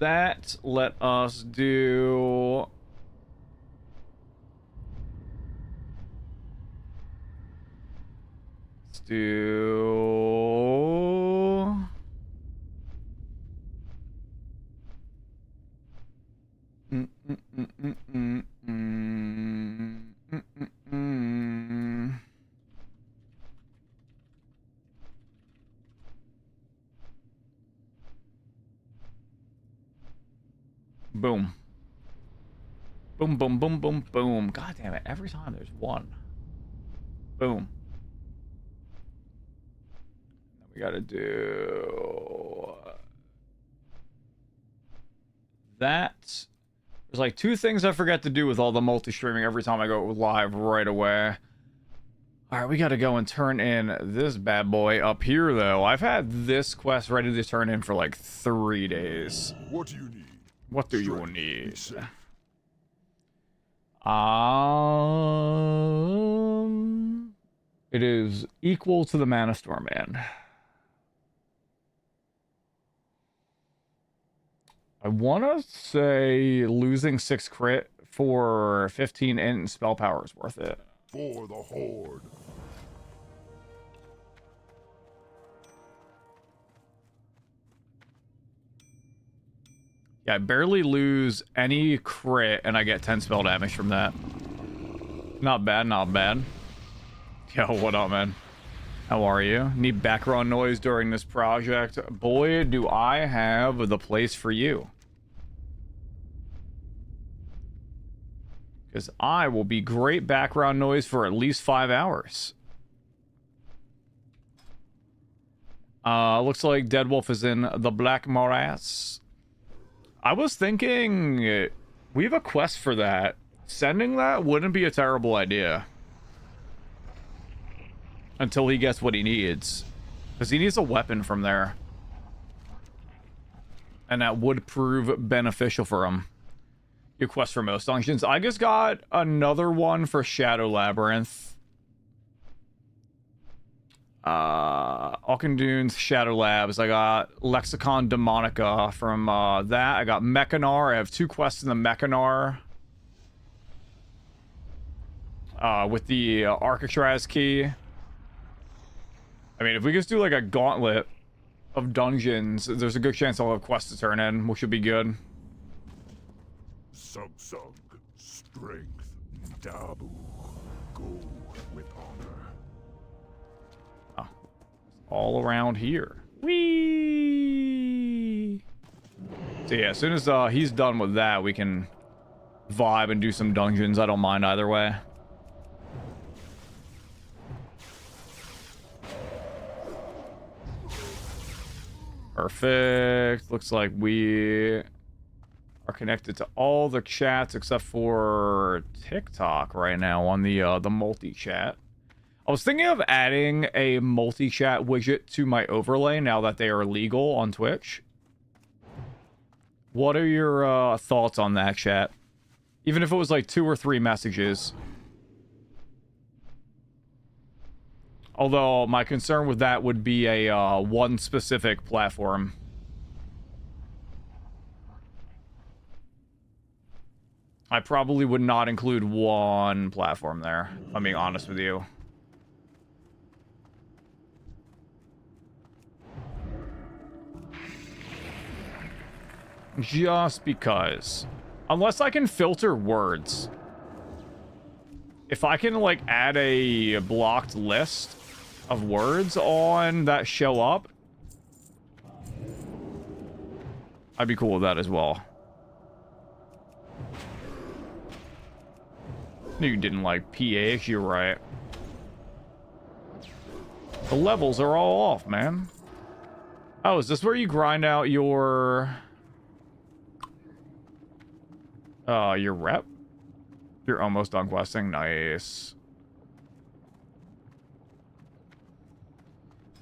that, let us do... Let's do... Boom. Boom, boom, boom, boom, boom. God damn it. Every time there's one. Boom. We gotta do... that. There's like 2 things I forget to do with all the multi-streaming every time I go live right away. Alright, we gotta go and turn in this bad boy up here, though. I've had this quest ready to turn in for like 3 days. What do you need? What do you need? It is equal to the Mana Storm Man. I want to say losing 6 crit for 15 int spell power is worth it. For the Horde. Yeah, I barely lose any crit, and I get 10 spell damage from that. Not bad, not bad. Yo, what up, man? How are you? Need background noise during this project? Boy, do I have the place for you. Because I will be great background noise for at least 5 hours. Looks like Dead Wolf is in the Black Morass. I was thinking we have a quest for that. Sending that wouldn't be a terrible idea. Until he gets what he needs. Because he needs a weapon from there. And that would prove beneficial for him. Your quest for most dungeons. I just got another one for Shadow Labyrinth. Dunes, Shadow Labs. I got Lexicon Demonica from that. I got Mechanar. I have 2 quests in the Mechanar. With the Architraz key. I mean, if we just do like a gauntlet of dungeons, there's a good chance I'll have quests to turn in, which should be good. Sug, strength, Dabu, go with honor. Oh, all around here. Whee! So yeah, as soon as he's done with that, we can vibe and do some dungeons. I don't mind either way. Perfect. Looks like we are connected to all the chats except for TikTok right now on the multi-chat. I was thinking of adding a multi-chat widget to my overlay now that they are legal on Twitch. What are your thoughts on that, chat? Even if it was like 2 or 3 messages. Although, my concern with that would be a one specific platform. I probably would not include one platform there, if I'm being honest with you. Just because. Unless I can filter words. If I can, like, add a blocked list of words on that show up, I'd be cool with that as well. You didn't like PH, you're right. The levels are all off, man. Oh, is this where you grind out your rep? You're almost done questing. Nice.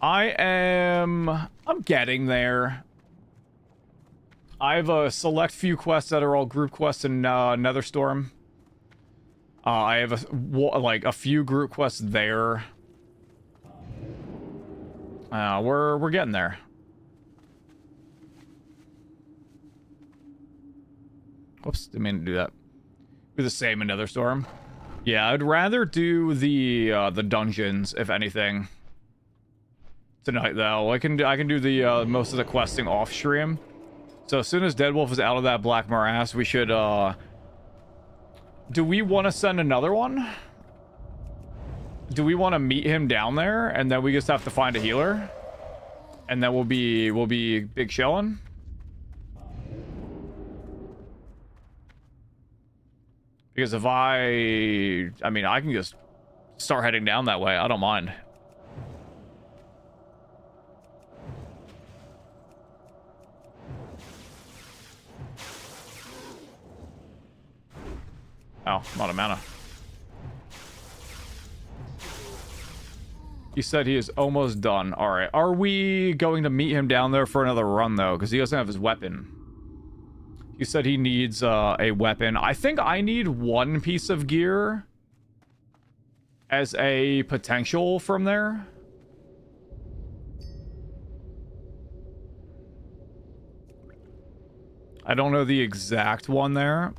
I'm getting there. I have a select few quests that are all group quests in Netherstorm. I have a few group quests there. We're getting there. Whoops, didn't mean to do that. Do the same in Netherstorm. Yeah, I'd rather do the dungeons, if anything. Tonight, though. I can do the most of the questing off stream. So as soon as Deadwolf is out of that Black Morass, we should do we want to send another one? Do we want to meet him down there and then we just have to find a healer? And then we'll be big chillin'? Because if I mean, I can just start heading down that way. I don't mind. Oh, I'm out of mana. He said he is almost done. All right. Are we going to meet him down there for another run, though? Because he doesn't have his weapon. He said he needs a weapon. I think I need one piece of gear as a potential from there. I don't know the exact one there.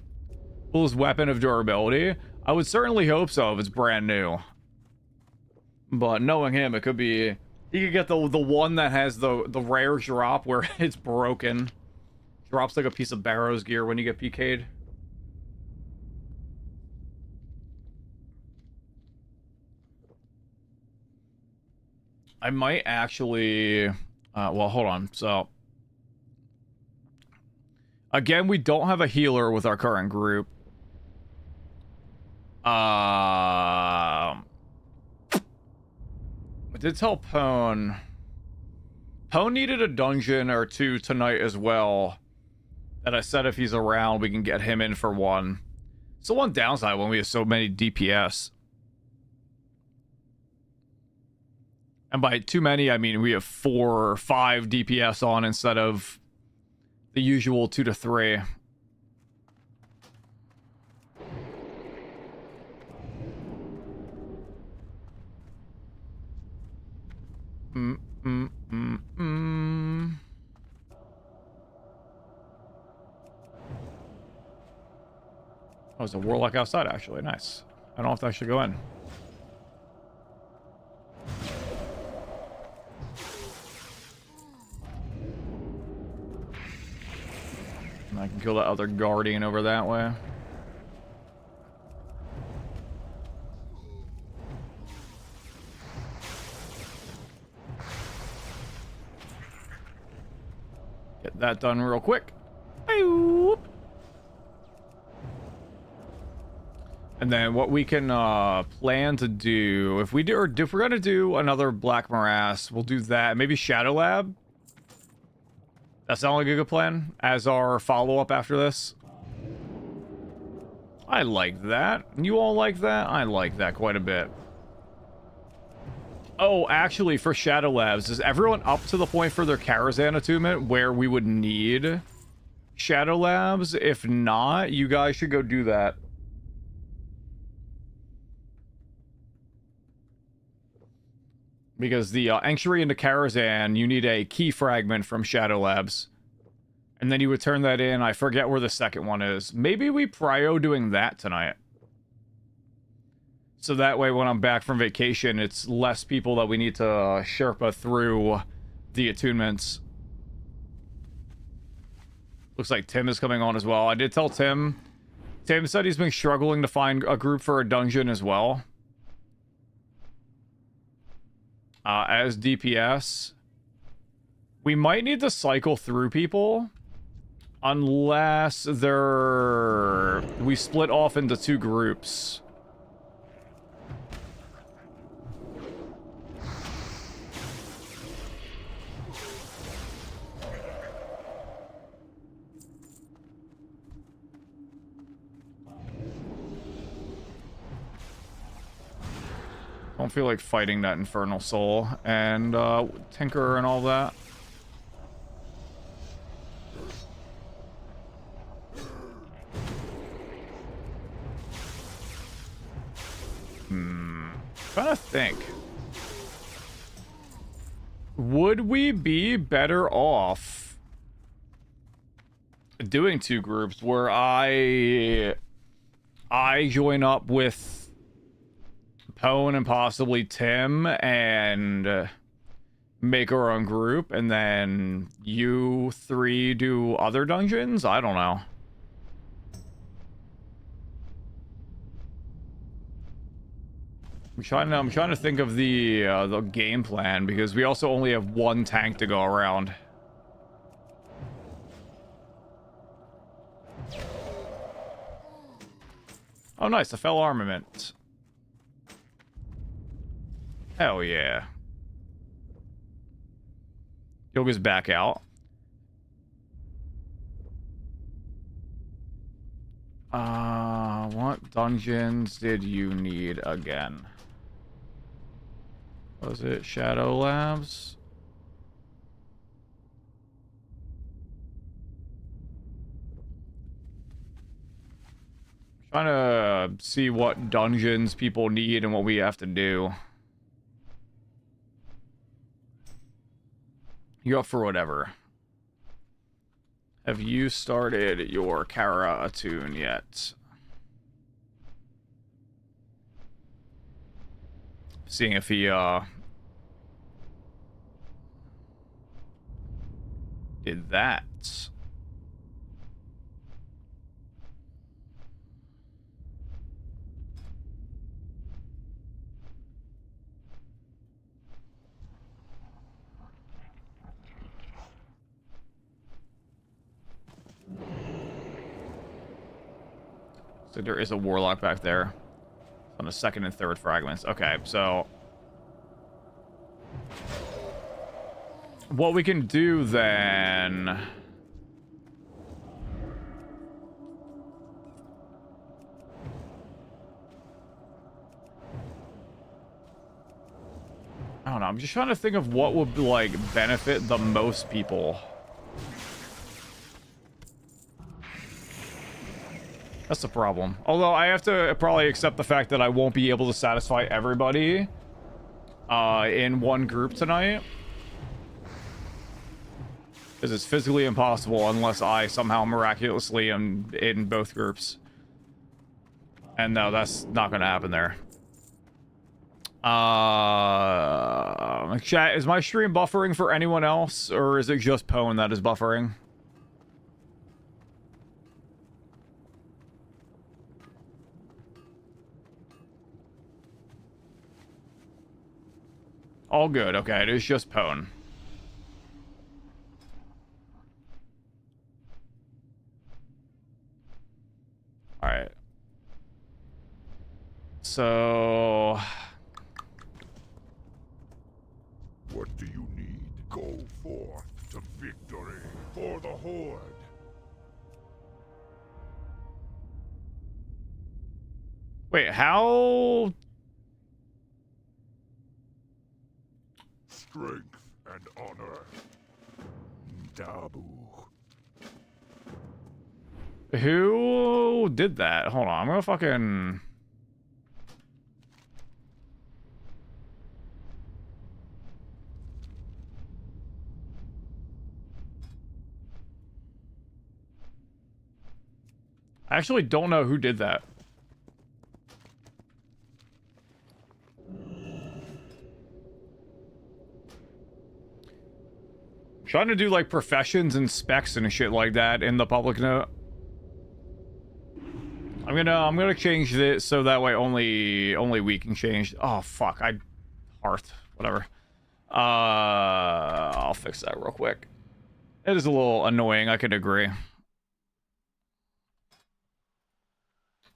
His weapon of durability. I would certainly hope so if it's brand new. But knowing him, it could be... He could get the one that has the rare drop where it's broken. Drops like a piece of Barrow's gear when you get PK'd. I might actually... well, hold on. So... Again, we don't have a healer with our current group. I did tell Pone. Pone needed a dungeon or two tonight as well. And I said if he's around, we can get him in for one. It's the one downside when we have so many DPS. And by too many, I mean we have 4 or 5 DPS on instead of the usual 2 to 3. Oh, there's a warlock outside, actually. Nice. I don't have to actually go in. And I can kill that other guardian over that way. Get that done real quick. And then what we can plan to do, if we're gonna do another Black Morass, we'll do that. Maybe Shadow Lab. That sound like a good plan as our follow-up after this. I like that. You all like that? I like that quite a bit. Oh, actually, for Shadow Labs, is everyone up to the point for their Karazhan attunement where we would need Shadow Labs? If not, you guys should go do that. Because the entry into Karazhan, you need a key fragment from Shadow Labs. And then you would turn that in. I forget where the second one is. Maybe we prio doing that tonight. So that way when I'm back from vacation, it's less people that we need to Sherpa through the attunements. Looks like Tim is coming on as well. I did tell Tim. Tim said he's been struggling to find a group for a dungeon as well. As DPS. We might need to cycle through people. Unless we split off into 2 groups. Don't feel like fighting that Infernal Soul and Tinker and all that. Trying to think. Would we be better off doing two groups where I join up with Pone and possibly Tim and make our own group, and then you three do other dungeons? I don't know. I'm trying to think of the game plan, because we also only have one tank to go around. Oh, nice, a fell armament. Hell yeah. Yoga's back out. What dungeons did you need again? Was it Shadow Labs? Trying to see what dungeons people need and what we have to do. You up for whatever. Have you started your Kara attune yet? Seeing if he did that. So there is a warlock back there on the second and third fragments. Okay, so what we can do then, I don't know, I'm just trying to think of what would like benefit the most people. That's the problem. Although I have to probably accept the fact that I won't be able to satisfy everybody in one group tonight. Because it's physically impossible unless I somehow miraculously am in both groups. And no, that's not going to happen there. Chat, is my stream buffering for anyone else? Or is it just Pone that is buffering? All good. Okay, it is just Pone. Alright. So... What do you need? Go forth to victory for the Horde. Wait, how... Strength and honor. Dabu. Who did that? Hold on, I'm gonna fucking... I actually don't know who did that. Trying to do like professions and specs and shit like that in the public note. I'm gonna change this so that way only we can change. Oh fuck, hearth, whatever. I'll fix that real quick. It is a little annoying, I can agree.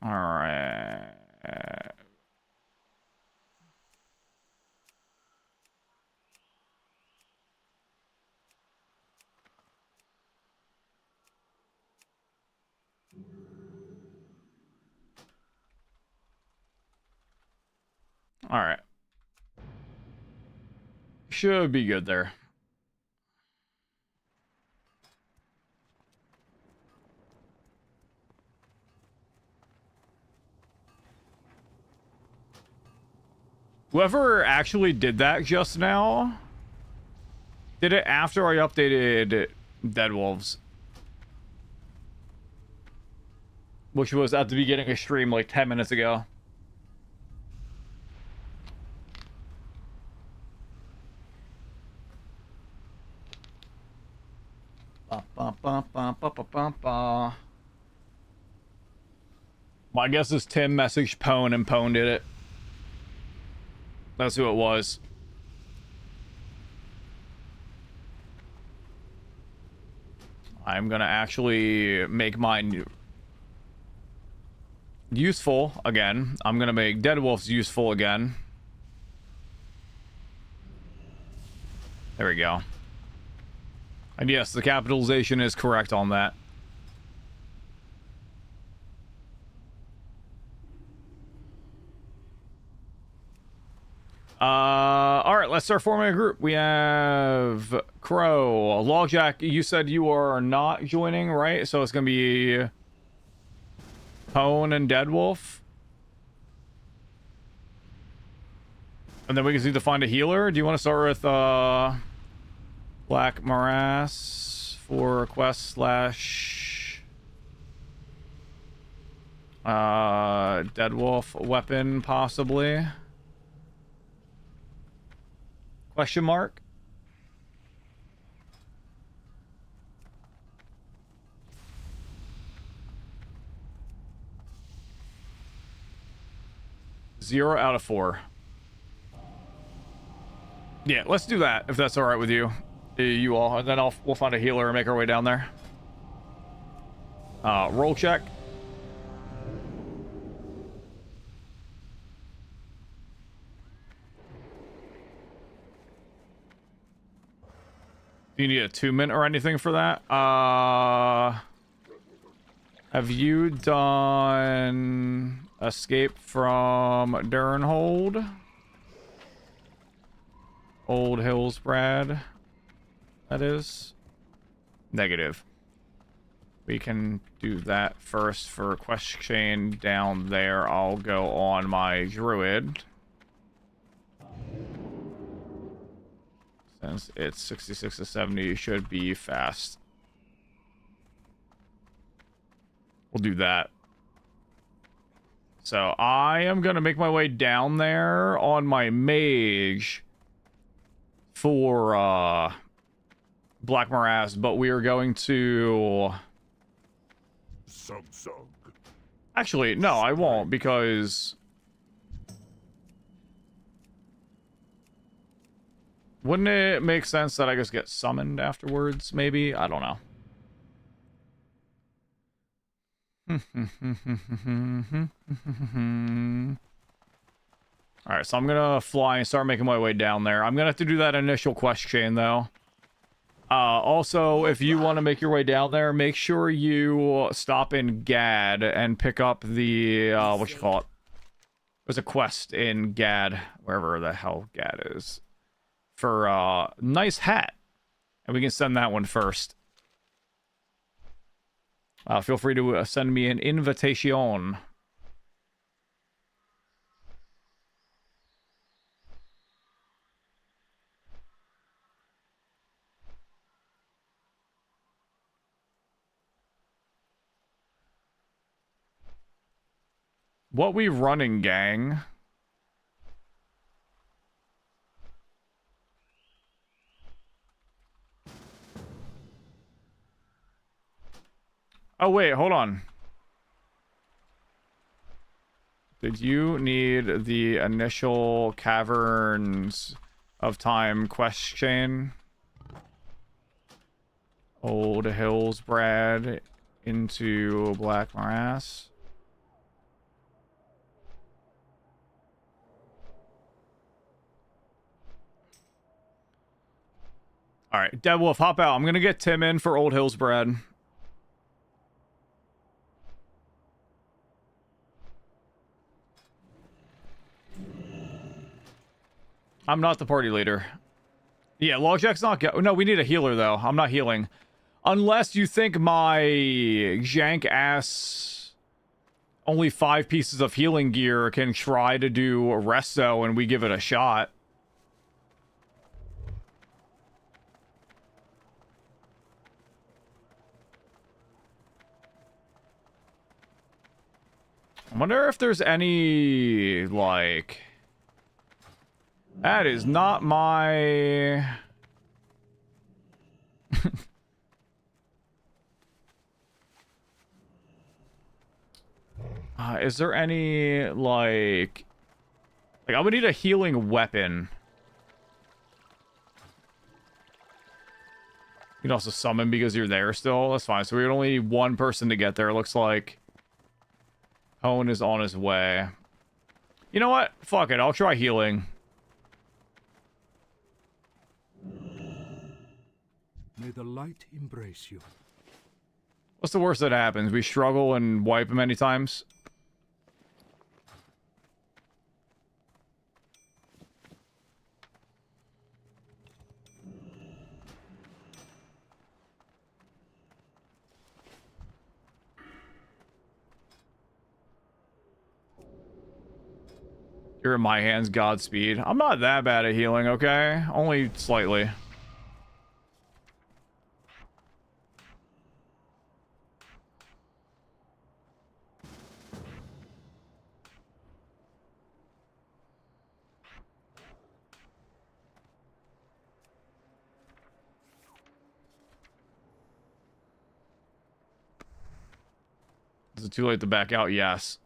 All right. All right. Should be good there. Whoever actually did that just now did it after I updated Dead Wolves. which was at the beginning of stream like 10 minutes ago. My guess is Tim messaged Pwn and Pwn did it. That's who it was. I'm gonna actually make mine useful again. I'm gonna make Dead Wolves useful again. There we go. And yes, the capitalization is correct on that. All right, let's start forming a group. We have Crow, Logjack. You said you are not joining, right? So it's gonna be Pwn and Deadwolf, and then we just need to find a healer. Do you want to start with Black Morass for quest slash Deadwolf weapon possibly? Question mark? Zero out of 4. Yeah, let's do that if that's all right with you, you all. And then we'll find a healer and make our way down there. Roll check. Do you need a 2-minute or anything for that? Have you done Escape from Durnhold? Old Hills, Brad. That is negative. We can do that first for quest chain down there. I'll go on my Druid. Since it's 66 to 70, should be fast. We'll do that. So I am going to make my way down there on my mage for Black Morass, but we are going to... Actually, no, I won't, because... Wouldn't it make sense that I just get summoned afterwards, maybe? I don't know. Alright, so I'm gonna fly and start making my way down there. I'm gonna have to do that initial quest chain, though. Also, if you want to make your way down there, make sure you stop in Gad and pick up the, what you call it? There's a quest in Gad, wherever the hell Gad is, for nice hat, and we can send that one first. Feel free to send me an invitation. What we running, gang? Oh, wait, hold on. Did you need the initial Caverns of Time quest chain? Old Hills, Brad, into Black Morass. Alright, Deadwolf, hop out. I'm gonna get Tim in for Old Hills, Brad. I'm not the party leader. Yeah, Logjack's not go- No, we need a healer, though. I'm not healing. Unless you think my jank-ass only 5 pieces of healing gear can try to do resto and we give it a shot. I wonder if there's any, like... That is not my... is there any, like... I would need a healing weapon. You can also summon because you're there still. That's fine. So we would only need one person to get there. It looks like Hone is on his way. You know what? Fuck it. I'll try healing. May the light embrace you. What's the worst that happens? We struggle and wipe many times? You're in my hands, Godspeed. I'm not that bad at healing, okay? Only slightly. Is it too late to back out? Yes.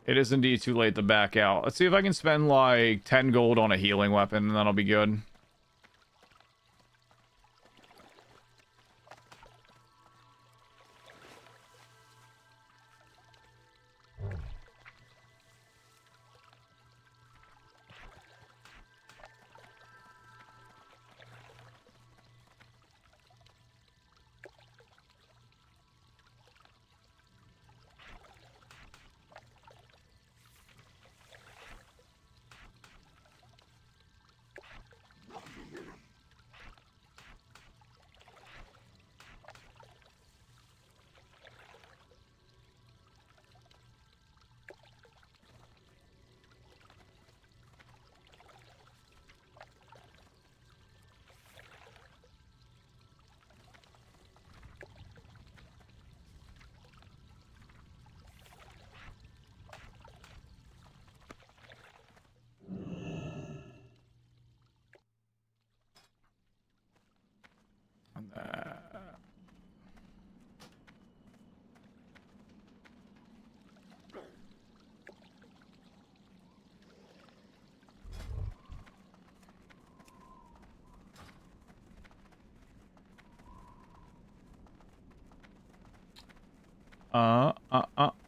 It is indeed too late to back out. Let's see if I can spend like 10 gold on a healing weapon, and that'll be good.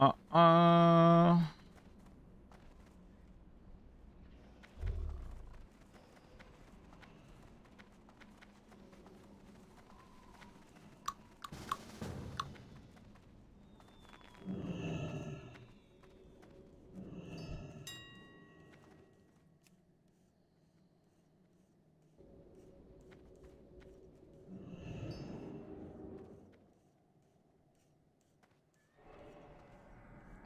Uh.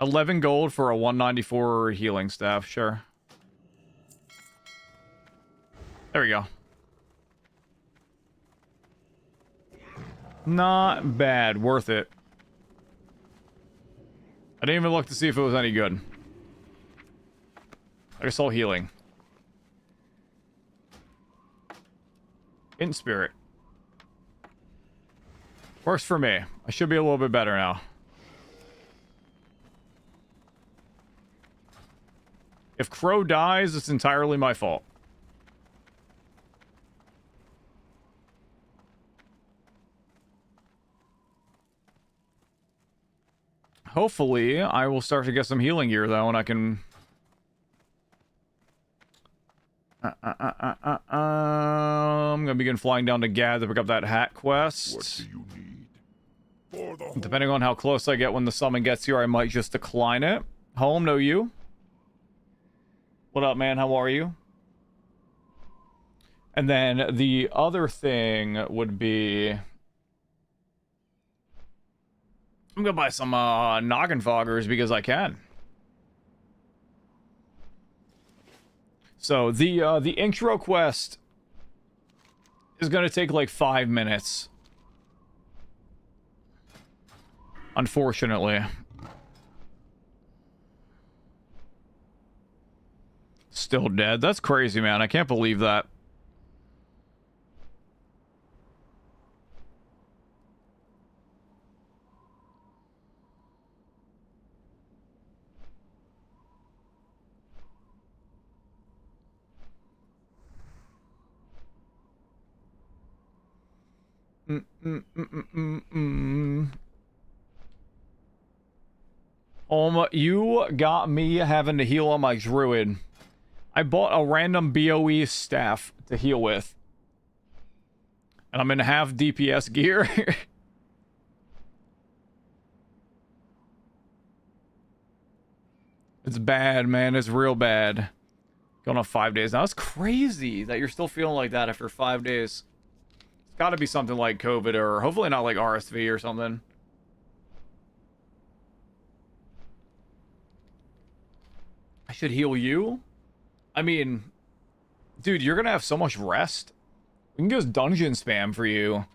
11 gold for a 194 healing staff, sure. There we go. Not bad, worth it. I didn't even look to see if it was any good. I just saw healing. In spirit. Works for me. I should be a little bit better now. If Crow dies, it's entirely my fault. Hopefully, I will start to get some healing gear, though, and I can... I'm gonna begin flying down to Gad to pick up that hat quest. What do you need? For the Depending on how close I get when the summon gets here, I might just decline it. Home, no you. What up, man? How are you? And then the other thing would be... I'm gonna buy some noggin foggers because I can. So the intro quest is gonna take like 5 minutes. Unfortunately. still dead. That's crazy, man. I can't believe that. You got me having to heal on my Druid. I bought a random BOE staff to heal with. And I'm in half DPS gear. It's bad, man. It's real bad. Going on 5 days now. It's crazy that you're still feeling like that after 5 days. It's got to be something like COVID, or hopefully not like RSV or something. I should heal you? I mean, dude, you're gonna have so much rest. We can just dungeon spam for you.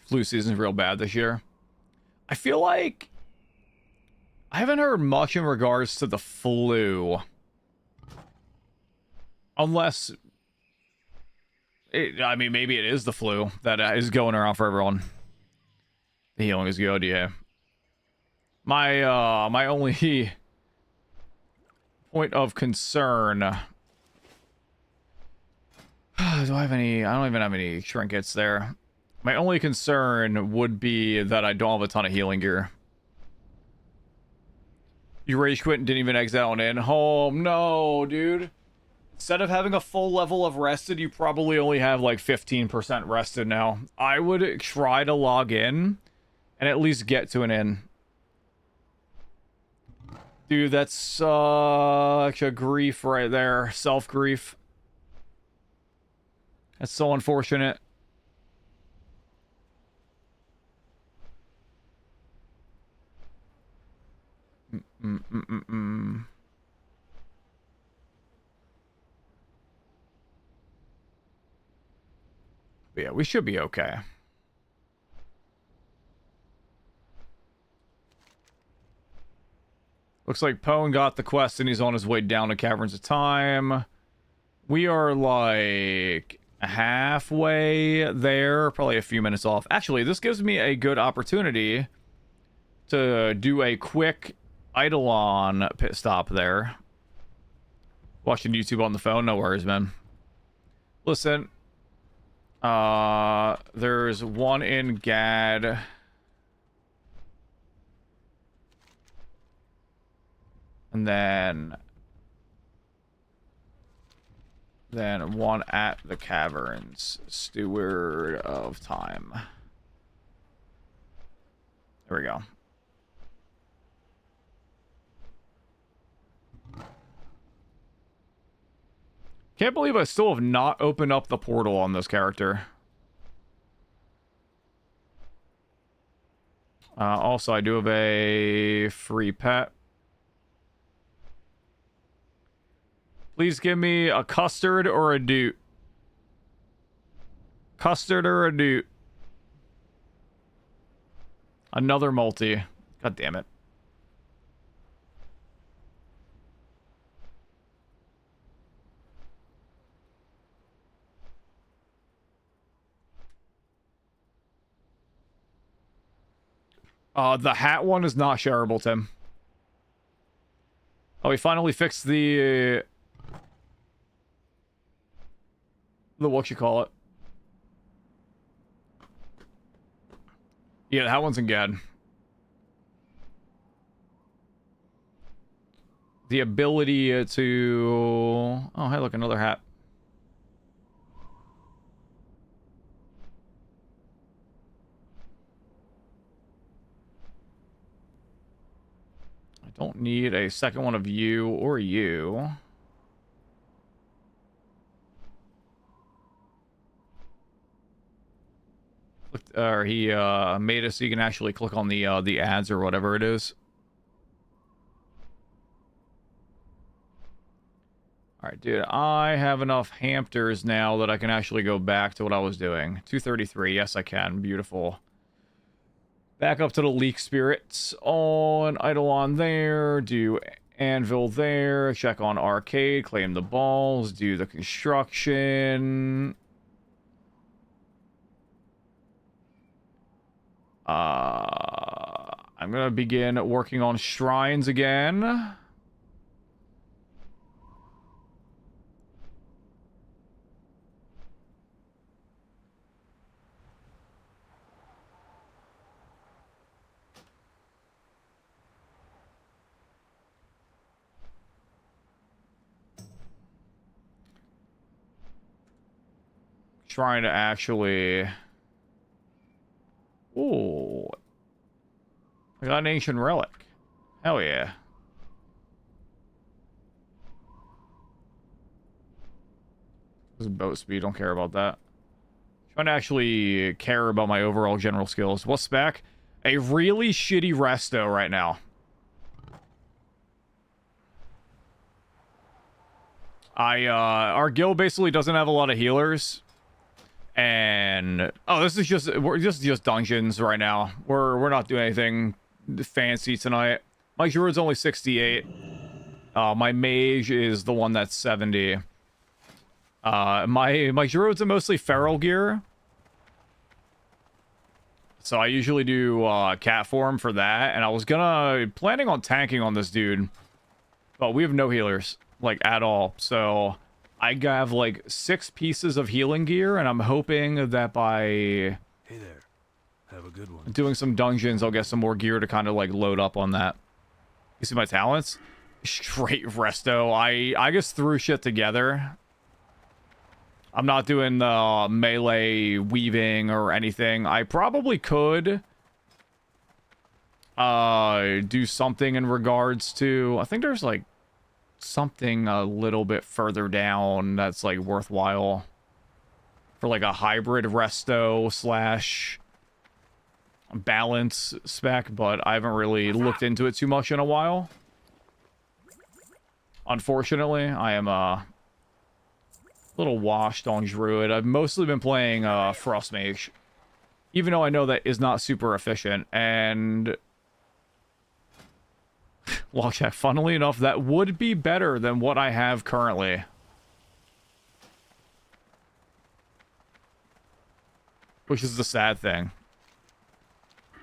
Flu season's real bad this year. I feel like I haven't heard much in regards to the flu. Unless... I mean, maybe it is the flu that is going around for everyone. The healing is good, yeah. My only point of concern... Do I have any... I don't even have any trinkets there. My only concern would be that I don't have a ton of healing gear. You rage quit and didn't even exit out and in. Oh, no, dude. Instead of having a full level of rested, you probably only have like 15% rested now. I would try to log in and at least get to an in. Dude, that's such a grief right there. Self-grief. That's so unfortunate. But yeah, we should be okay. Looks like Pone got the quest and he's on his way down to Caverns of Time. We are like halfway there, probably a few minutes off. Actually, this gives me a good opportunity to do a quick Eidolon pit stop there. Watching YouTube on the phone, no worries, man. Listen, there's one in Gad. And then one at the Caverns. Steward of Time. There we go. Can't believe I still have not opened up the portal on this character. Also, I do have a free pet. Please give me a custard or a doot. Custard or a doot. Another multi. God damn it. The hat one is not shareable, Tim. Oh, we finally fixed the what you call it. Yeah, that one's in Gad. The ability to... Oh, hey, look, another hat. I don't need a second one of you or you. Or he made it so you can actually click on the ads or whatever it is. Alright, dude, I have enough hamsters now that I can actually go back to what I was doing. 233, yes I can, beautiful. Back up to the leak spirits on Eidolon there. Do anvil there. Check on arcade. Claim the balls. Do the construction. I'm gonna begin working on shrines again. Trying to actually... Ooh. I got an ancient relic. Hell yeah. This is boat speed, don't care about that. Trying to actually care about my overall general skills. What's back? A really shitty resto right now. Our guild basically doesn't have a lot of healers. And this is just dungeons right now. We're not doing anything fancy tonight. My druid's only 68. My mage is the one that's 70. My druids are mostly feral gear, so I usually do cat form for that. And I was planning on tanking on this dude, but we have no healers like at all. So I have like 6 pieces of healing gear, and I'm hoping that by Hey there. Have a good one. doing some dungeons, I'll get some more gear to kind of like load up on that. You see my talents? Straight resto. I just threw shit together. I'm not doing the melee weaving or anything. I probably could do something in regards to... I think there's like something a little bit further down that's like worthwhile for like a hybrid resto slash balance spec, but I haven't really looked into it too much in a while. Unfortunately, I am a little washed on Druid. I've mostly been playing Frost Mage, even though I know that is not super efficient. And Logjack, funnily enough, that would be better than what I have currently. Which is the sad thing.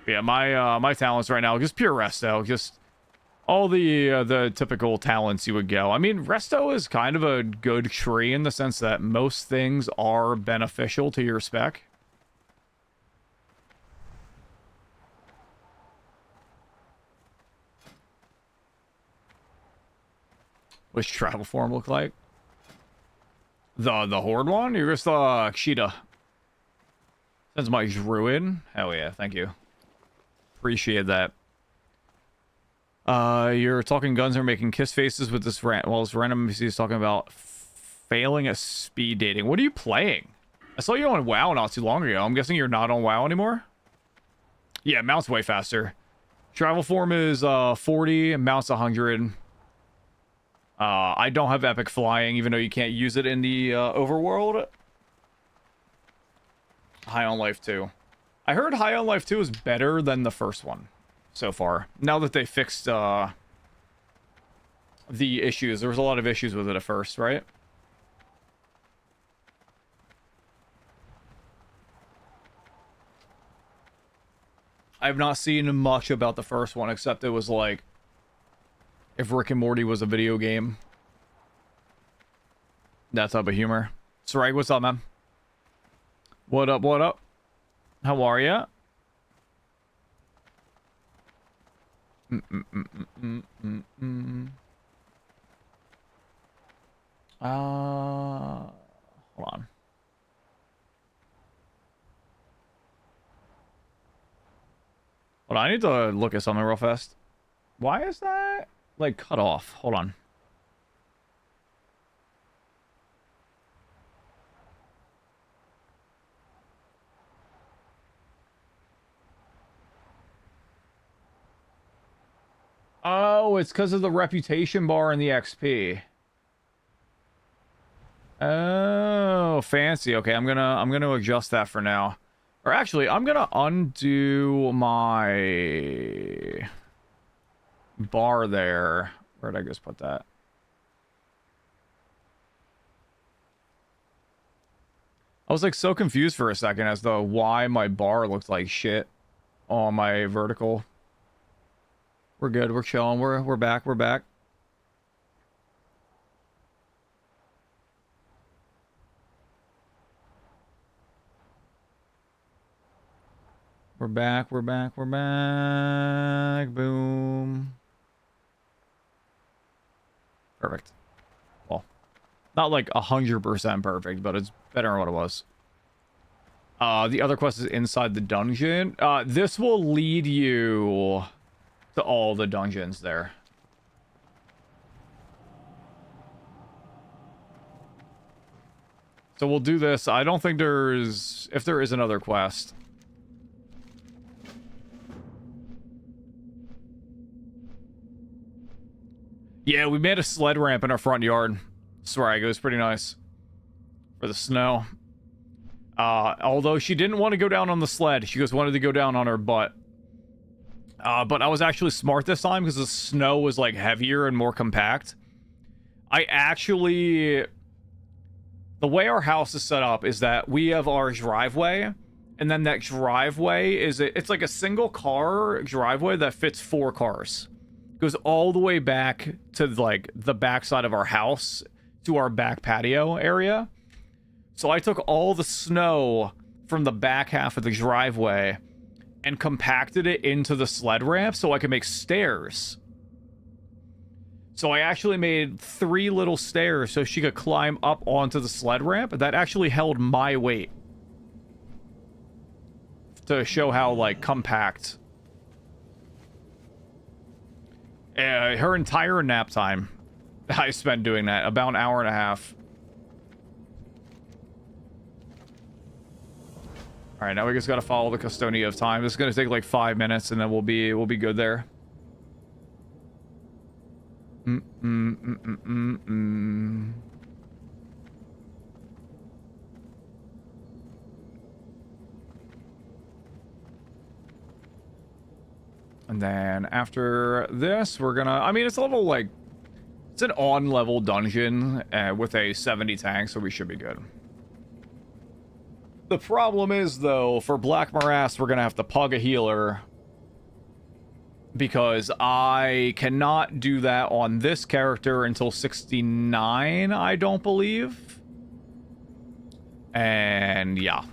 But yeah, my talents right now, just pure resto, just all the typical talents you would go. I mean, resto is kind of a good tree in the sense that most things are beneficial to your spec. Which travel form look like? The horde one? You're just Kshita. That's my druid. Hell yeah, thank you. Appreciate that. You're talking guns are making kiss faces with this well, this random NPC is talking about failing at speed dating. What are you playing? I saw you on WoW not too long ago. I'm guessing you're not on WoW anymore? Yeah, mounts way faster. Travel form is 40, mounts 100. I don't have epic flying, even though you can't use it in the overworld. High on Life 2. I heard High on Life 2 is better than the first one so far. Now that they fixed the issues. There was a lot of issues with it at first, right? I've not seen much about the first one, except it was like if Rick and Morty was a video game. That type of humor. Sarag, what's up, man? What up, what up? How are ya? Hold on. Hold on, I need to look at something real fast. Why is that like cut off? Hold on. Oh, it's because of the reputation bar and the XP. Oh, fancy. Okay, I'm gonna adjust that for now. Or actually, I'm gonna undo my bar there. Where'd I just put that? I was like so confused for a second as to why my bar looked like shit on my vertical. We're good. We're chilling. We're back. We're back. We're back. We're back. We're back. Boom. Perfect. Well, not like 100% perfect, but it's better than what it was. The other quest is inside the dungeon. This will lead you to all the dungeons there. So we'll do this. I don't think there's... If there is another quest... Yeah, we made a sled ramp in our front yard. Swag, it was pretty nice. For the snow. Although she didn't want to go down on the sled. She just wanted to go down on her butt. But I was actually smart this time because the snow was like heavier and more compact. I actually... The way our house is set up is that we have our driveway. And then that driveway is... It's like a single car driveway that fits 4 cars. Goes all the way back to like the backside of our house to our back patio area. So I took all the snow from the back half of the driveway and compacted it into the sled ramp so I could make stairs. So I actually made 3 little stairs so she could climb up onto the sled ramp. That actually held my weight. To show how like compact. Her entire nap time, I spent doing that. About an hour and a half. All right, now we just gotta follow the Custodia of Time. This is gonna take like 5 minutes, and then we'll be good there. And then after this, we're gonna... I mean, it's a little like... It's an on-level dungeon with a 70 tank, so we should be good. The problem is, though, for Black Morass, we're gonna have to pug a healer. Because I cannot do that on this character until 69, I don't believe. And, yeah.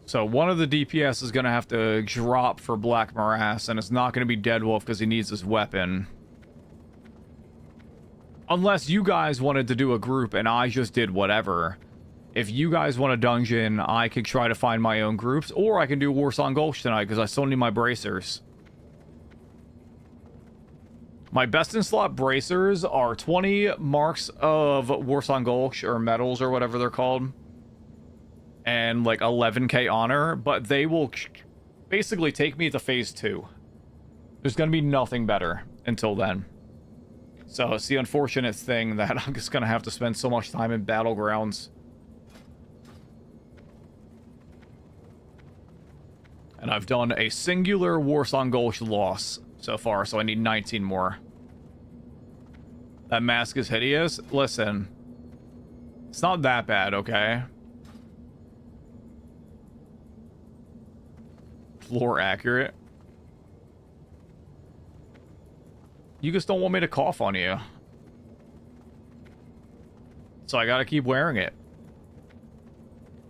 So one of the DPS is going to have to drop for Black Morass, and it's not going to be Deadwolf because he needs his weapon. Unless you guys wanted to do a group and I just did whatever. If you guys want a dungeon, I could try to find my own groups, or I can do Warsong Gulch tonight because I still need my bracers. My best in slot bracers are 20 marks of Warsong Gulch, or medals, or whatever they're called. And like 11k honor, but they will basically take me to phase 2. There's gonna be nothing better until then. So it's the unfortunate thing that I'm just gonna have to spend so much time in Battlegrounds. And I've done a singular Warsong Gulch loss so far, so I need 19 more. That mask is hideous. Listen, it's not that bad, okay? Floor accurate. You just don't want me to cough on you. So I gotta keep wearing it.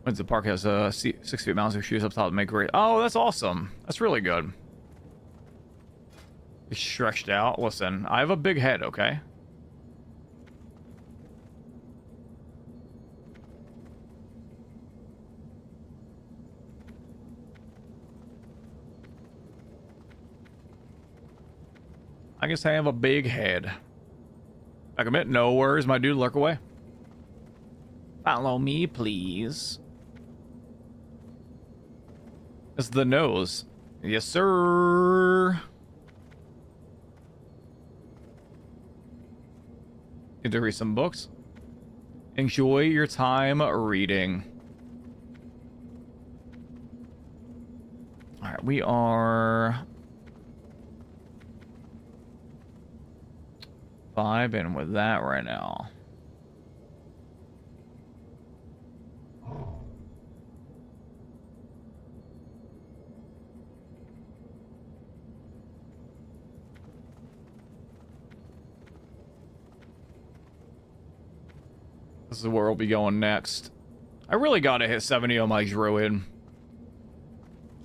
Windsor Park has 6 feet mounts of shoes up top to make great. Oh, that's awesome. That's really good. It's stretched out. Listen, I have a big head, okay? I guess I have a big head. I commit. No worries, my dude. Lurk away. Follow me, please. It's the nose. Yes, sir. Get to read some books. Enjoy your time reading. All right, we are vibing with that right now. This is where we'll be going next. I really gotta hit 70 on my Druid.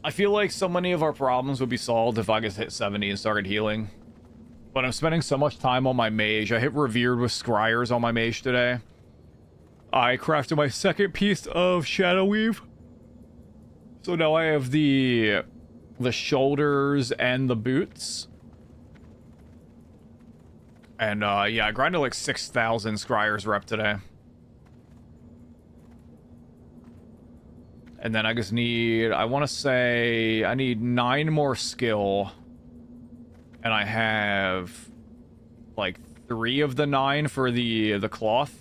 I feel like so many of our problems would be solved if I just hit 70 and started healing. But I'm spending so much time on my Mage. I hit Revered with Scryers on my Mage today. I crafted my second piece of Shadow Weave. So now I have the shoulders and the boots. And yeah, I grinded like 6,000 Scryers rep today. And then I just need, I want to say, I need 9 more skill. And I have, like, 3 of the 9 for the cloth.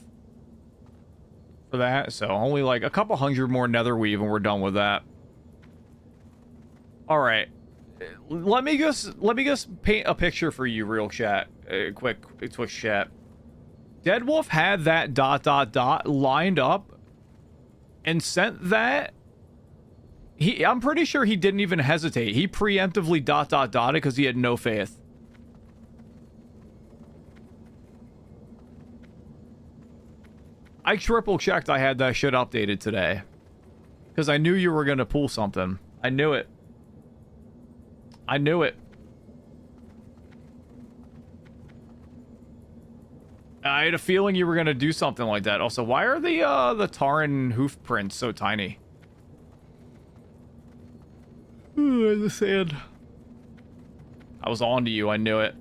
For that. So only, like, a couple hundred more nether weave and we're done with that. Alright. Let me just paint a picture for you, real chat. Quick Twitch chat. Deadwolf had that ... lined up and sent that. I'm pretty sure he didn't even hesitate. He preemptively ... it because he had no faith. I triple checked I had that shit updated today. Because I knew you were going to pull something. I knew it. I knew it. I had a feeling you were going to do something like that. Also, why are the Taran hoof prints so tiny? The sand. I was on to you. I knew it.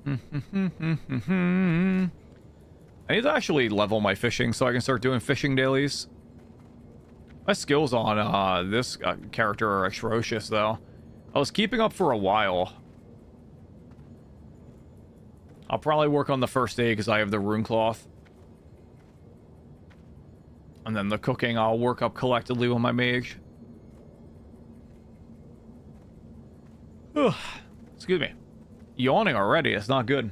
I need to actually level my fishing so I can start doing fishing dailies. My skills on this character are atrocious, though. I was keeping up for a while. I'll probably work on the first day because I have the rune cloth. And then the cooking I'll work up collectively with my mage. Ugh. Excuse me. Yawning already, it's not good.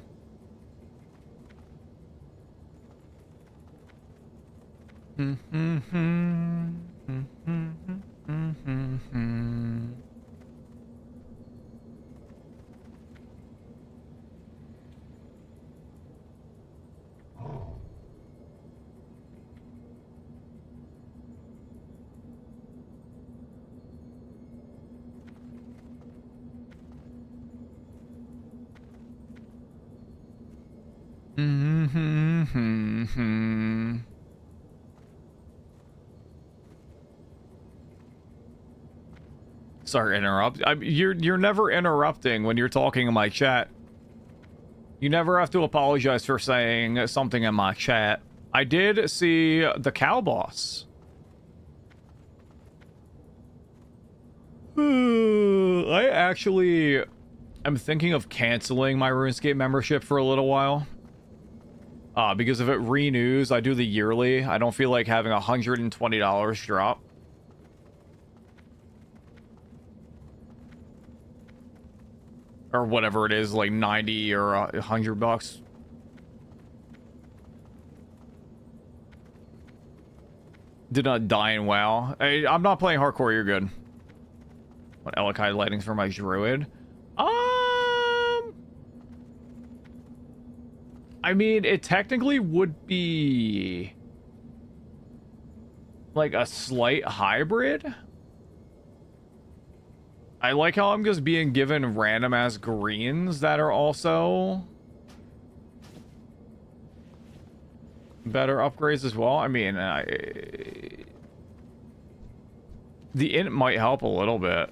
Sorry to interrupt. You're never interrupting when you're talking in my chat. You never have to apologize for saying something in my chat. I did see the cow boss. I actually am thinking of canceling my RuneScape membership for a little while. Because if it renews, I do the yearly. I don't feel like having $120 drop. Or whatever it is, like 90 or 100 bucks. Did not die in WoW. I'm not playing hardcore, you're good. What, Elikai lightings for my Druid? I mean, it technically would be like a slight hybrid. I like how I'm just being given random ass greens that are also better upgrades as well. I mean, the int might help a little bit.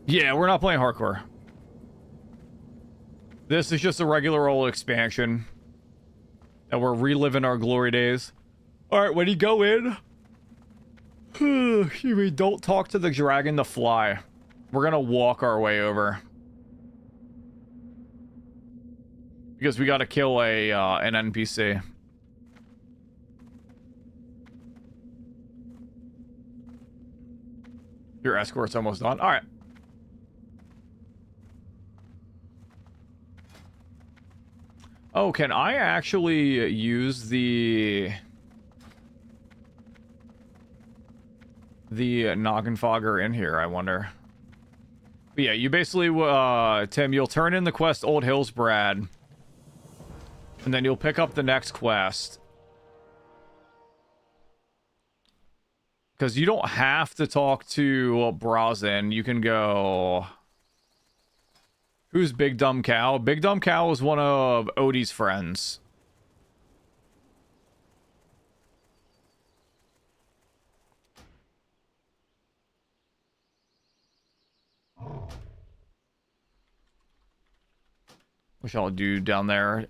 Yeah, we're not playing hardcore. This is just a regular old expansion. And we're reliving our glory days. Alright, when you go in... don't talk to the dragon to fly. We're gonna walk our way over. Because we gotta kill an NPC. Your escort's almost done. Alright. Oh, can I actually use the noggin fogger in here, I wonder? But yeah, you basically, Tim, you'll turn in the quest Old Hills Brad. And then you'll pick up the next quest. Because you don't have to talk to Brazen. You can go... Who's Big Dumb Cow? Big Dumb Cow is one of Odie's friends. What y'all do down there?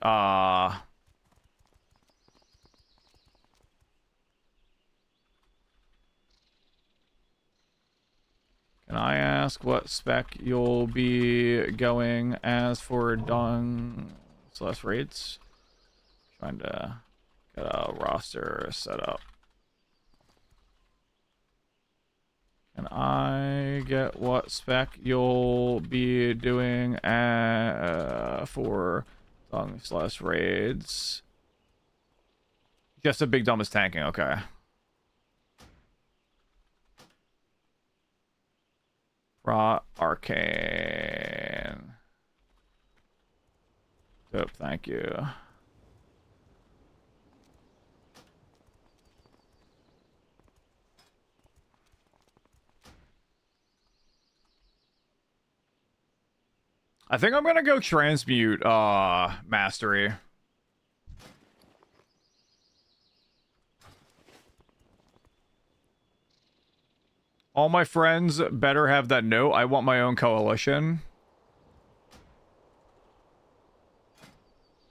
Can I ask what spec you'll be going as for Dung / raids? Trying to get a roster set up. Can I get what spec you'll be doing for Dung / raids? Just a Big Dumb is tanking, okay. Raw Arcane. Yep, thank you. I think I'm gonna go transmute mastery. All my friends better have that note. I want my own coalition.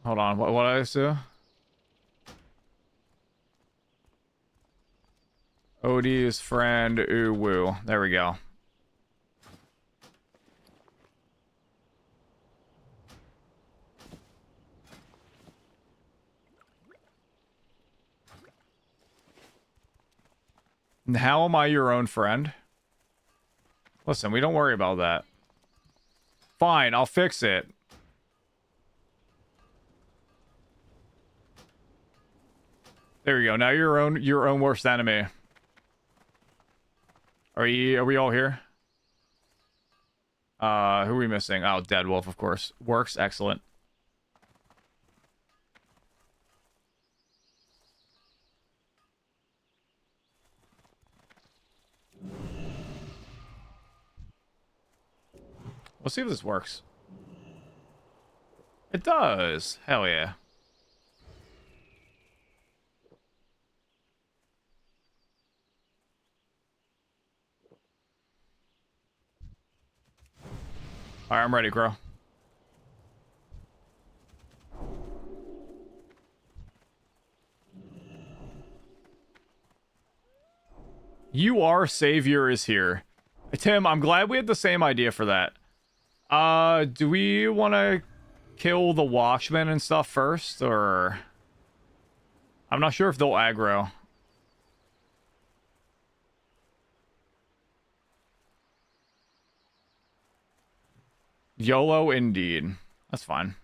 Hold on, what did I do? Odie's friend, ooh woo. There we go. And how am I your own friend? Listen, we don't worry about that. Fine, I'll fix it. There we go. Now you're your own worst enemy. Are we all here? Who are we missing? Oh, Dead Wolf, of course. Works, excellent. Let's see if this works. It does. Hell yeah. Alright, I'm ready, Crow. You are Savior is here. Tim, I'm glad we had the same idea for that. Do we want to kill the Watchmen and stuff first, or... I'm not sure if they'll aggro. YOLO indeed. That's fine.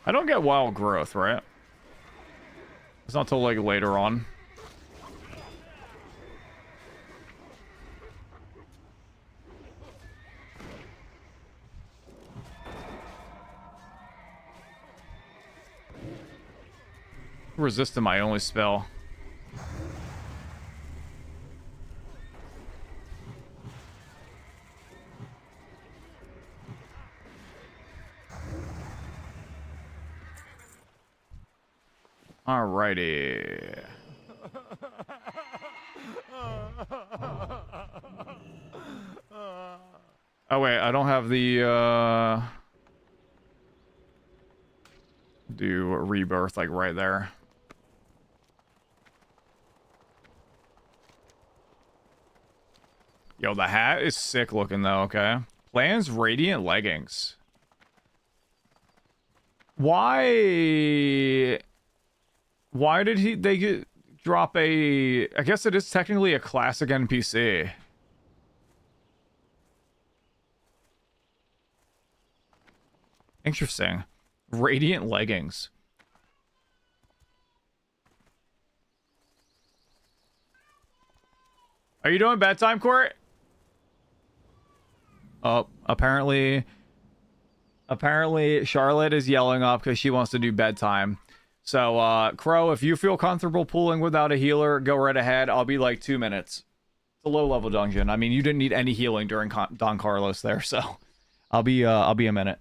I don't get wild growth, right? It's not till like later on. Resisting my only spell. Alrighty. Oh wait, I don't have the do rebirth like right there. Yo, the hat is sick looking though, okay? Plans radiant leggings. Why did they drop a, I guess it is technically a classic NPC. Interesting. Radiant leggings. Are you doing bedtime, Court? Oh, apparently Charlotte is yelling up because she wants to do bedtime. So, Crow, if you feel comfortable pulling without a healer, go right ahead. I'll be like 2 minutes. It's a low-level dungeon. I mean, you didn't need any healing during Don Carlos there, so I'll be a minute.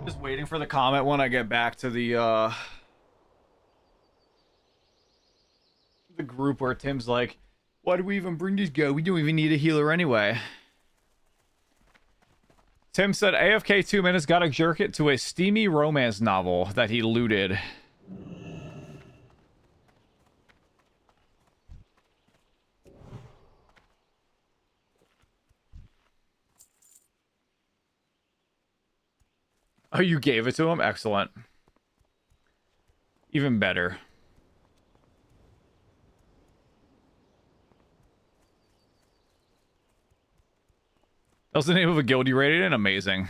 Just waiting for the comment when I get back to the group where Tim's like, why do we even bring this guy? We don't even need a healer anyway. Tim said AFK 2 minutes, gotta jerk it to a steamy romance novel that he looted. Oh, you gave it to him? Excellent. Even better. That was the name of a guild you rated in? Amazing.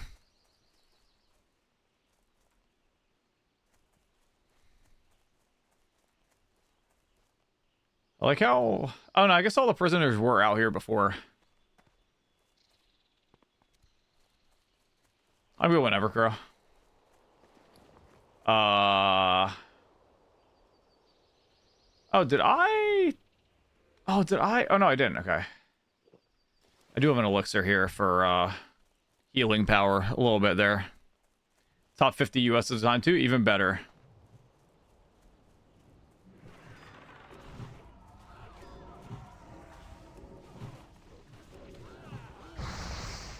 I like how... Oh, no, I guess all the prisoners were out here before. I'll go whenever, Crow. Oh, did I... Oh, did I... Oh, no, I didn't. Okay. I do have an elixir here for healing power. A little bit there. Top 50 US design too. Even better.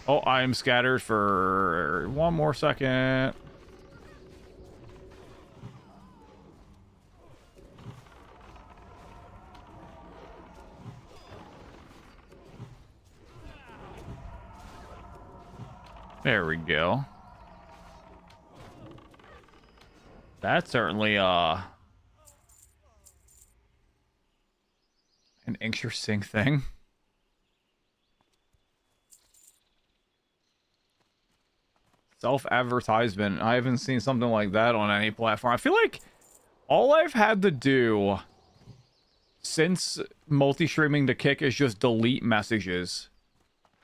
Oh, I'm scattered for 1 more second. There we go. That's certainly an interesting thing. Self-advertisement. I haven't seen something like that on any platform. I feel like all I've had to do since multi-streaming to kick is just delete messages.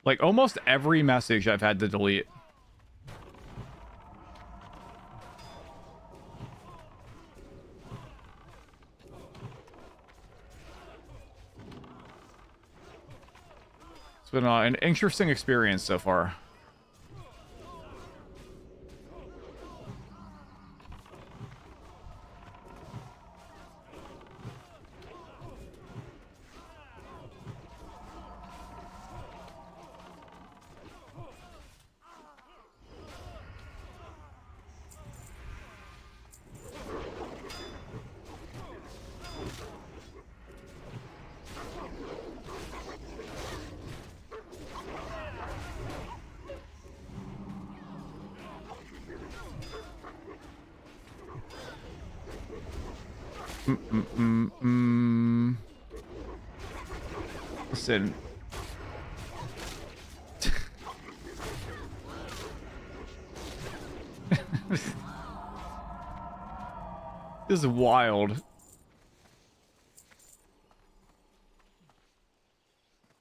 Like, almost every message I've had to delete. It's been an interesting experience so far. Listen. This is wild.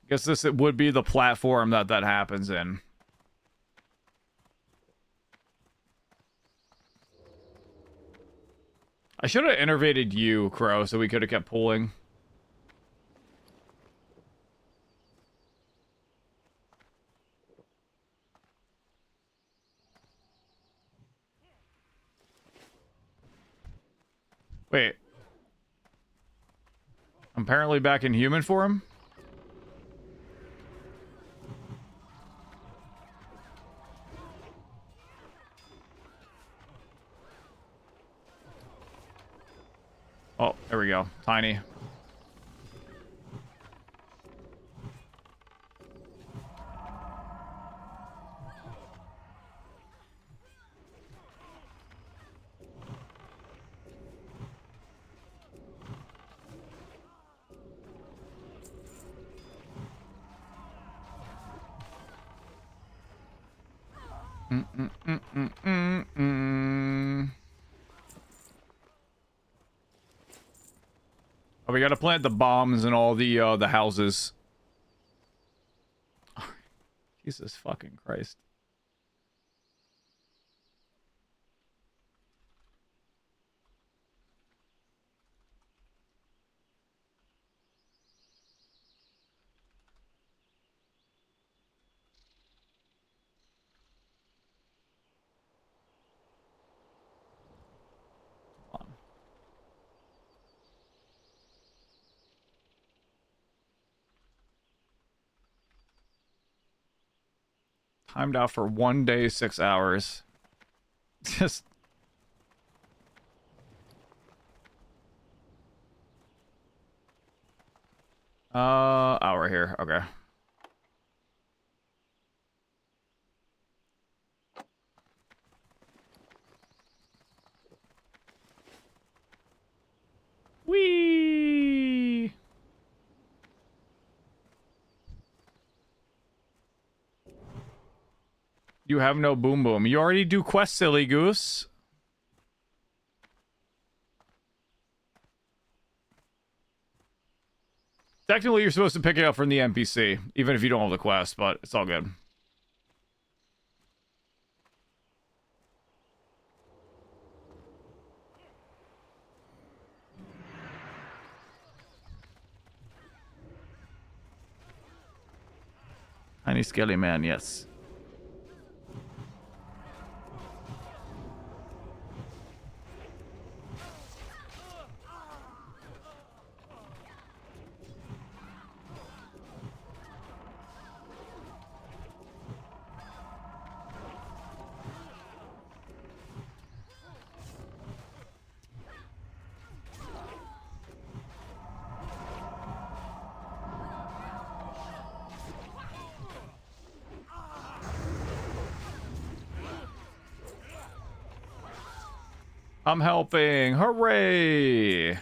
Guess this would be the platform that happens in. I should have innervated you, Crow, so we could have kept pulling. Wait. I'm apparently back in human form? Oh, there we go. Tiny. Oh, we gotta plant the bombs in all the houses. Jesus fucking Christ. Timed out for 1 day, 6 hours. Just... Oh, we're here. Okay. Whee! You have no boom boom. You already do quests, silly goose. Technically, you're supposed to pick it up from the NPC, even if you don't have the quest, but it's all good. Tiny skelly man, yes. I'm helping! Hooray!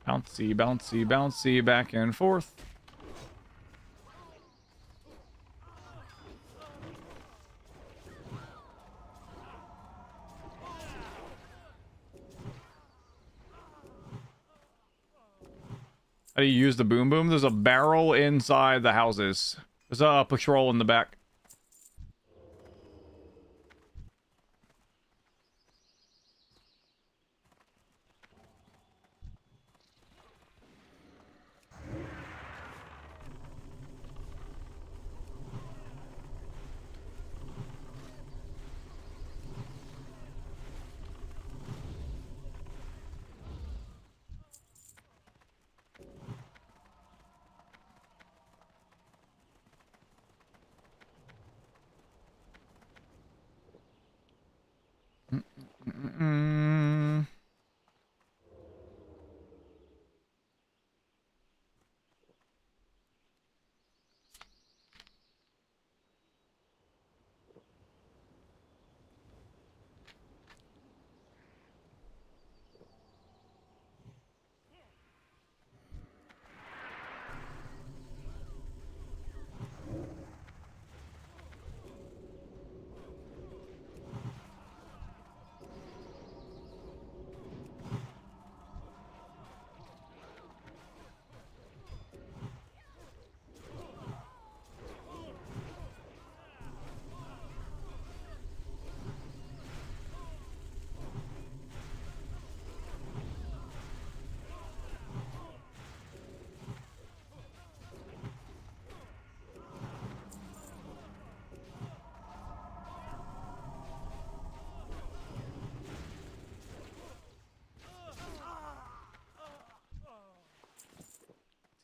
Bouncy, bouncy, bouncy, back and forth. How do you use the boom boom? There's a barrel inside the houses. There's a patrol in the back.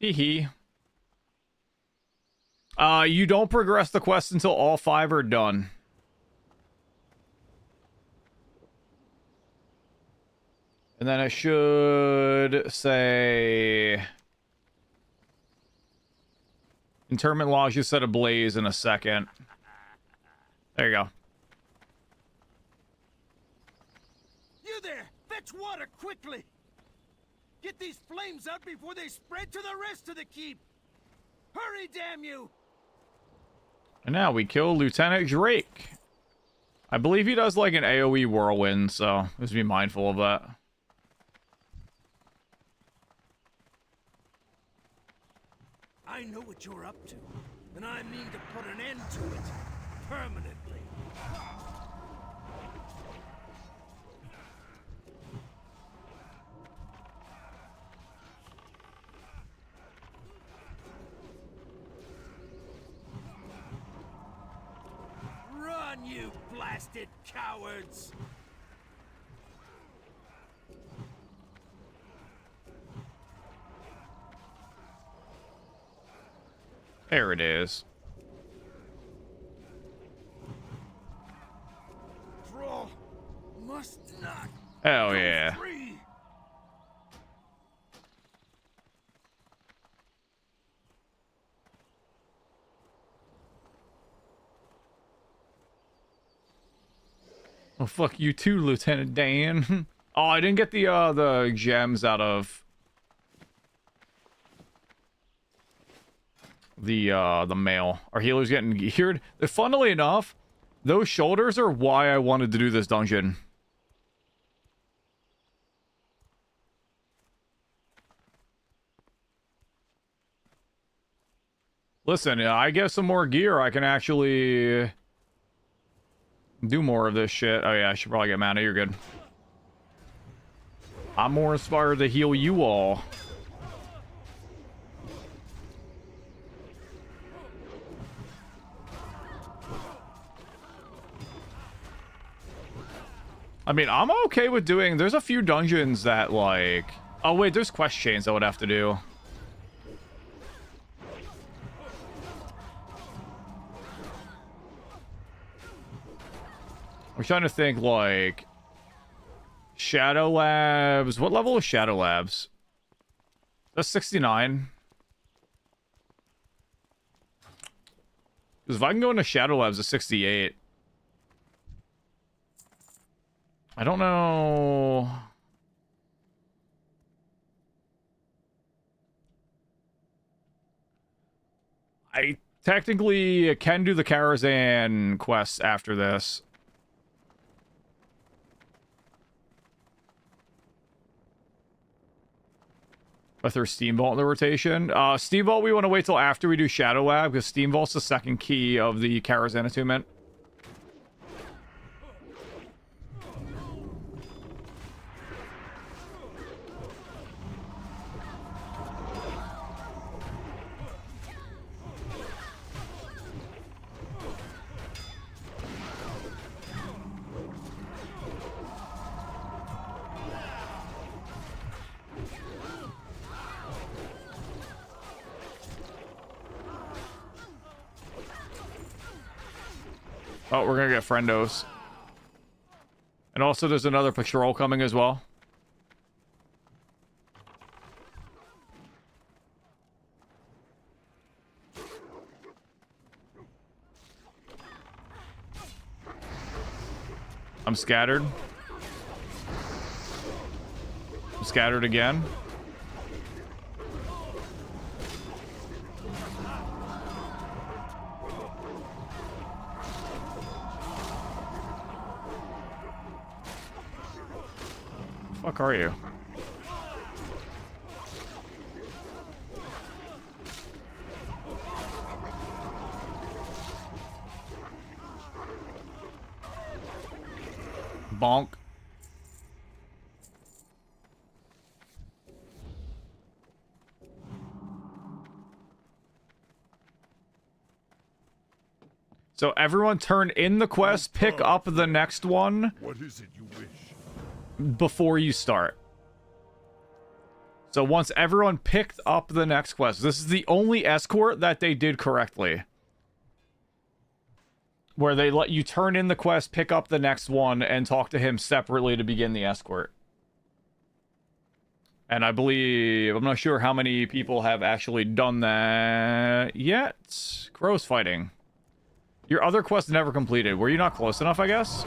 Hee. You don't progress the quest until all 5 are done. And then I should say... Interment logs you set ablaze in a second. There you go. You there! Fetch water quickly! Get these flames out before they spread to the rest of the keep! Hurry, damn you! And now we kill Lieutenant Drake. I believe he does like an AoE whirlwind, so let's be mindful of that. I know what you're up to, and I mean to put an end to it. Permanently. Run, you blasted cowards! There it is. Draw must not Hell go yeah. free. Well, fuck you too, Lieutenant Dan. Oh, I didn't get the gems out of the mail. Our healer's getting geared. Funnily enough, those shoulders are why I wanted to do this dungeon. Listen, I get some more gear, I can actually do more of this shit. Oh yeah, I should probably get mana. You're good. I'm more inspired to heal you all. I mean, I'm okay with doing... There's a few dungeons that, like... Oh, wait, there's quest chains I would have to do. I'm trying to think, like... Shadow Labs... What level is Shadow Labs? That's 69. Because if I can go into Shadow Labs, it's 68. I don't know... I technically can do the Karazhan quests after this. With their Steam Vault in the rotation. Steam Vault, we want to wait till after we do Shadow Lab, because Steam Vault's the second key of the Karazhan attunement. Oh, we're gonna get friendos. And also there's another patrol coming as well. I'm scattered. I'm scattered again. Fuck are you? Bonk. So everyone turn in the quest, pick up the next one. What is it you wish? Before you start. So once everyone picked up the next quest, this is the only escort that they did correctly. Where they let you turn in the quest, pick up the next one, and talk to him separately to begin the escort. And I believe, I'm not sure how many people have actually done that yet. Crow's fighting. Your other quest never completed. Were you not close enough, I guess?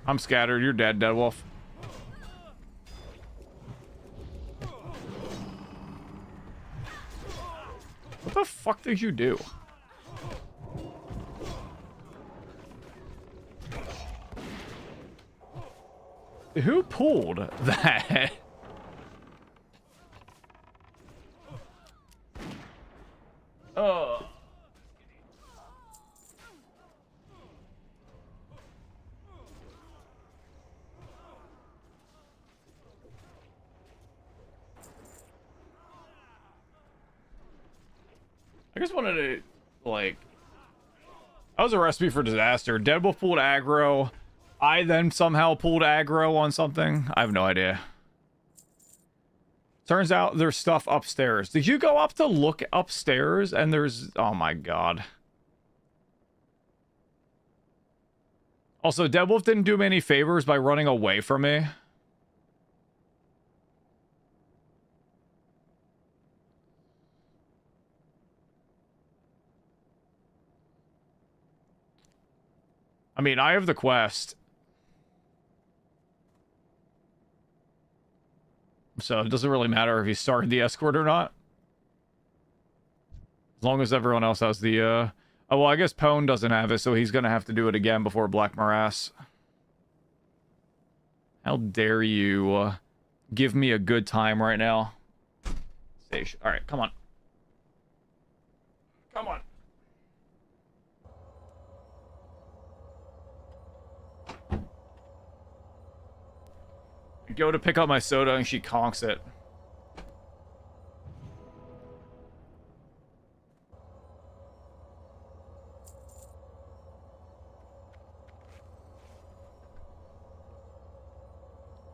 I'm scattered. You're dead, Deadwolf. What the fuck did you do? Who pulled that? Oh. I just wanted to, like... That was a recipe for disaster. Deadwolf pulled aggro. I then somehow pulled aggro on something. I have no idea. Turns out there's stuff upstairs. Did you go up to look upstairs? And there's... Oh my god. Also, Deadwolf didn't do me any favors by running away from me. I mean, I have the quest. So it doesn't really matter if he started the escort or not. As long as everyone else has the, Oh, well, I guess Pone doesn't have it, so he's gonna have to do it again before Black Morass. How dare you, give me a good time right now. Station. Alright, come on. Come on. I go to pick up my soda and she conks it.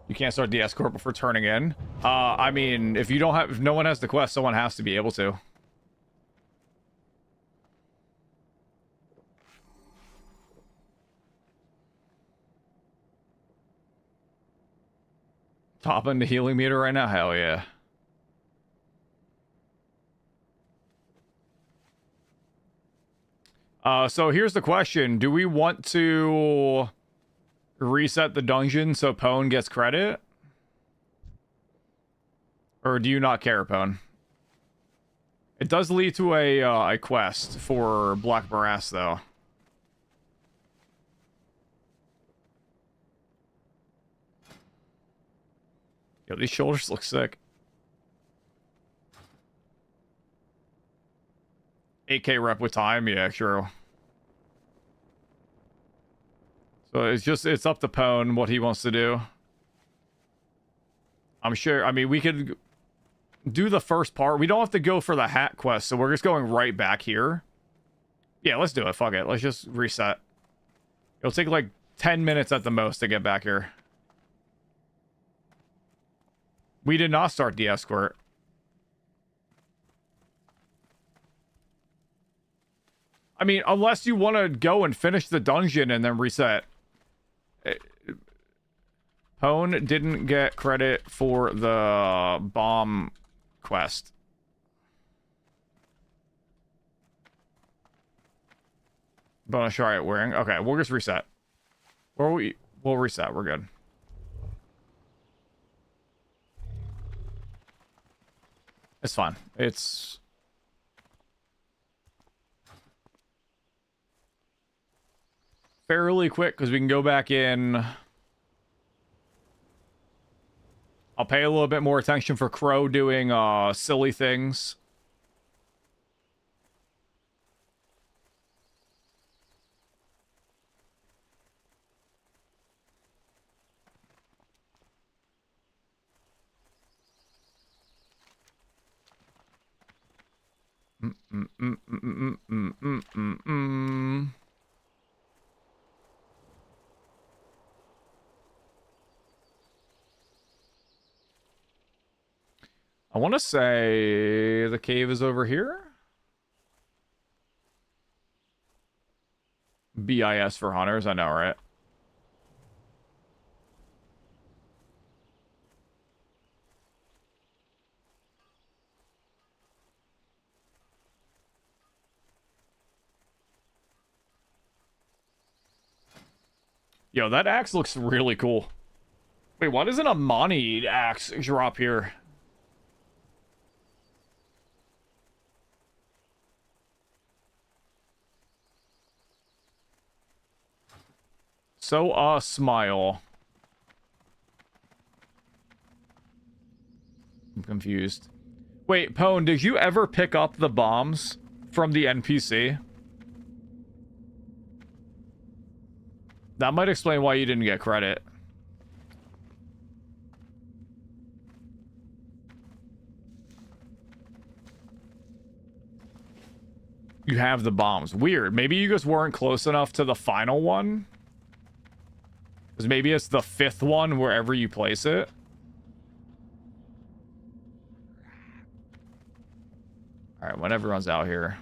You can't start the escort before turning in. I mean, if no one has the quest, someone has to be able to. Topping the healing meter right now? Hell yeah. So here's the question. Do we want to reset the dungeon so Pone gets credit? Or do you not care, Pone? It does lead to a quest for Black Morass, though. Yo, these shoulders look sick. 8K rep with time? Yeah, true. So it's up to Pone what he wants to do. I'm sure, I mean, we could do the first part. We don't have to go for the hat quest, so we're just going right back here. Yeah, let's do it. Fuck it. Let's just reset. It'll take like 10 minutes at the most to get back here. We did not start the escort. I mean, unless you want to go and finish the dungeon and then reset. Pone didn't get credit for the bomb quest. Bonus shard wearing. Okay, we'll just reset. We'll reset. We're good. It's fine. It's fairly quick because we can go back in. I'll pay a little bit more attention for Crow doing silly things. I want to say the cave is over here. BIS for hunters, I know, right? Yo, that axe looks really cool. Wait, why doesn't a Mani axe drop here? So, smile. I'm confused. Wait, Pone, did you ever pick up the bombs from the NPC? That might explain why you didn't get credit. You have the bombs. Weird. Maybe you just weren't close enough to the final one? Because maybe it's the 5th one wherever you place it. Alright, when everyone's out here.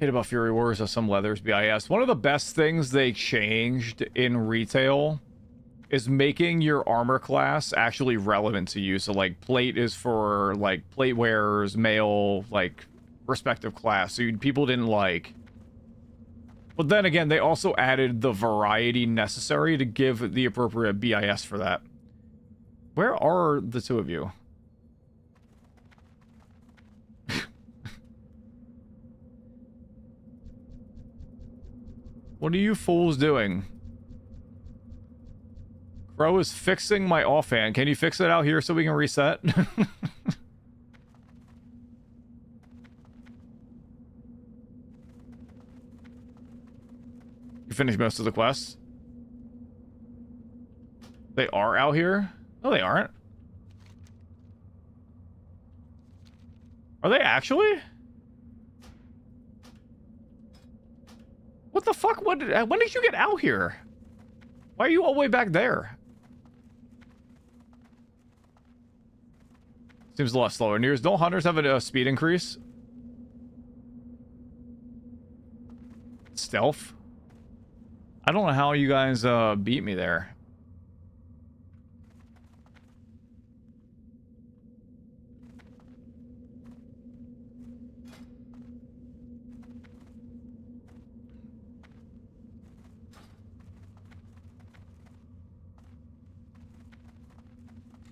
Hate about Fury Wars of some leathers BIS. One of the best things they changed in retail is making your armor class actually relevant to you. So like plate is for like plate wearers, male, like respective class. So people didn't like. But then again, they also added the variety necessary to give the appropriate BIS for that. Where are the two of you? What are you fools doing? Crow is fixing my offhand. Can you fix it out here so we can reset? You finished most of the quests? They are out here? No, they aren't. Are they actually? What the fuck? When did you get out here? Why are you all the way back there? Seems a lot slower. Nears, don't hunters have a speed increase? Stealth? I don't know how you guys beat me there.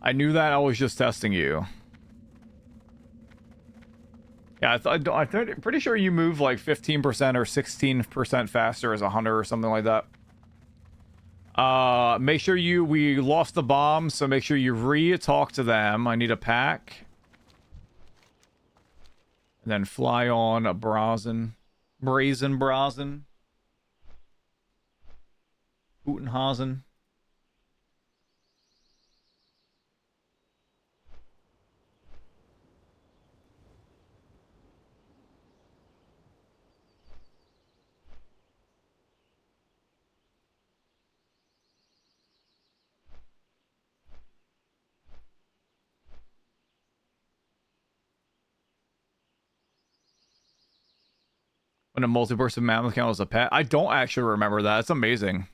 I knew that. I was just testing you. Yeah, I'm pretty sure you move like 15% or 16% faster as a hunter or something like that. Make sure we lost the bomb, so make sure you re-talk to them. I need a pack. And then fly on a Brazen. Butenhazen. When a multi-person mammoth count was a pet. I don't actually remember that. It's amazing.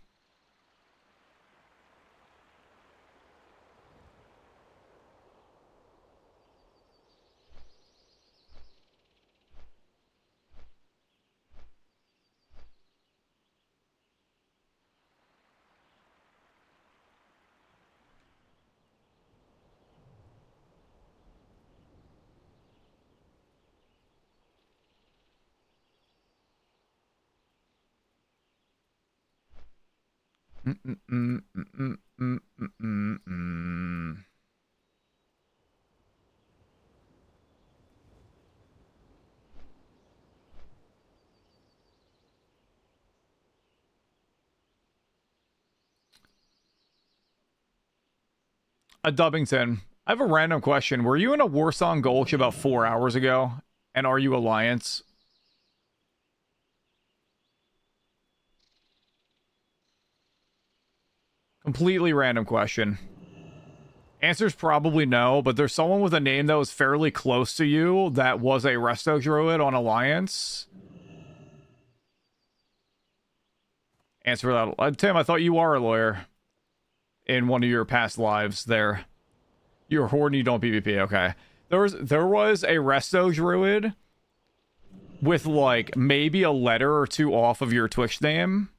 Dubbington, I have a random question. Were you in a Warsong Gulch about 4 hours ago? And are you Alliance? Completely random question. Answer's probably no, but there's someone with a name that was fairly close to you that was a Resto Druid on Alliance. Answer that. Tim, I thought you are a lawyer in one of your past lives there. You're Horde and you don't PvP, okay. There was a Resto Druid with like maybe a letter or two off of your Twitch name.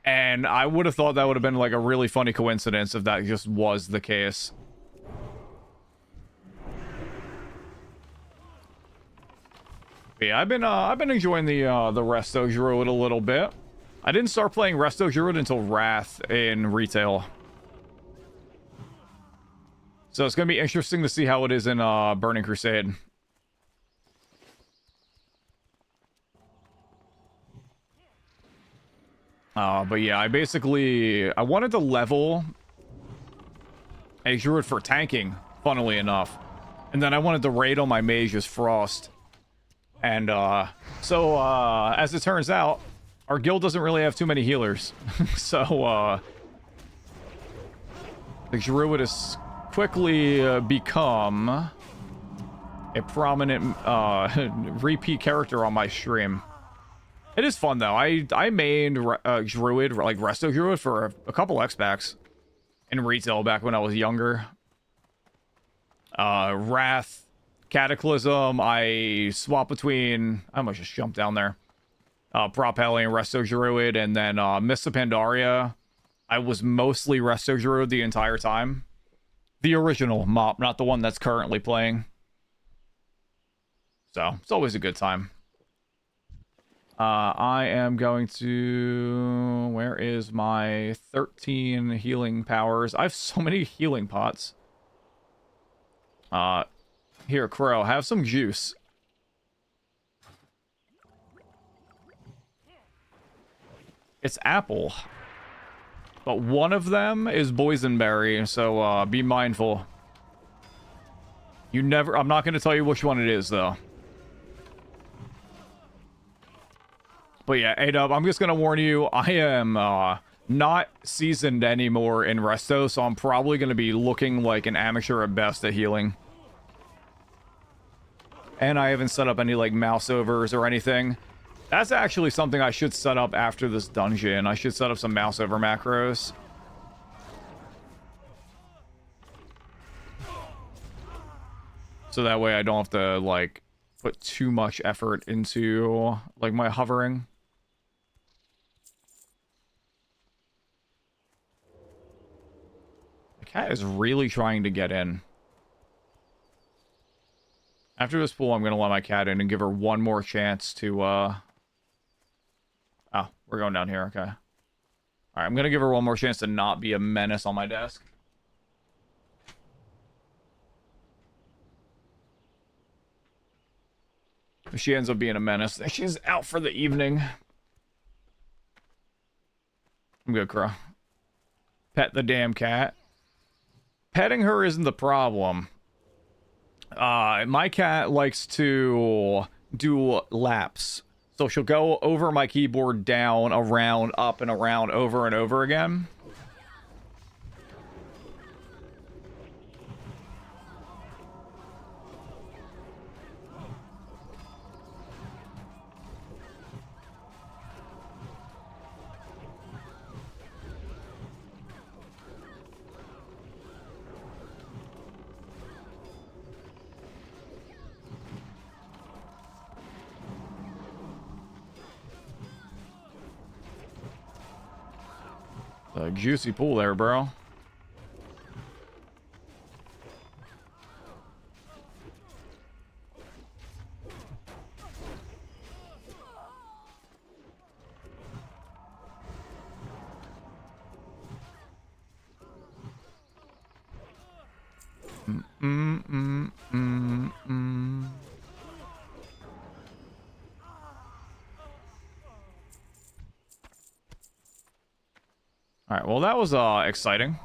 And I would have thought that would have been like a really funny coincidence if that just was the case. But yeah, I've been enjoying the Resto Druid a little bit. I didn't start playing Resto Druid until Wrath in retail. So it's gonna be interesting to see how it is in Burning Crusade. But yeah, I wanted to level a Druid for tanking, funnily enough. And then I wanted to raid on my mage as Frost. And so as it turns out, our guild doesn't really have too many healers. So the Druid has quickly become a prominent repeat character on my stream. It is fun though. I mained Druid, like Resto Druid, for a couple X-Packs in retail back when I was younger. Wrath, Cataclysm, I swap between, I almost just jumped down there. Prop Heli and Resto Druid, and then Mists of Pandaria. I was mostly Resto Druid the entire time. The original mop, not the one that's currently playing. So, it's always a good time. I am going to... Where is my 13 healing powers? I have so many healing pots. Here, Crow, have some juice. It's apple. But one of them is boysenberry, so be mindful. I'm not going to tell you which one it is, though. But yeah, A-Dub, I'm just going to warn you, I am not seasoned anymore in Resto, so I'm probably going to be looking like an amateur at best at healing. And I haven't set up any, like, mouse overs or anything. That's actually something I should set up after this dungeon. I should set up some mouse over macros. So that way I don't have to, like, put too much effort into, like, my hovering. The cat is really trying to get in. After this pool, I'm going to let my cat in and give her one more chance to, Oh, we're going down here, okay. Alright, I'm going to give her one more chance to not be a menace on my desk. If she ends up being a menace, then she's out for the evening. I'm good, Crow. Pet the damn cat. Petting her isn't the problem. My cat likes to do laps. So she'll go over my keyboard, down, around, up, and around, over and over again. A juicy pool there, bro. Alright, well that was exciting.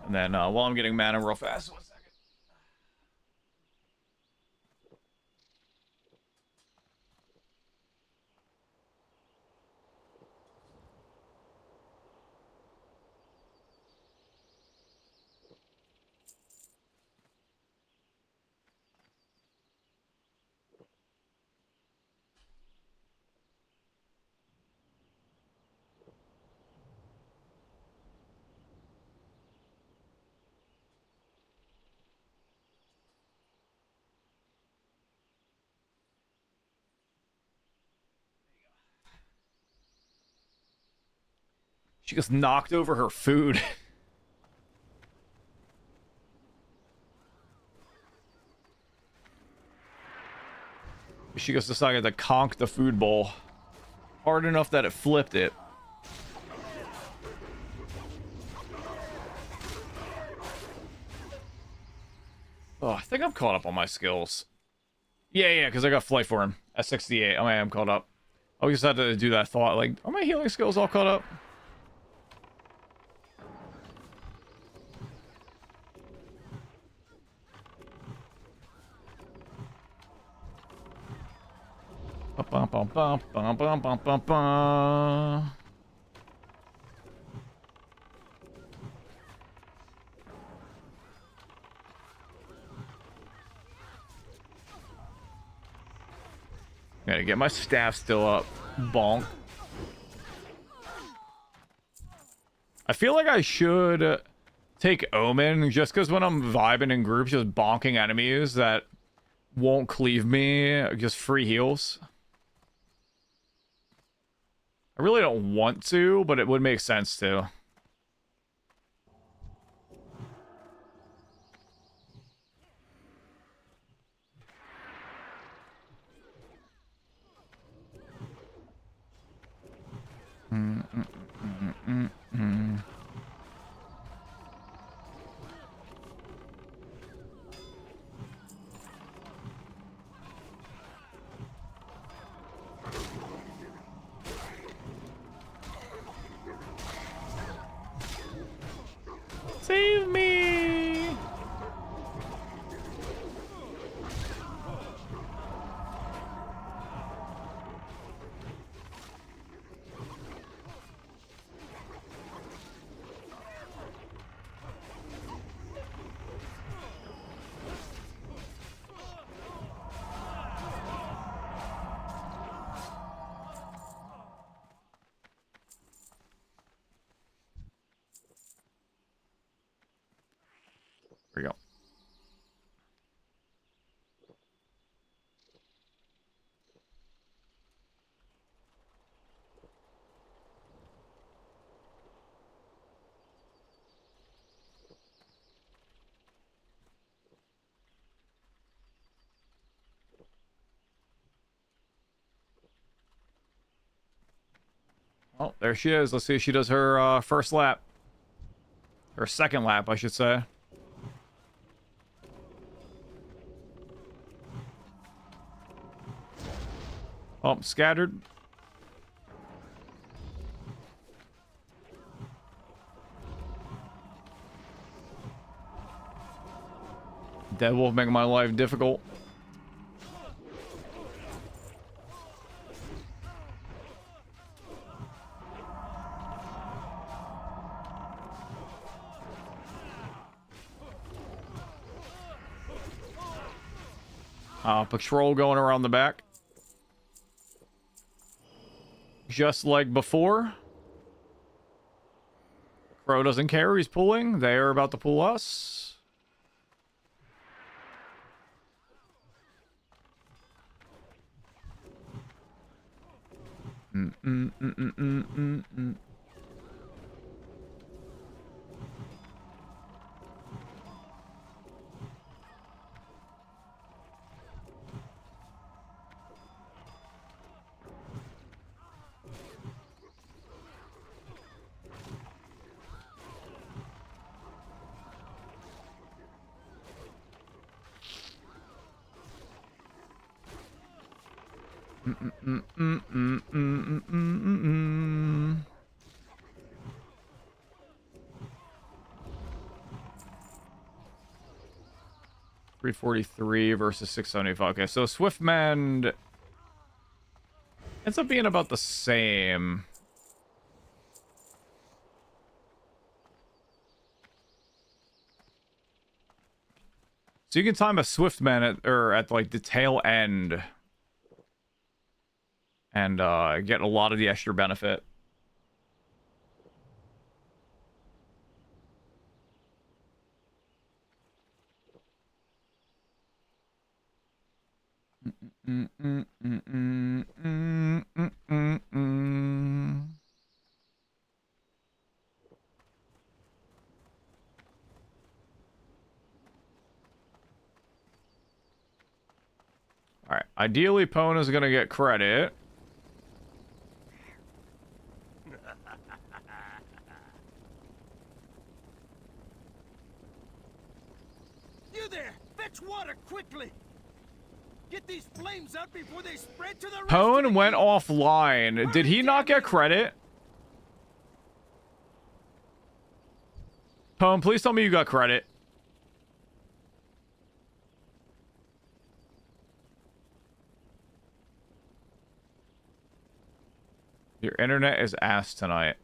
And then while I'm getting mana real fast, one second. She just knocked over her food. She just decided to conk the food bowl hard enough that it flipped it. Oh, I think I'm caught up on my skills. Yeah, because I got Flight for him at 68. I am caught up. I just had to do that thought, like, are my healing skills all caught up? Bum, bum, bum, bum, bum, bum, bum, bum. Gotta get my staff still up. Bonk. I feel like I should take Omen just because when I'm vibing in groups, just bonking enemies that won't cleave me, just free heals. I really don't want to, but it would make sense to. Save me! There we go. Oh, there she is. Let's see if she does her first lap. Her second lap, I should say. Oh, scattered. Dead Wolf making my life difficult. Patrol going around the back. Just like before. Crow doesn't care, he's pulling. They're about to pull us. $343 versus $675. Okay, so Swiftmend ends up being about the same. So you can time a Swiftmend at like the tail end and get a lot of the extra benefit. All right. Ideally, Pona's gonna get credit. You there! Fetch water quickly! Get these flames out before they spread to the rest Pone of the went keep. offline. Did he not get credit? Pone, please tell me you got credit. Your internet is ass tonight.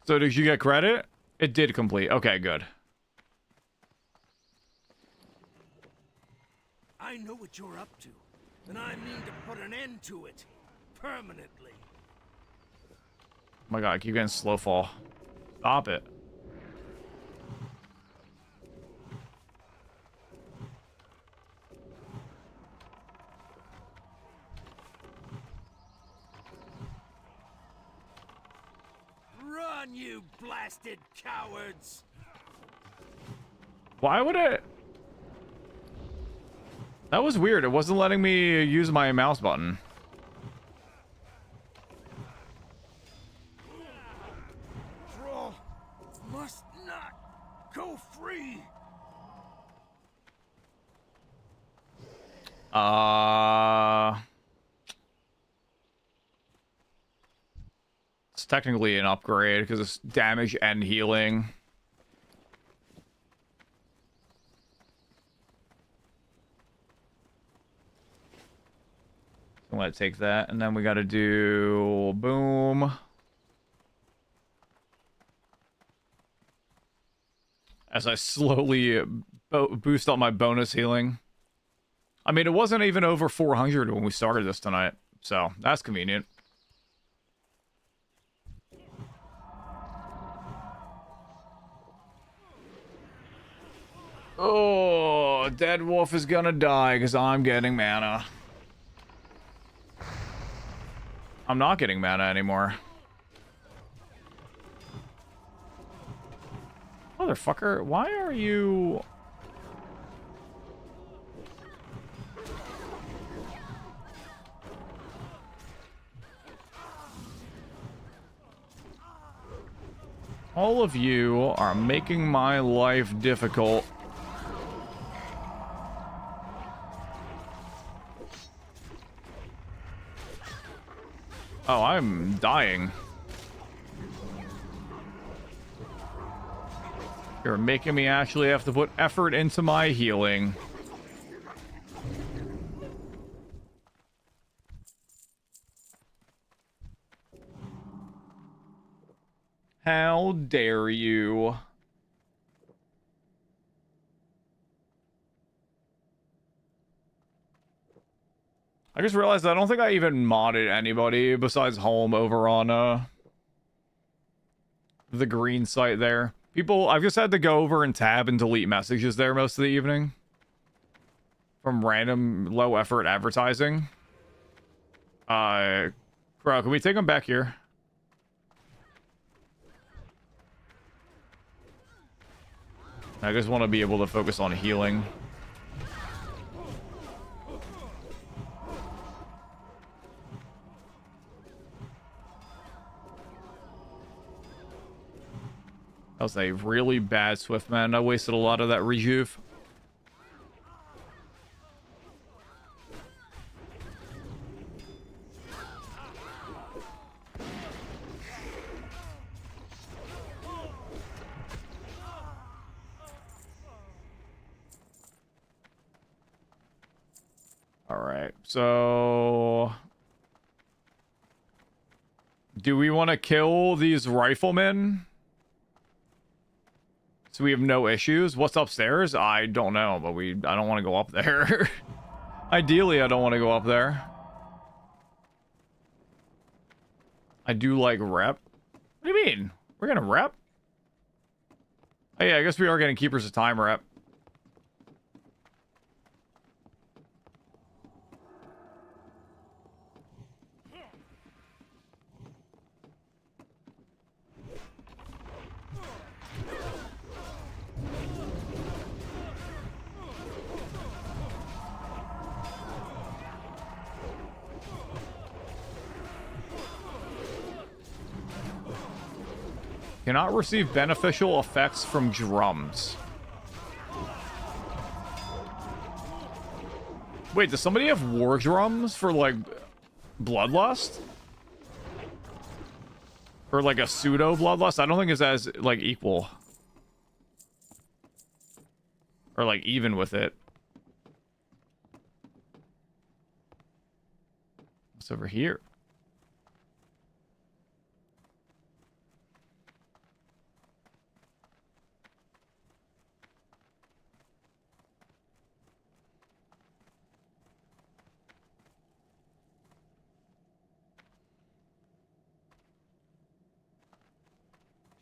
So did you get credit? It did complete. Okay, good. I know what you're up to, and I mean to put an end to it. Permanently. Oh my god, I keep getting slow fall. Stop it. Run, you blasted cowards! Why would it? That was weird. It wasn't letting me use my mouse button. Thrall must not go free. It's technically an upgrade because it's damage and healing. I'm gonna take that, and then we gotta do boom. As I slowly boost up my bonus healing. I mean, it wasn't even over 400 when we started this tonight, so that's convenient. Oh, Dead Wolf is gonna die because I'm getting mana. I'm not getting mana anymore. Motherfucker, why are you... All of you are making my life difficult. Oh, I'm dying. You're making me actually have to put effort into my healing. How dare you? I just realized I don't think I even modded anybody besides Home over on the green site there. People, I've just had to go over and tab and delete messages there most of the evening. From random low effort advertising. Bro, can we take them back here? I just want to be able to focus on healing. That was a really bad Swift, man. I wasted a lot of that rejuve. Alright, so... do we want to kill these riflemen? So we have no issues? What's upstairs? I don't know, but I don't want to go up there. Ideally, I don't want to go up there. I do like rep. What do you mean? We're gonna rep? Oh yeah, I guess we are getting Keepers of Time rep. Cannot receive beneficial effects from drums. Wait, does somebody have war drums for, like, Bloodlust? Or, like, a pseudo Bloodlust? I don't think it's as, like, equal. Or, like, even with it. What's over here?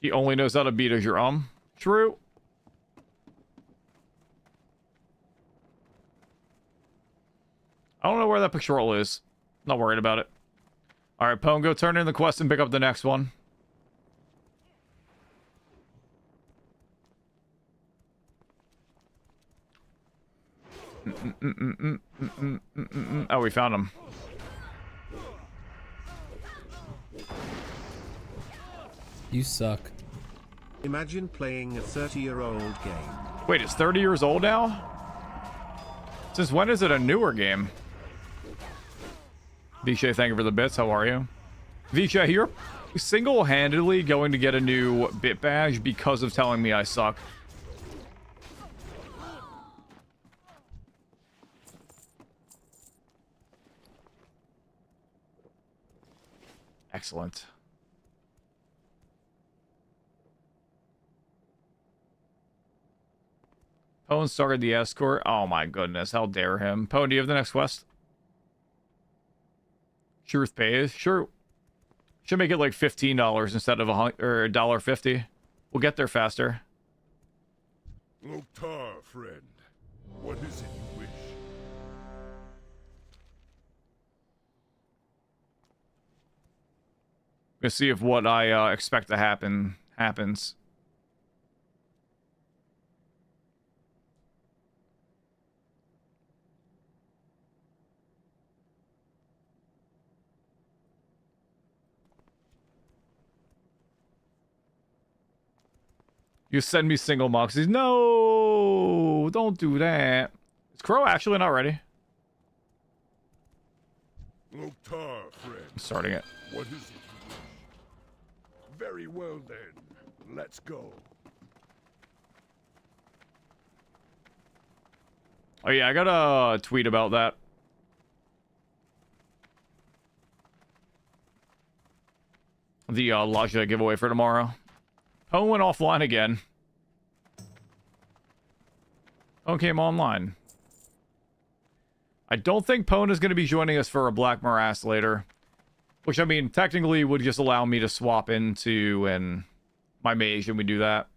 He only knows how to beat as your True. I don't know where that patrol is. Not worried about it. Alright, Pone, go turn in the quest and pick up the next one. Oh, we found him. You suck. Imagine playing a 30-year-old game. Wait, it's 30 years old now? Since when is it a newer game? Vishay, thank you for the bits. How are you? Vishay, you're single-handedly going to get a new bit badge because of telling me I suck. Excellent. Pone started the escort. Oh my goodness, how dare him. Pone, do you have the next quest? Truth pays. Sure. Should make it like $15 instead of $1.50. We'll get there faster. Loktar, friend. What is it you wish? Gonna see if what I expect to happen happens. You send me single moxies. No, don't do that. Is Crow actually not ready? Loktar, friend. I'm starting it. What is it you wish? Very well then. Let's go. Oh yeah, I got a tweet about that. The Logitech giveaway for tomorrow. Pone went offline again. Pone came online. I don't think Pone is going to be joining us for a Black Morass later. Which, I mean, technically would just allow me to swap into my mage and we do that.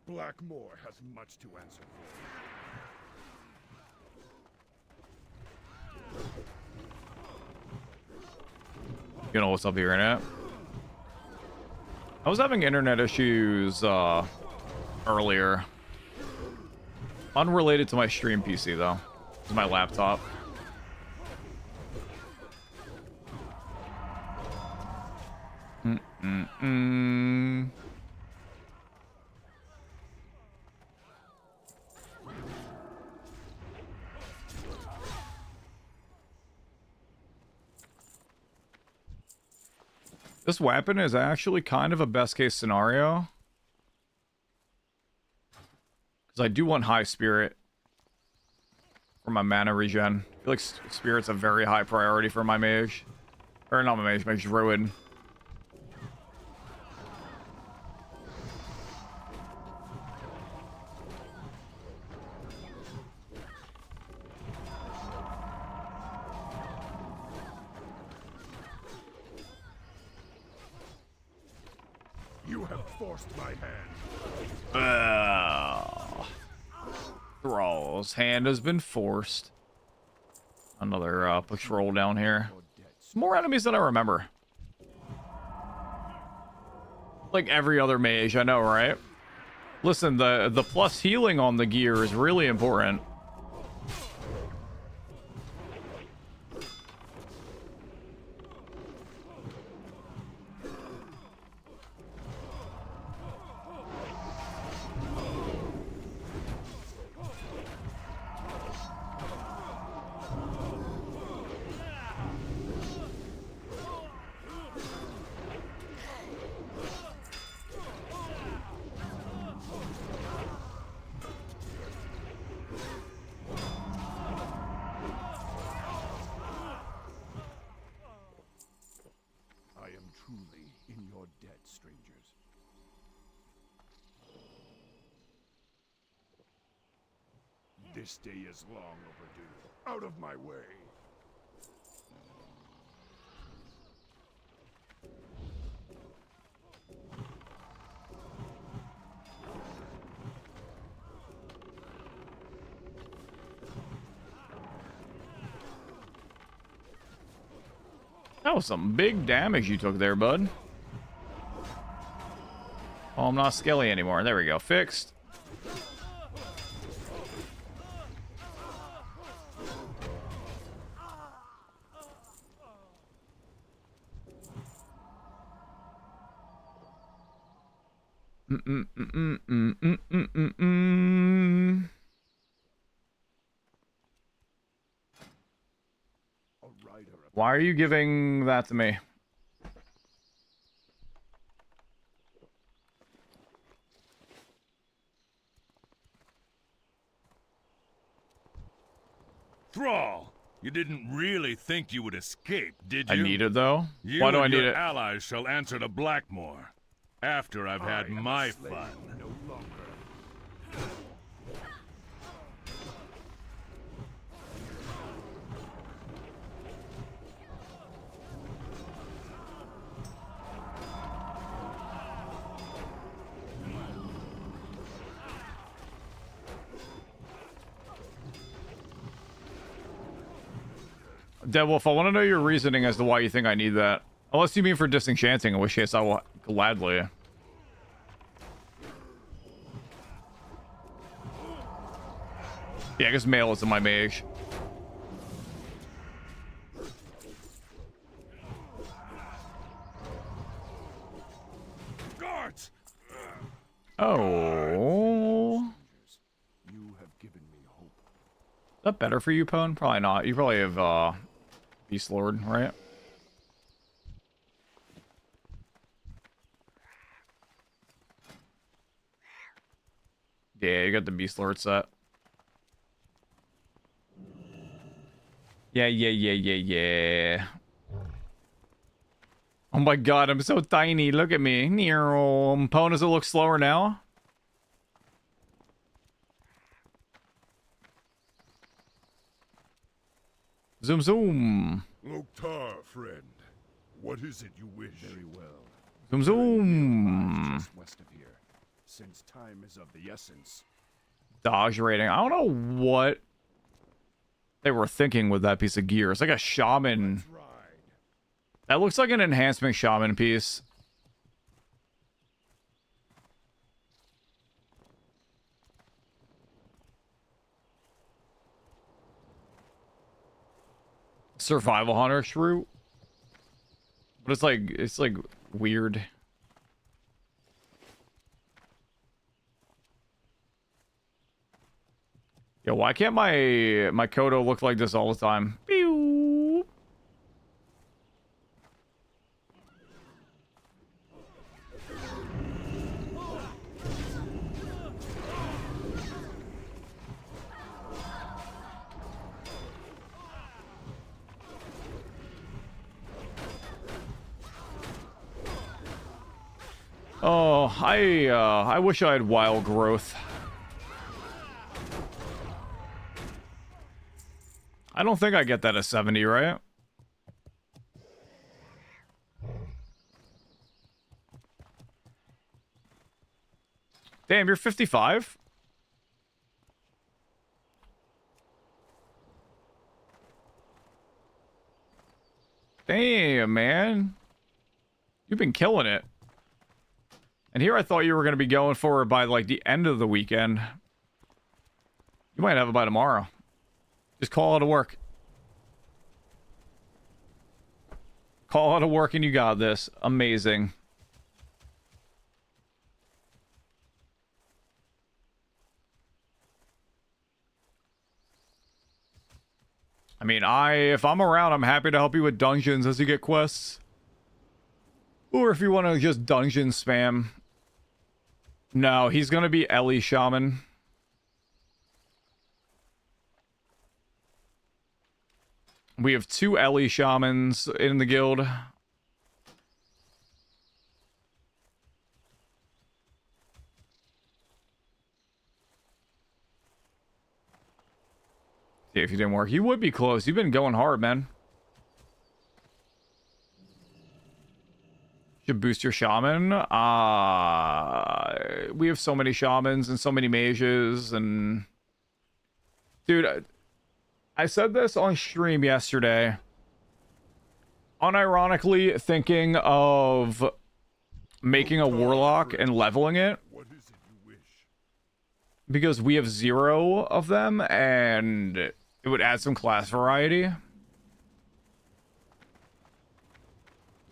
Blackmore has much to answer for. You know what's up here, internet? I was having internet issues earlier. Unrelated to my stream PC though. It's my laptop. This weapon is actually kind of a best case scenario. Because I do want high spirit for my mana regen. I feel like spirit's a very high priority for my mage. Or not my mage, my druid. You have forced my hand. Thrall's hand has been forced. Another patrol down here. More enemies than I remember. Like every other mage, I know, right? Listen, the plus healing on the gear is really important. I am truly in your debt, strangers. This day is long overdue. Out of my way. That was some big damage you took there, bud. Oh, I'm not skelly anymore. There we go. Fixed. Why are you giving that to me? Thrall, you didn't really think you would escape, did you? I need it, though. You Why do I and need your it? allies shall answer to Blackmore after I've had my fun. No longer. Deadwolf, I want to know your reasoning as to why you think I need that. Unless you mean for disenchanting, in which case I will gladly. Yeah, I guess mail isn't my mage. Guards! Oh. You have given me hope. Is that better for you, Pwn? Probably not. You probably have, Beast Lord, right? Yeah, you got the Beast Lord set. Yeah. Oh my god, I'm so tiny. Look at me. Pwn, does it look slower now? Zoom, zoom. Loktar, friend. What is it you wish? Very well. Zoom, zoom. Just west of here. Since time is of the essence. Dodge rating. I don't know what they were thinking with that piece of gear. It's like a shaman. Let's ride. That looks like an enhancement shaman piece. Survival hunter shrew. But it's like weird. Yo, why can't my Kodo look like this all the time? Pew! Oh, I wish I had wild growth. I don't think I get that at 70, right? Damn, you're 55? Damn, man. You've been killing it. And here I thought you were going to be going for it by, like, the end of the weekend. You might have it by tomorrow. Just call it a work. Call it a work and you got this. Amazing. I mean, if I'm around, I'm happy to help you with dungeons as you get quests. Or if you want to just dungeon spam. No, he's going to be Ellie Shaman. We have 2 Ellie Shamans in the guild. Yeah, if you didn't work, you would be close. You've been going hard, man. Should boost your shaman. We have so many shamans and so many mages, and dude, I said this on stream yesterday. Unironically thinking of making a warlock and leveling it, What is it you wish? because we have 0 of them and it would add some class variety.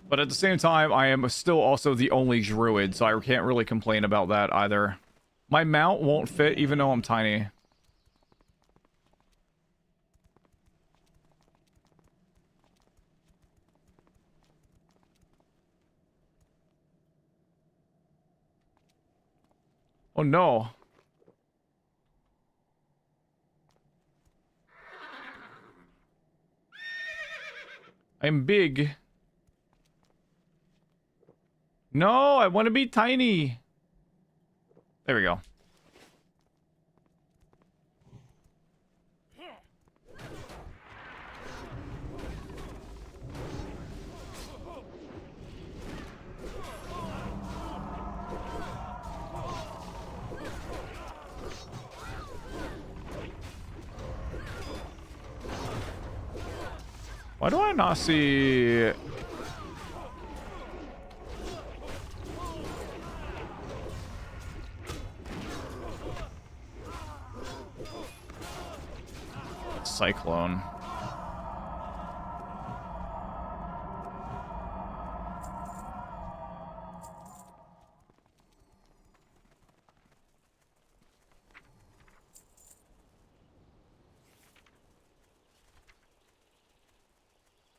But at the same time, I am still also the only druid, so I can't really complain about that either. My mount won't fit even though I'm tiny. Oh no. I'm big. No, I want to be tiny. There we go. Why do I not see... Cyclone?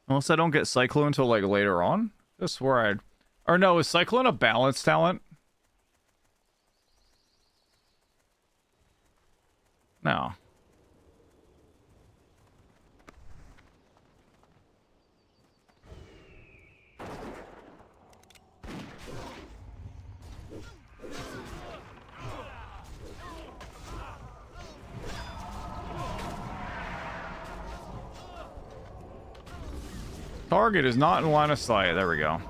Unless I don't get Cyclone until like later on. That's where I'd... Or no, is Cyclone a balance talent? No. Target is not in line of sight. There we go.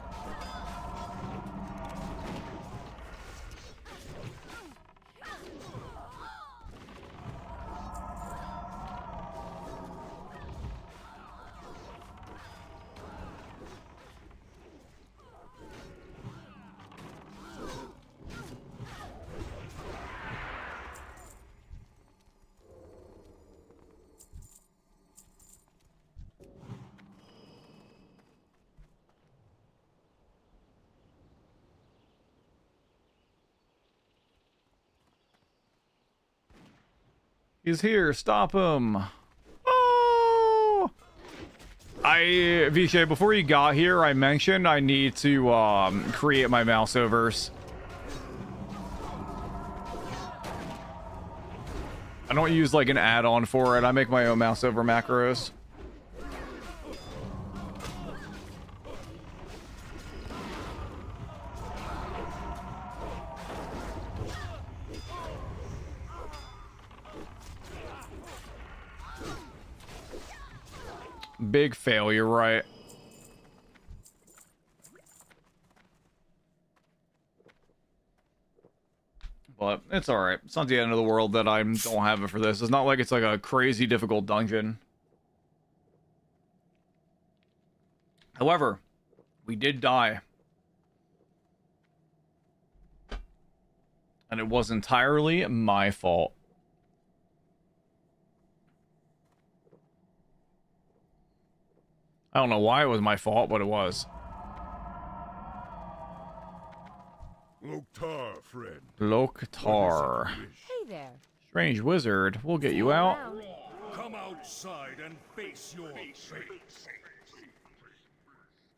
He's here. Stop him. Oh! Vishay, before you got here, I mentioned I need to create my mouse overs. I don't use like an add-on for it. I make my own mouse over macros. Big failure, right? But it's alright. It's not the end of the world that I don't have it for this. It's not like it's like a crazy difficult dungeon. However, we did die. And it was entirely my fault. I don't know why it was my fault, but it was. Loktar, friend. Loktar. What is it you wish? Hey there. Strange wizard. We'll get you out. Come outside and face your fate.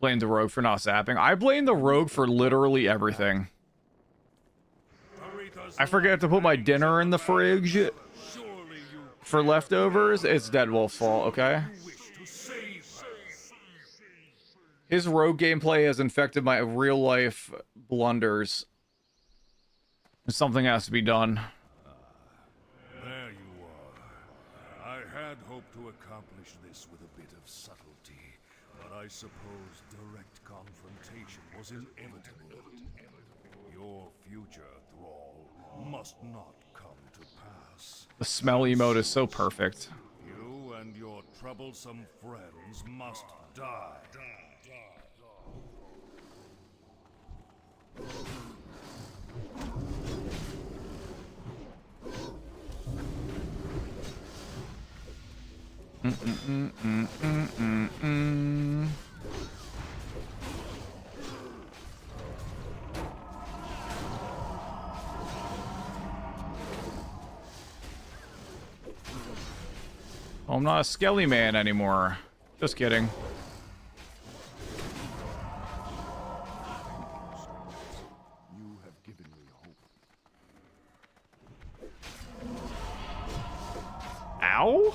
Blame the rogue for not zapping. I blame the rogue for literally everything. I forget to put my dinner in the fridge for leftovers. It's Deadwolf's fault, okay? His rogue gameplay has infected my real-life blunders. Something has to be done. There you are. I had had hoped to accomplish this with a bit of subtlety, but I suppose direct confrontation was inevitable. Your future, Thrall, must not come to pass. The smell emote is so perfect. You and your troublesome friends must die. I'm not a skelly man anymore. Just kidding. You have given me hope. Ow?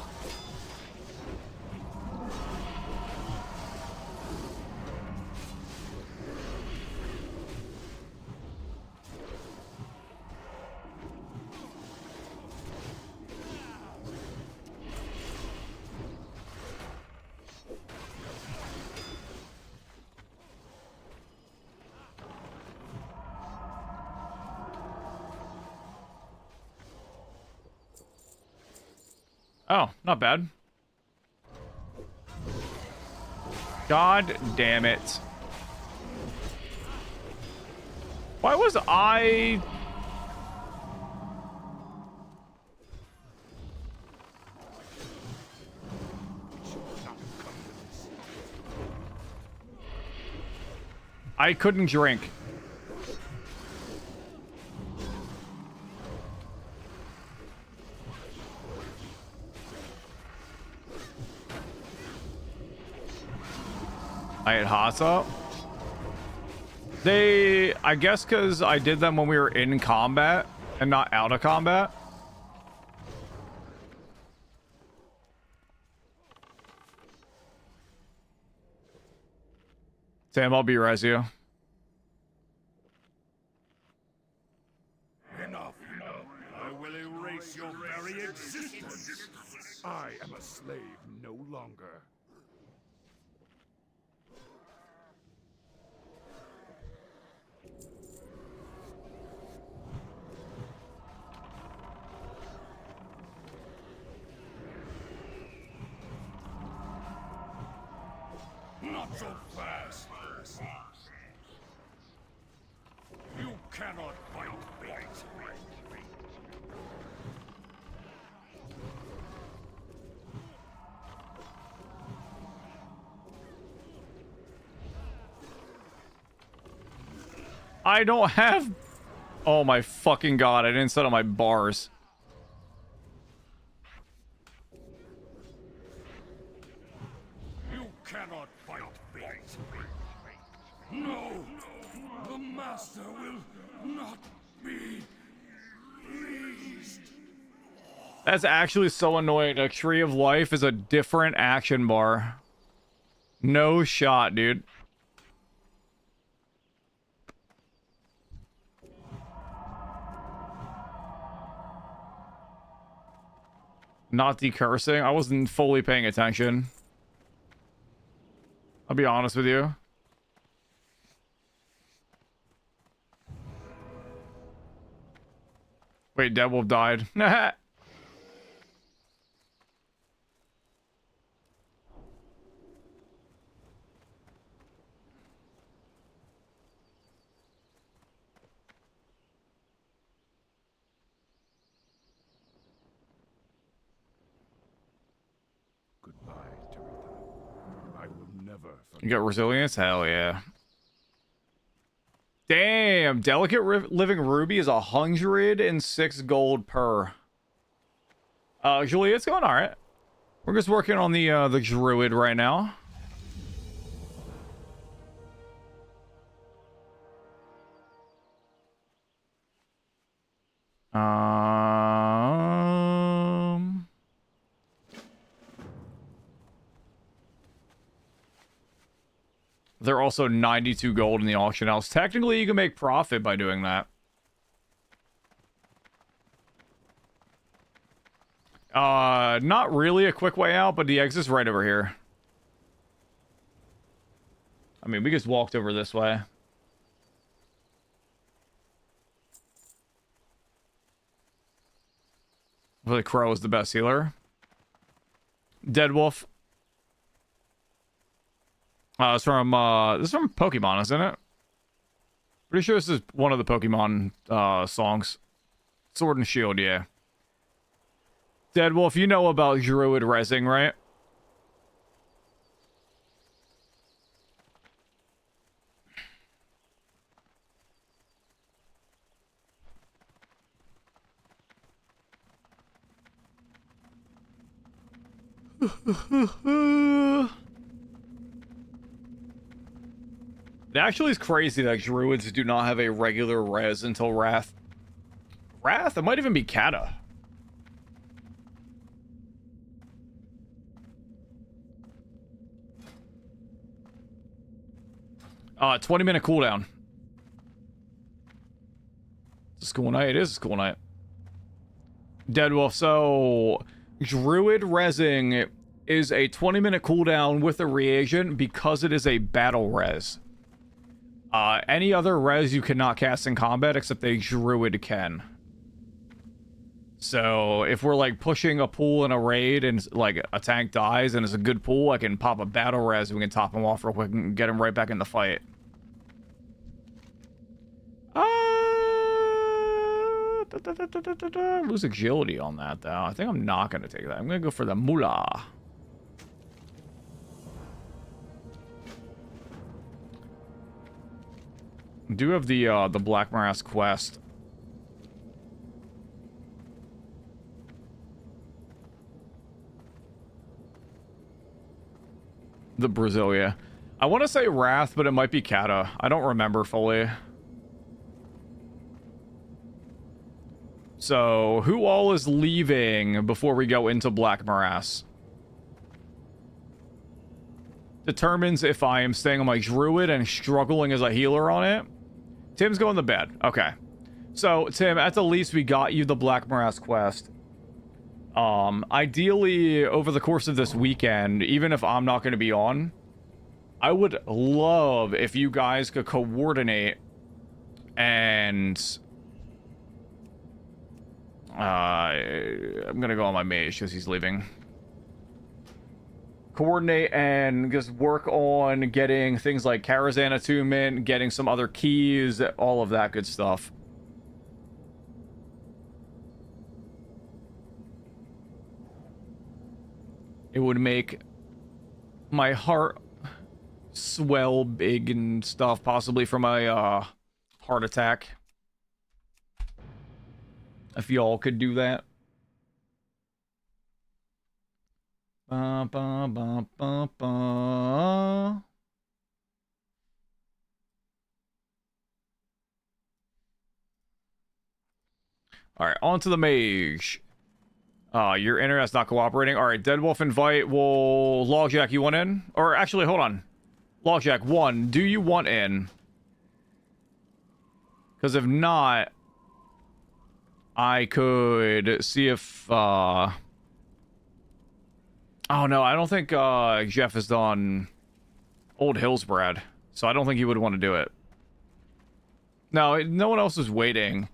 Oh, not bad. God damn it. Why was I... I couldn't drink. I had Hasa. I guess because I did them when we were in combat and not out of combat. Sam, I'll be res you. Enough. I will erase your very existence. I am a slave no longer. Not so fast. You cannot fight fate. I don't have... Oh my fucking god, I didn't set up my bars. You cannot fight fate. No! The Master will not be pleased. That's actually so annoying. A Tree of Life is a different action bar. No shot, dude. Not decursing. I wasn't fully paying attention. I'll be honest with you. Wait, Deadwolf died. Goodbye, Teresa. I will never forget. You got resilience? Hell yeah. Damn, Delicate Living Ruby is 106 gold per. Julia, it's going all right. We're just working on the Druid right now. They're also 92 gold in the auction house. Technically, you can make profit by doing that. Not really a quick way out, but the exit's right over here. I mean, we just walked over this way. The crow is the best healer. Dead wolf. It's from this is from Pokemon, isn't it? Pretty sure this is one of the Pokemon songs. Sword and Shield, yeah. Dead wolf, you know about Druid resing, right? It actually is crazy that Druids do not have a regular res until Wrath. Wrath? It might even be Kata. Uh, 20-minute cooldown. It's a school night. It is a school night. Dead wolf. So, Druid resing is a 20-minute cooldown with a reagent because it is a battle res. Any other res you cannot cast in combat except a Druid can. So, if we're like pushing a pool in a raid and like a tank dies and it's a good pool, I can pop a battle res and we can top him off real quick and get him right back in the fight. Lose agility on that though. I think I'm not going to take that. I'm going to go for the Mullah. Do have the Black Morass quest. The Brasilia. I want to say Wrath, but it might be Kata. I don't remember fully. So, who all is leaving before we go into Black Morass? Determines if I am staying on my Druid and struggling as a healer on it. Tim's going to bed. Okay. So, Tim, at the least, we got you the Black Morass quest. Ideally, over the course of this weekend, even if I'm not going to be on, I would love if you guys could coordinate and... I'm going to go on my mage because he's leaving. Coordinate and just work on getting things like Karazhan attunement, getting some other keys, all of that good stuff. It would make my heart swell big and stuff, possibly from a heart attack. If y'all could do that. Ba, ba, ba, ba, ba. Alright, on to the mage. Your internet's not cooperating. Alright, Deadwolf invite. Will Logjack, you want in? Or actually, hold on. Logjack, 1, do you want in? Because if not, I could see if, oh no, I don't think, Jeff is on Old Hillsbrad, so I don't think he would want to do it. No, no one else is waiting.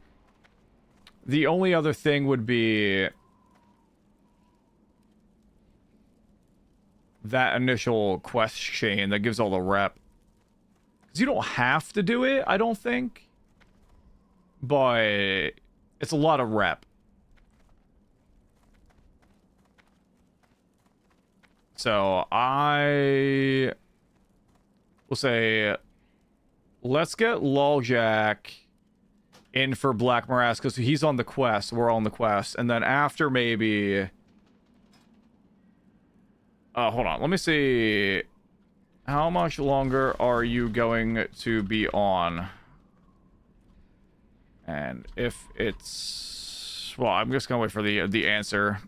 The only other thing would be that initial quest chain that gives all the rep. Because you don't have to do it, I don't think. But it's a lot of rep. So I will say, let's get Loljack in for Black Morass because he's on the quest. We're on the quest. And then after maybe... hold on. Let me see. How much longer are you going to be on? And if it's... Well, I'm just going to wait for the answer.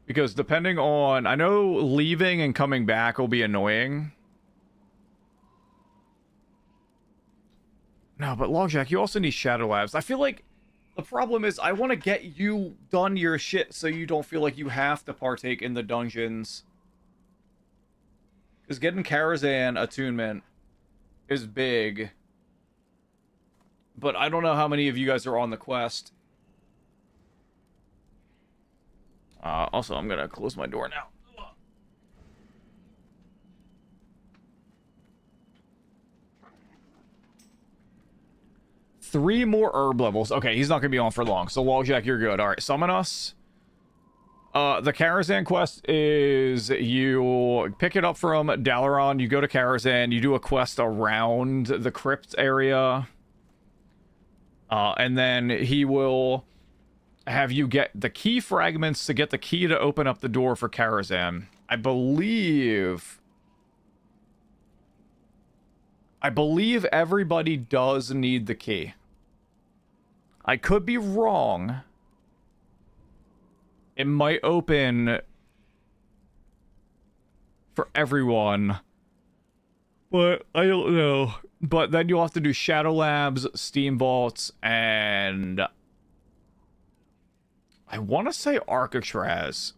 Because depending on... I know leaving and coming back will be annoying. No, but Logjack, you also need Shadow Labs. I feel like the problem is I want to get you done your shit so you don't feel like you have to partake in the dungeons. Because getting Karazhan attunement is big. But I don't know how many of you guys are on the quest. Also, I'm going to close my door now. 3 more herb levels. Okay, he's not going to be on for long. So, Waljack, you're good. All right, summon us. The Karazhan quest is you pick it up from Dalaran. You go to Karazhan. You do a quest around the crypt area. And then he will have you get the key fragments to get the key to open up the door for Karazhan. I believe everybody does need the key. I could be wrong. It might open for everyone, but I don't know. But then you'll have to do Shadow Labs, Steam Vaults, and I want to say Arcatraz,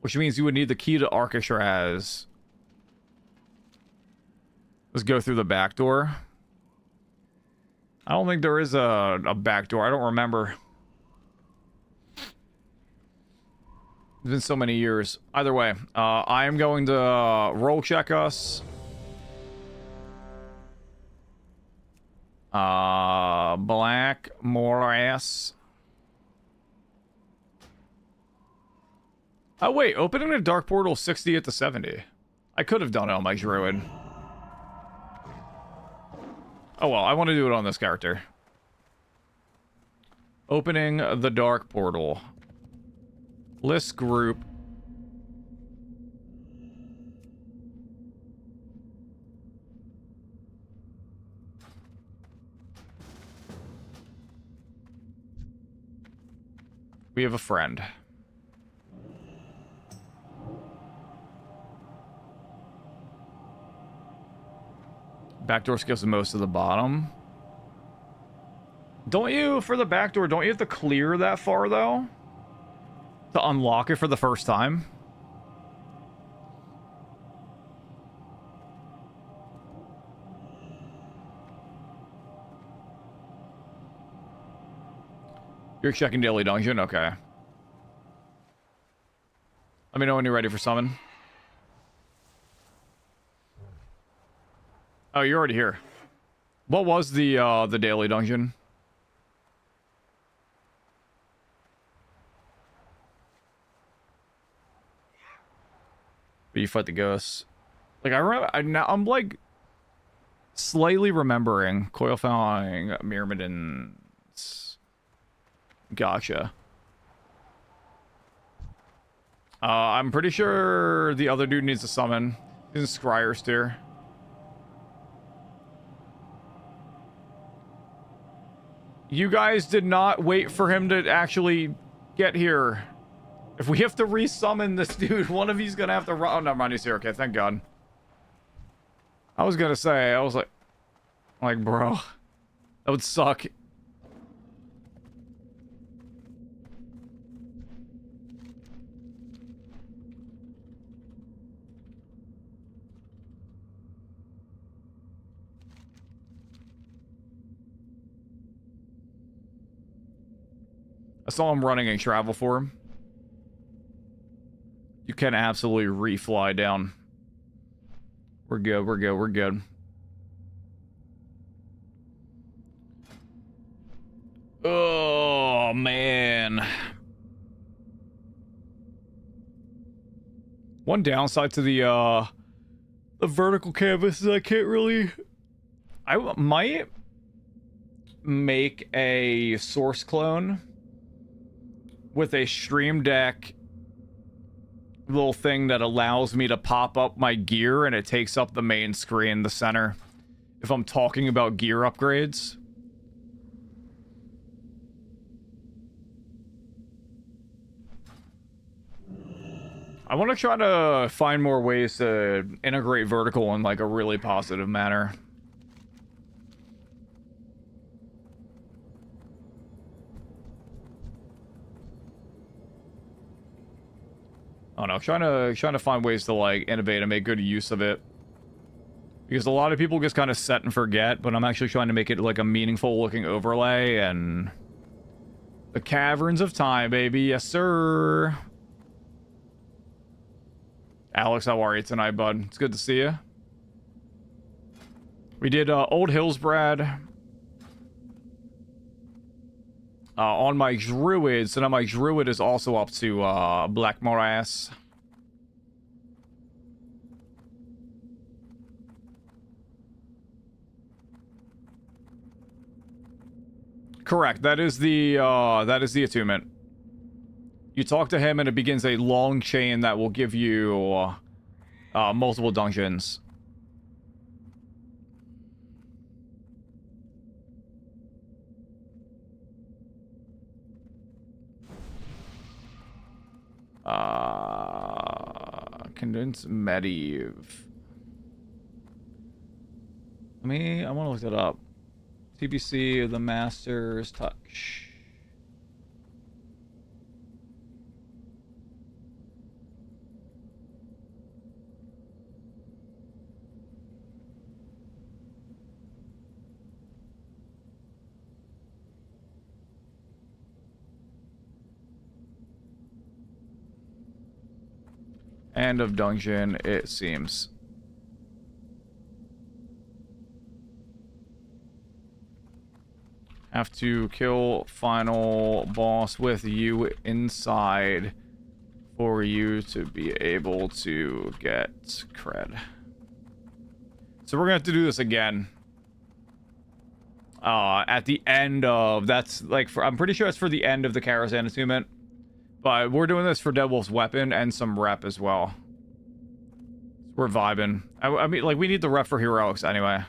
which means you would need the key to Arcatraz. Let's go through the back door. I don't think there is a back door. I don't remember. It's been so many years. Either way, I am going to roll check us. Black Morass. Oh wait, opening a dark portal 60 at the 70. I could have done it on my Druid. Oh well, I want to do it on this character. Opening the dark portal. List group. We have a friend. Backdoor skips most of the bottom. Don't you, for the backdoor, don't you have to clear that far, though? To unlock it for the first time? You're checking Daily Dungeon? Okay. Let me know when you're ready for summon. Oh, you're already here. What was the Daily Dungeon? But you fight the ghosts. Like, I remember, I'm like slightly remembering Coilfang, Myrmidons. Gotcha. I'm pretty sure the other dude needs to summon. He's in Scryer Steer. You guys did not wait for him to actually get here. If we have to resummon this dude, one of you's gonna have to run. Oh, never mind, he's here. Okay, thank God. I was gonna say, I was like, bro, that would suck. I saw him running a travel for him. You can absolutely refly down. We're good, we're good, we're good. Oh, man. One downside to the vertical canvas is I can't really... I might make a source clone with a Stream Deck little thing that allows me to pop up my gear and it takes up the main screen, the center, if I'm talking about gear upgrades. I want to try to find more ways to integrate vertical in like a really positive manner. I don't know, trying to find ways to like innovate and make good use of it. Because a lot of people just kind of set and forget, but I'm actually trying to make it like a meaningful looking overlay, and the Caverns of Time, baby. Yes, sir. Alex, how are you tonight, bud? It's good to see you. We did Old Hillsbrad on my Druid, so now my Druid is also up to Black Morass. Correct. That is the attunement. You talk to him and it begins a long chain that will give you multiple dungeons. Condensed Medivh. I want to look that up. TBC, the Master's Touch. End of dungeon, it seems. Have to kill final boss with you inside for you to be able to get cred. So we're gonna have to do this again. At the end of, that's like, I'm pretty sure it's for the end of the Karazhan attunement. But we're doing this for Deadwolf's weapon and some rep as well. We're vibing. I mean, like, we need the rep for heroics anyway.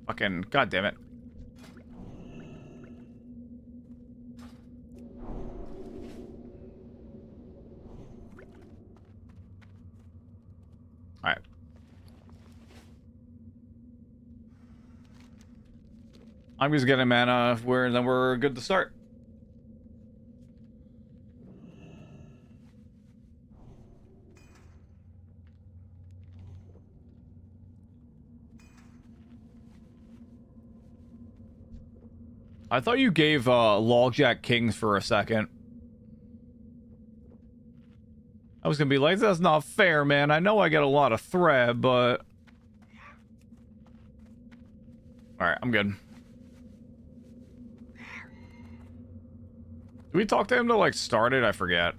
Fucking goddamn it. Alright. I'm just getting mana where then we're good to start. I thought you gave Logjack Kings for a second. I was gonna be like, that's not fair, man. I know I get a lot of thread, but... Alright, I'm good. Do we talk to him to, like, start it? I forget.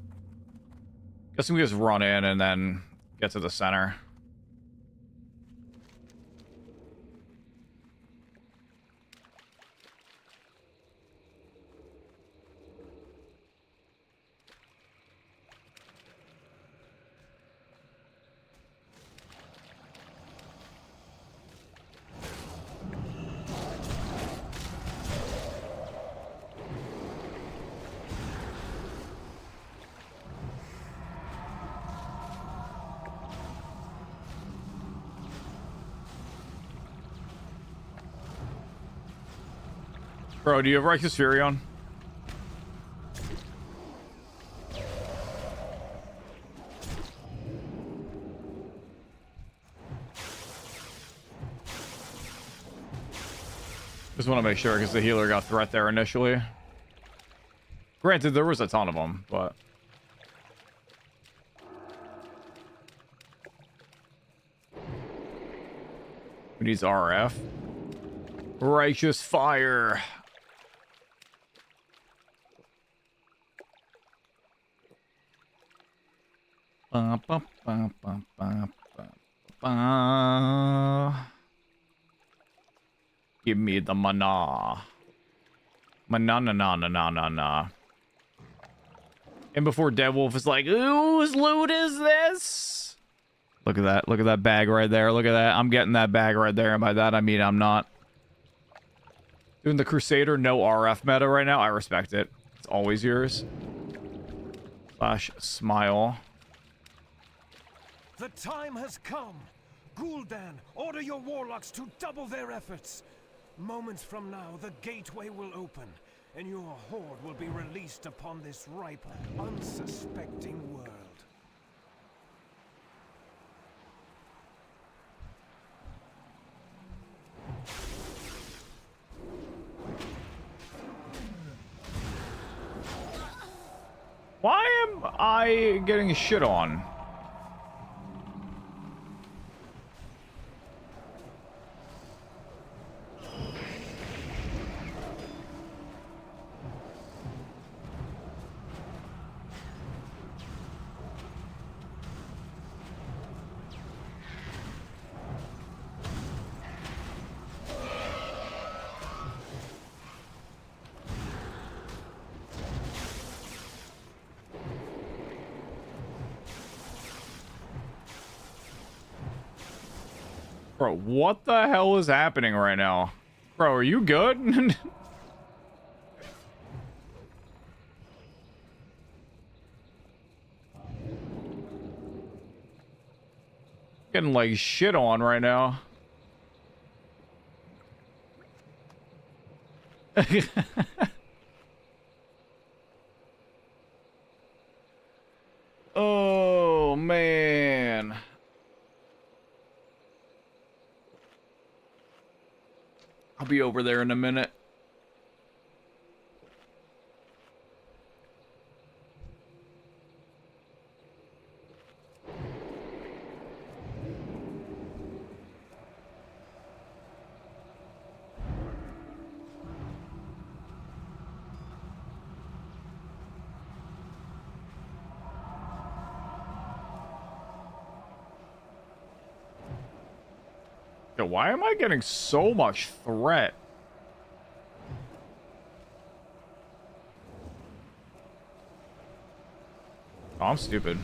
Guess we just run in and then get to the center. Bro, do you have Righteous Fury on? Just want to make sure because the healer got threat there initially. Granted, there was a ton of them, but... Who needs RF? Righteous fire. Ba, ba, ba, ba, ba, ba, ba. Give me the mana. Mana na na na na na na. And before Deadwolf is like, whose loot is this? Look at that. Look at that bag right there. Look at that. I'm getting that bag right there. And by that, I mean I'm not. Doing the Crusader no RF meta right now. I respect it. It's always yours. Slash smile. The time has come. Gul'dan, order your warlocks to double their efforts. Moments from now, the gateway will open, and your horde will be released upon this ripe, unsuspecting world. Why am I getting shit on? Bro, what the hell is happening right now? Bro, are you good? Getting like shit on right now. Oh, man. I'll be over there in a minute. Yo, why am I getting so much threat? Oh, I'm stupid.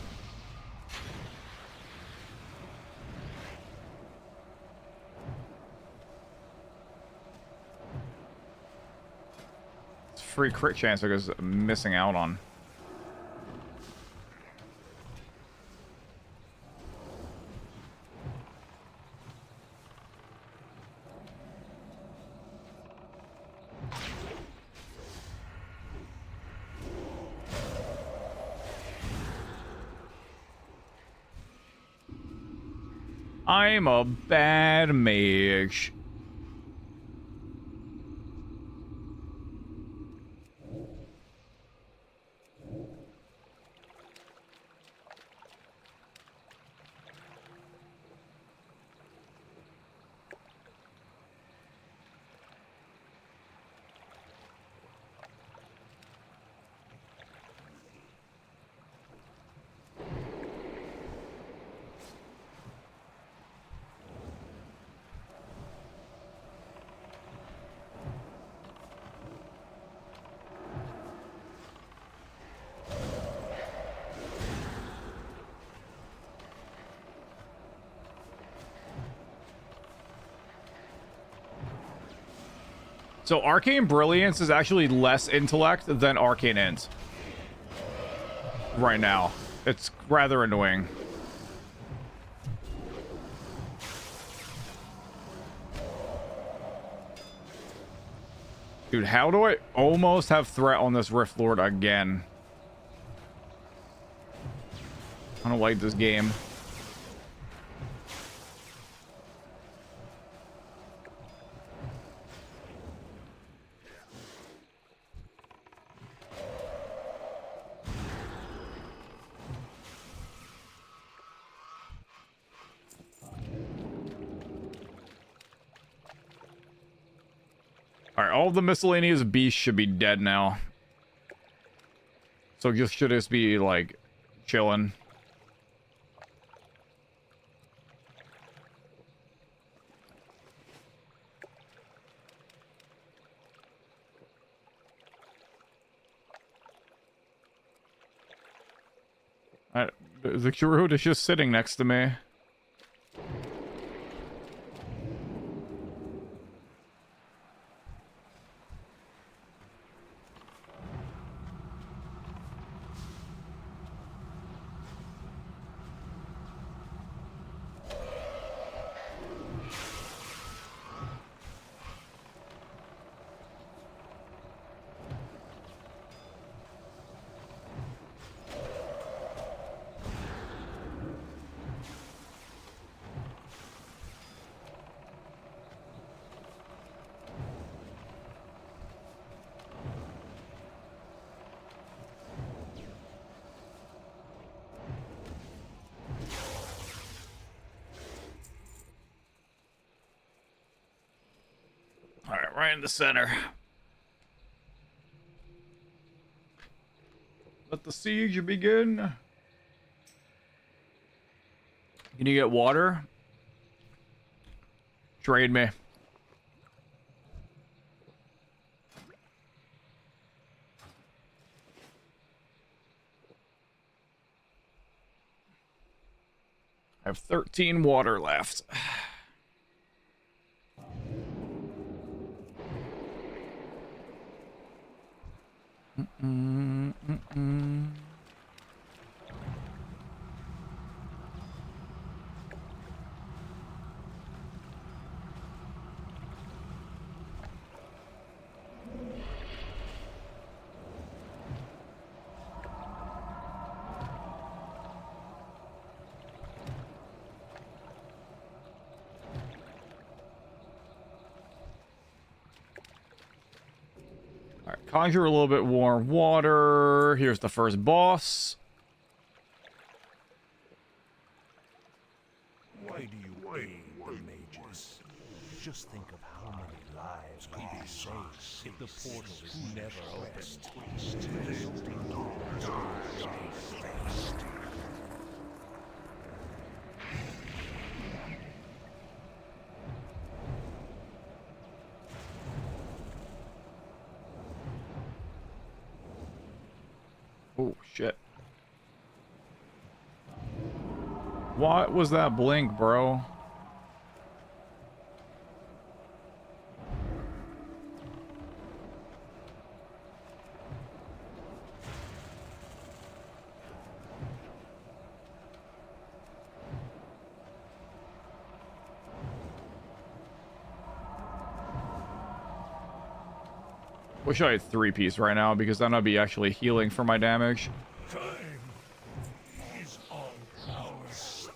It's a free crit chance because I'm missing out on. I'm a bad mage. So Arcane Brilliance is actually less intellect than Arcane Int. Right now. It's rather annoying. Dude, how do I almost have threat on this Rift Lord again? I don't like this game. All right, all the miscellaneous beasts should be dead now. So just should just be like chilling. The Druid is just sitting next to me. Alright, right in the center. Let the siege begin. Can you get water? Trade me. I have 13 water left. Alright, conjure a little bit more water. Here's the first boss. Why do you aid the mages? Just think of how many lives could be saved if the portal is never opened. Oh, shit. What was that blink, bro? Wish I had 3-piece right now, because then I'd be actually healing for my damage. Time is on our side.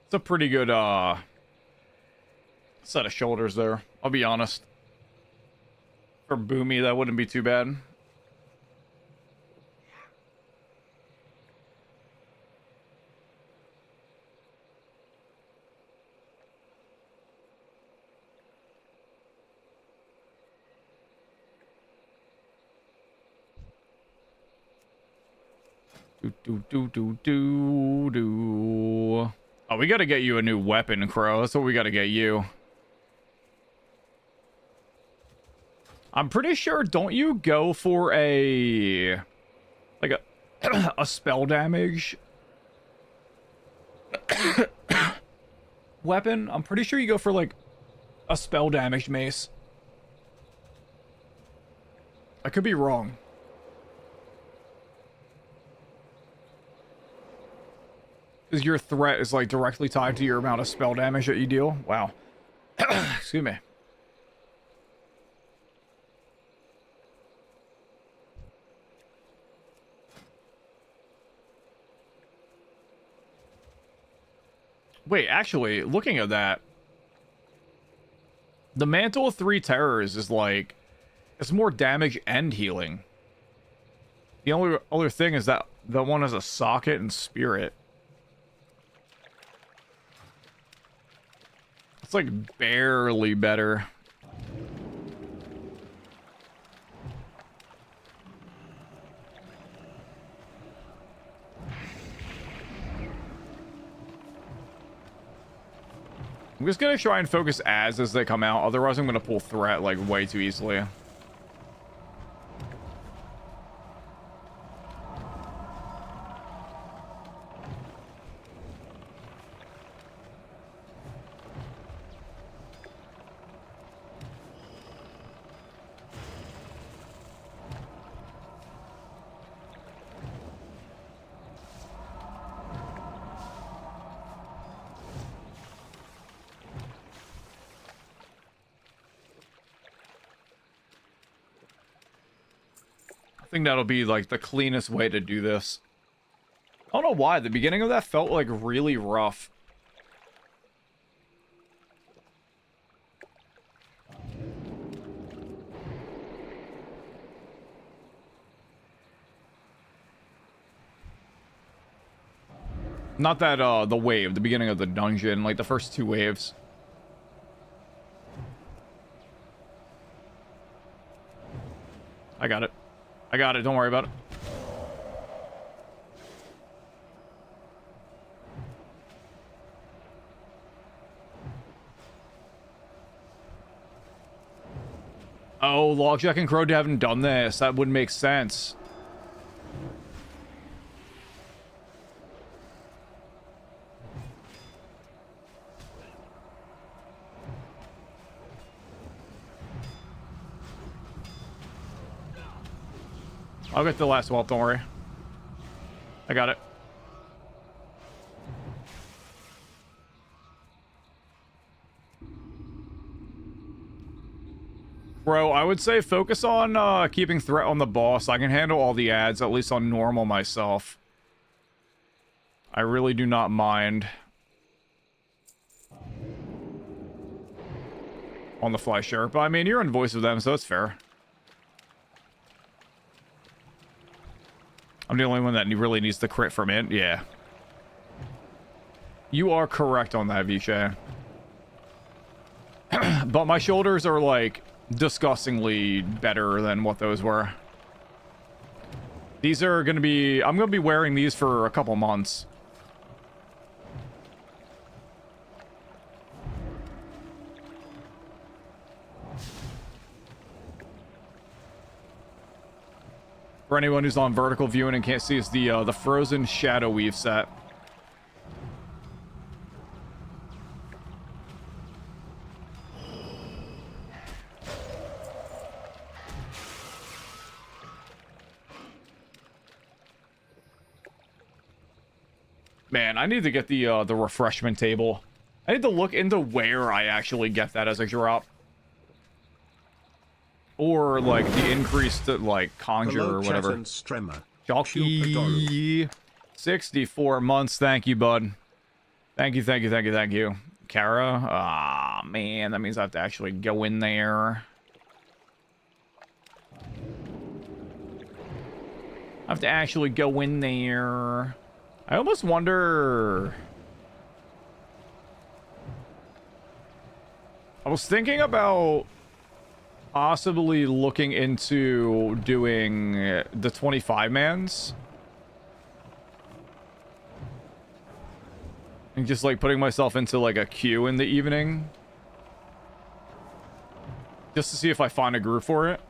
It's a pretty good set of shoulders there, I'll be honest. For Boomy, that wouldn't be too bad. Do. Oh, we gotta get you a new weapon, Crow. That's what we gotta get you. I'm pretty sure, don't you go for a... like a... a spell damage... weapon? I'm pretty sure you go for, like, a spell damage mace. I could be wrong. Because your threat is like directly tied to your amount of spell damage that you deal. Wow. Excuse me. Wait, actually, looking at that, the Mantle of Three Terrors is like, it's more damage and healing. The only other thing is that the one has a socket and spirit. It's like barely better. I'm just gonna try and focus ads as they come out, otherwise I'm gonna pull threat like way too easily. I think that'll be like the cleanest way to do this. I don't know why, the beginning of that felt like really rough. Not that, the wave, the beginning of the dungeon, like the first two waves. I got it. I got it, don't worry about it. Oh, Logjack and Crow haven't done this. That would make sense. I'll get the last wall, don't worry. I got it. Bro, I would say focus on keeping threat on the boss. I can handle all the ads, at least on normal myself. I really do not mind. On the fly, sure. But I mean, you're in voice of them, so it's fair. I'm the only one that really needs the crit from it. Yeah. You are correct on that, Vishay. But my shoulders are, like, disgustingly better than what those were. These are gonna be... I'm gonna be wearing these for a couple months. For anyone who's on vertical viewing and can't see, it's the Frozen Shadow Weave set. Man, I need to get the refreshment table. I need to look into where I actually get that as a drop. Or, like, the increased, like, conjure or whatever. Jockey. 64 months. Thank you, bud. Thank you, thank you, thank you, thank you. Kara? Ah, man, that means I have to actually go in there. I have to actually go in there. I almost wonder... I was thinking about possibly looking into doing the 25-mans. And just, like, putting myself into, like, a queue in the evening. Just to see if I find a group for it.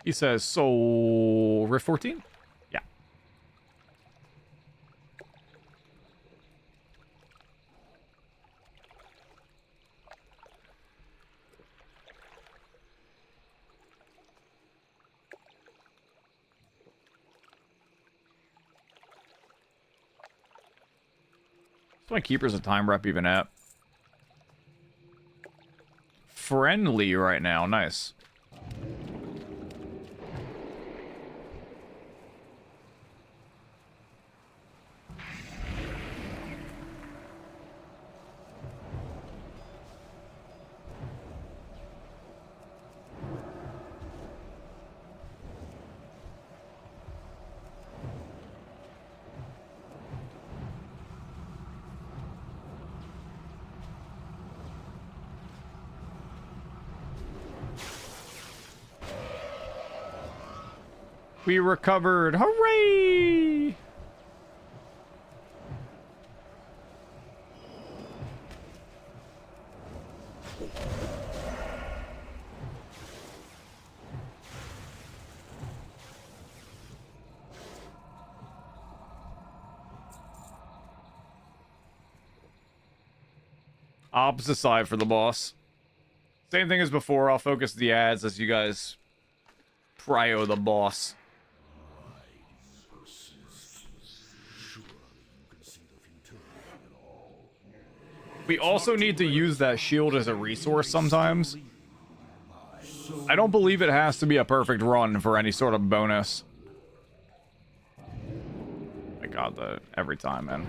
He says, so Rift 14? Yeah. What's my keeper's a time rep even at? Friendly right now. Nice. We recovered. Hooray! Opposite side for the boss. Same thing as before. I'll focus the ads as you guys prio the boss. We also need to use that shield as a resource sometimes. I don't believe it has to be a perfect run for any sort of bonus. I got that every time, man.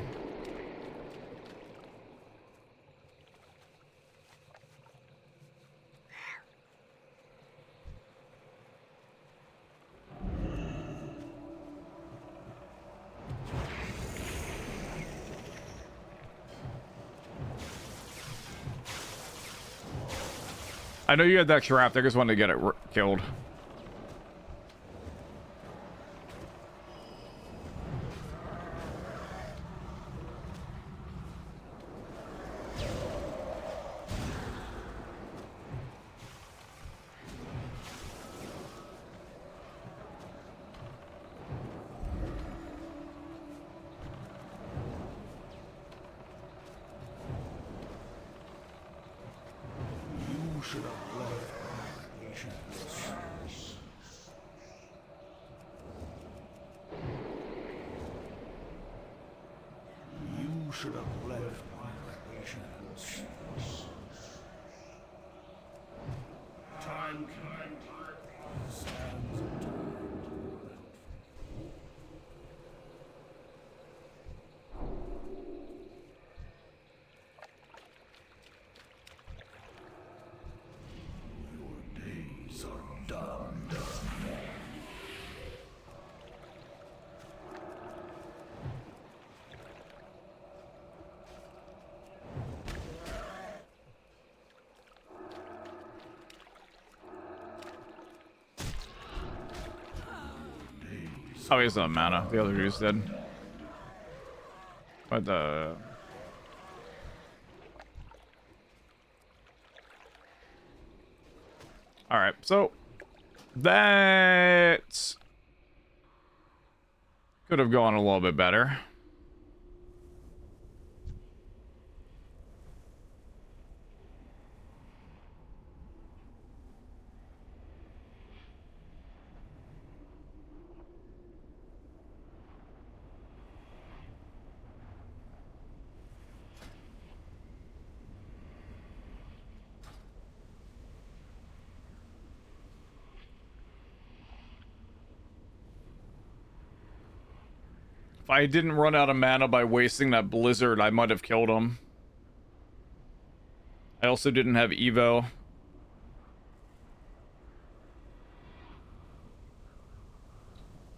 I know you had that trapped. I just wanted to get it killed. Oh, he has no mana. The other dude's dead. But the... Alright, so... That... could have gone a little bit better. If I didn't run out of mana by wasting that blizzard, I might have killed him. I also didn't have Evo.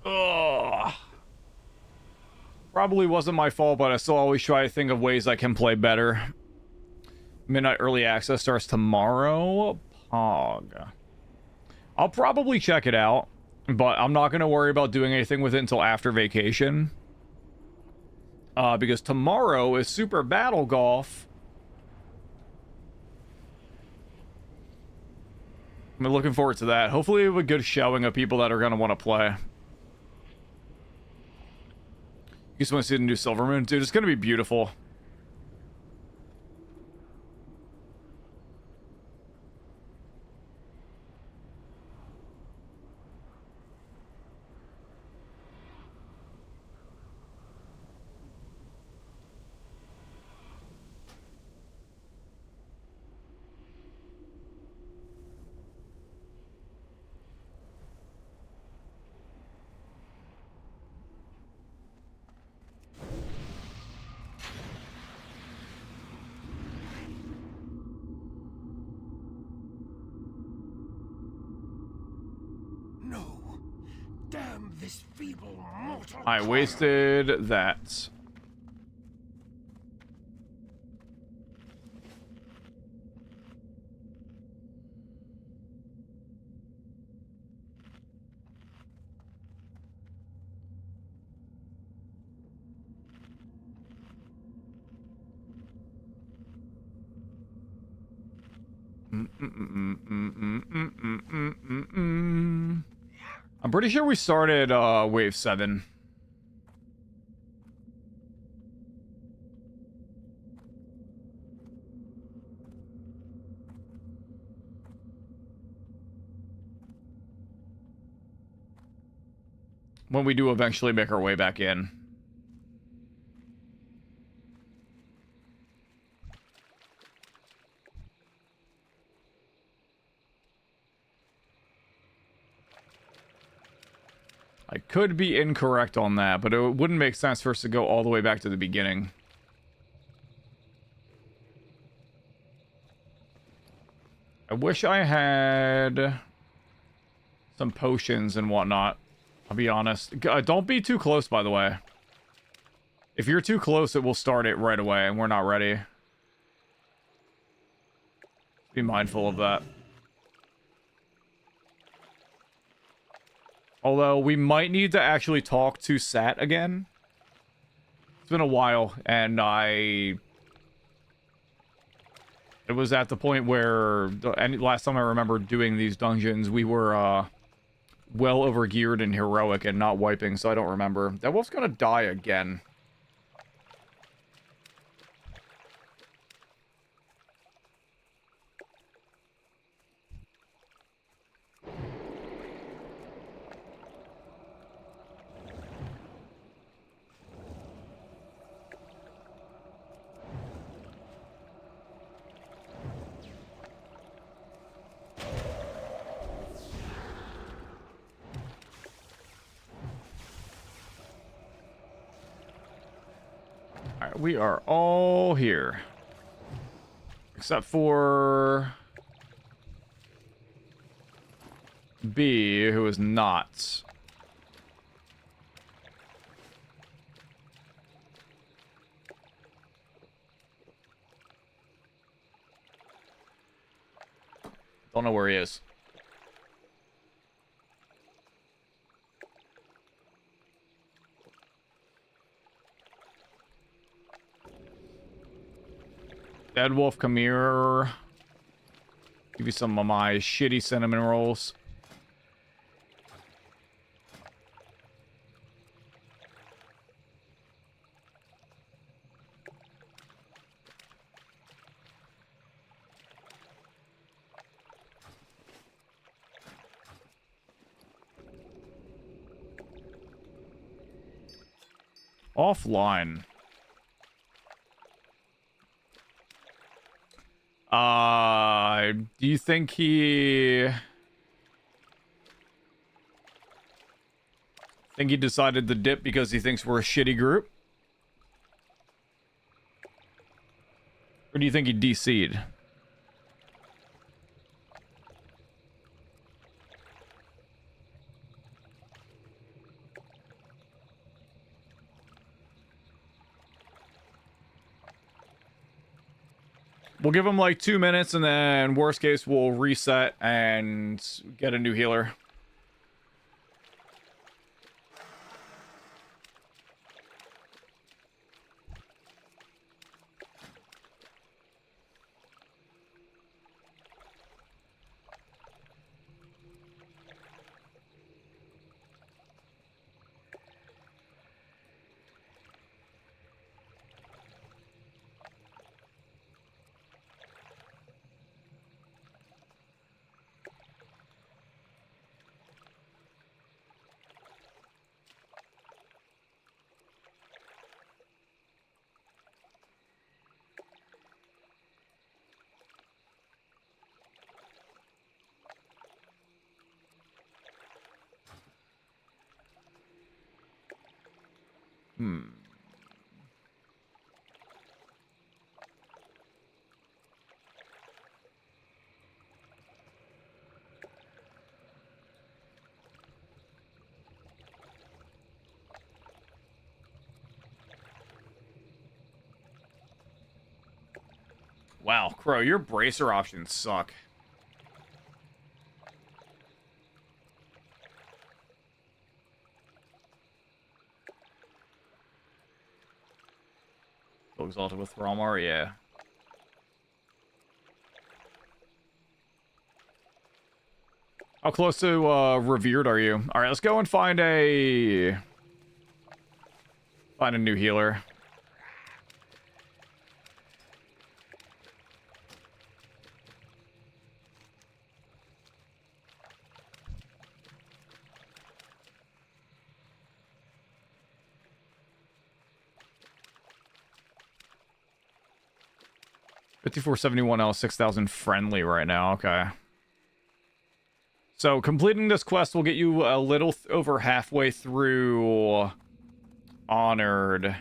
Ugh. Probably wasn't my fault, but I still always try to think of ways I can play better. Midnight Early Access starts tomorrow. Pog. I'll probably check it out, but I'm not going to worry about doing anything with it until after vacation. Because tomorrow is Super Battle Golf. I'm looking forward to that. Hopefully we have a good showing of people that are going to want to play. You just want to see the new Silvermoon? Dude, it's going to be beautiful. No. Damn this feeble mortal. I wasted that. I'm pretty sure we started wave 7. When we do eventually make our way back in. I could be incorrect on that, but it wouldn't make sense for us to go all the way back to the beginning. I wish I had some potions and whatnot. I'll be honest. Don't be too close, by the way. If you're too close, it will start it right away, and we're not ready. Be mindful of that. Although, we might need to actually talk to Sat again. It's been a while, and it was at the point where, last time I remember doing these dungeons, we were, well overgeared and heroic and not wiping, so I don't remember. That wolf's gonna die again. Alright, we are all here. Except for B, who is not. Don't know where he is. Dead Wolf, come here. Give you some of my shitty cinnamon rolls. Offline. Do you think he decided to dip because he thinks we're a shitty group? Or do you think he DC'd? We'll give him like 2 minutes, and then worst case we'll reset and get a new healer. Hmm. Wow, Crow, your bracer options suck. Full exalted with Thralmar, yeah. How close to revered are you? All right, let's go and find a new healer. $54.71 6,000 friendly right now. Okay. So completing this quest will get you a little over halfway through Honored.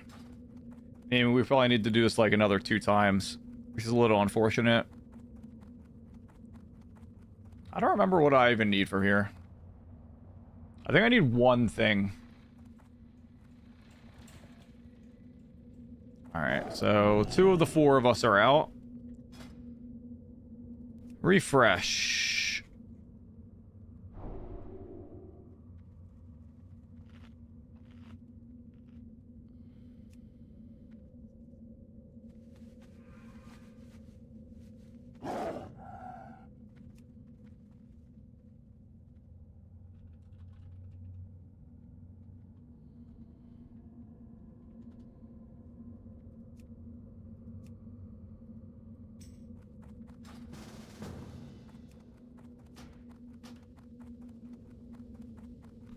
And we probably need to do this like another 2 times, which is a little unfortunate. I don't remember what I even need from here. I think I need one thing. Alright, so 2 of the 4 of us are out. Refresh.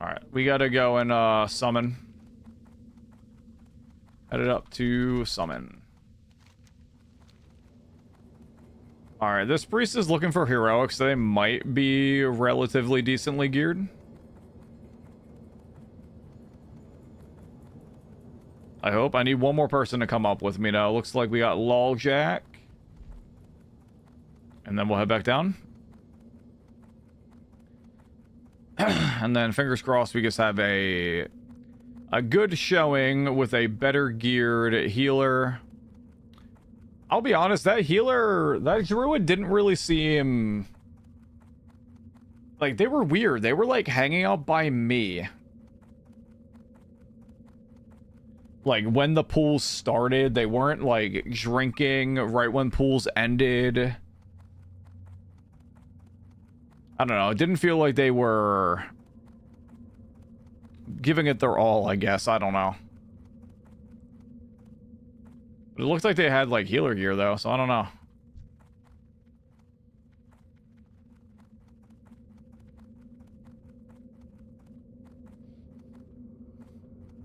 Alright, we gotta go and summon. Headed up to summon. Alright, this priest is looking for heroics. They might be relatively decently geared. I hope. I need one more person to come up with me now. Looks like we got Loljack. And then we'll head back down. And then fingers crossed we just have a good showing with a better geared healer. I'll be honest, that healer, that druid didn't really seem like, they were weird. They were like hanging out by me. Like when the pools started, they weren't like drinking right when pools ended. I don't know. It didn't feel like they were giving it their all, I guess. I don't know. But it looked like they had, like, healer gear, though, so I don't know.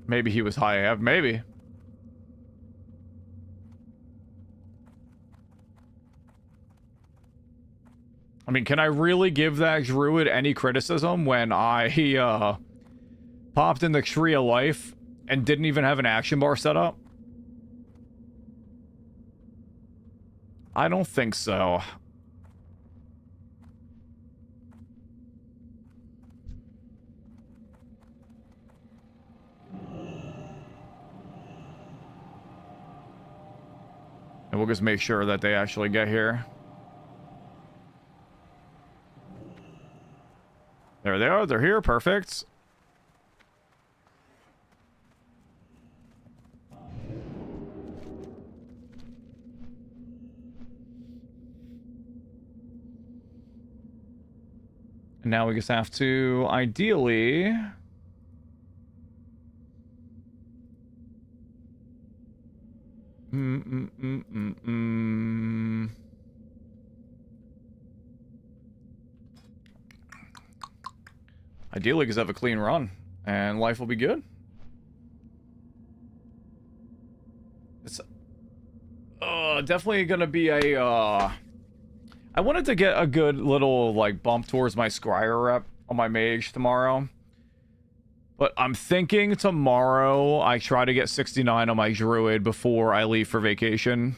Maybe he was high AF. Maybe. I mean, can I really give that druid any criticism when I, popped in the Tree of Life and didn't even have an action bar set up? I don't think so. And we'll just make sure that they actually get here. There they are. They're here. Perfect. And now we just have to, ideally... Ideally, just have a clean run, and life will be good. It's definitely gonna be a I wanted to get a good little like bump towards my scryer rep on my mage tomorrow. But I'm thinking tomorrow I try to get 69 on my Druid before I leave for vacation.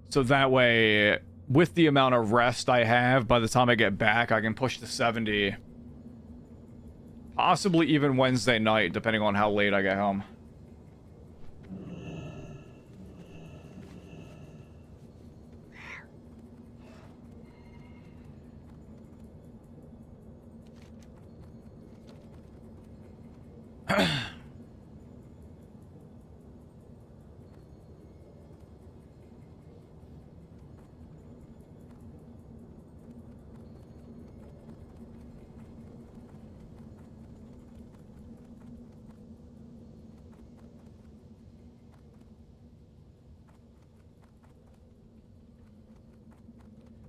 So that way, with the amount of rest I have, by the time I get back, I can push to 70. Possibly even Wednesday night, depending on how late I get home.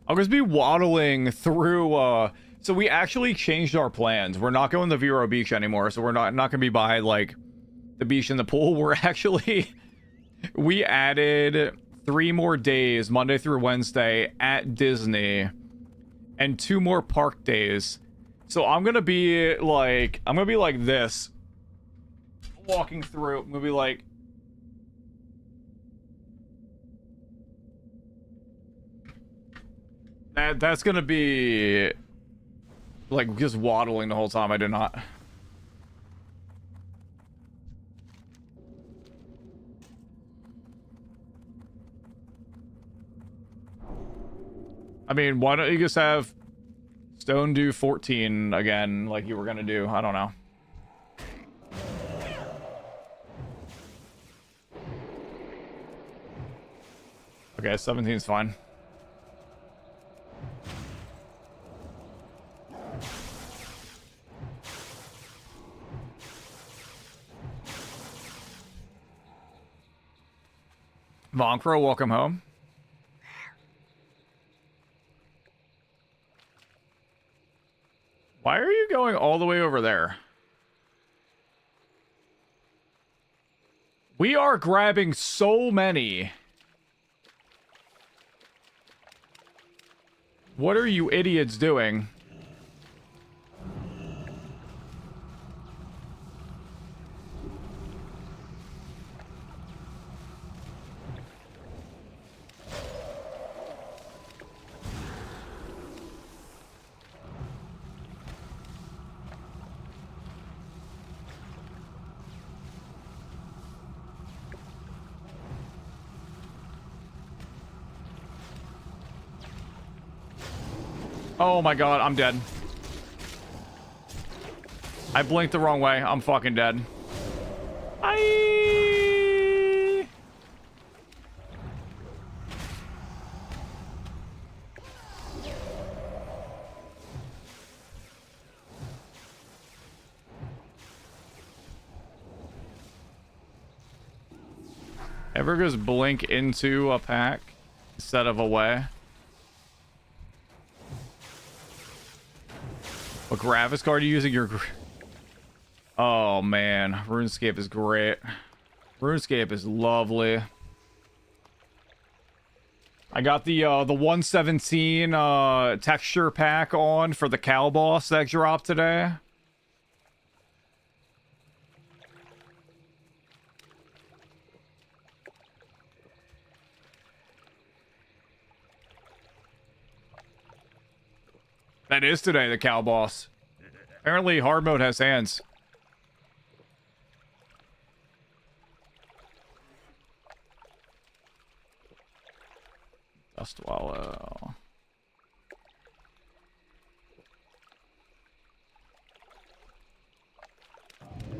I'll just be waddling through, so we actually changed our plans. We're not going to Vero Beach anymore, so we're not gonna be by, like, the beach and the pool. We're actually... we added 3 more days, Monday through Wednesday, at Disney, and 2 more park days. So I'm gonna be, like this. Walking through, I'm gonna be like... That's gonna be like just waddling the whole time. I did not. I mean, why don't you just have Stone do 14 again, like you were gonna do? I don't know. Okay, 17's fine. Vonkro, welcome home. Why are you going all the way over there? We are grabbing so many. What are you idiots doing? Oh my god, I'm dead. I blinked the wrong way. I'm fucking dead. Aye. Ever just blink into a pack instead of away? What graphics card are you using? Oh man, RuneScape is great. RuneScape is lovely. I got the 117 texture pack on for the cow boss that dropped today. That is today, the cow boss. Apparently, hard mode has hands. Dust Wallow.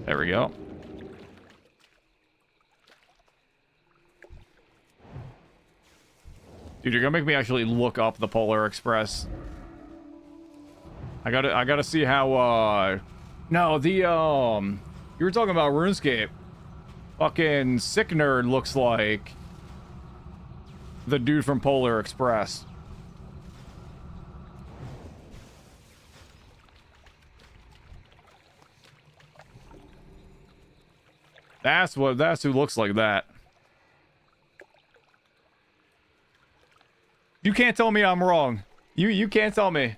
There we go. Dude, you're gonna make me actually look up the Polar Express. I gotta see how, no, the, you were talking about RuneScape. Fucking Sick Nerd looks like the dude from Polar Express. That's who looks like that. You can't tell me I'm wrong. You can't tell me.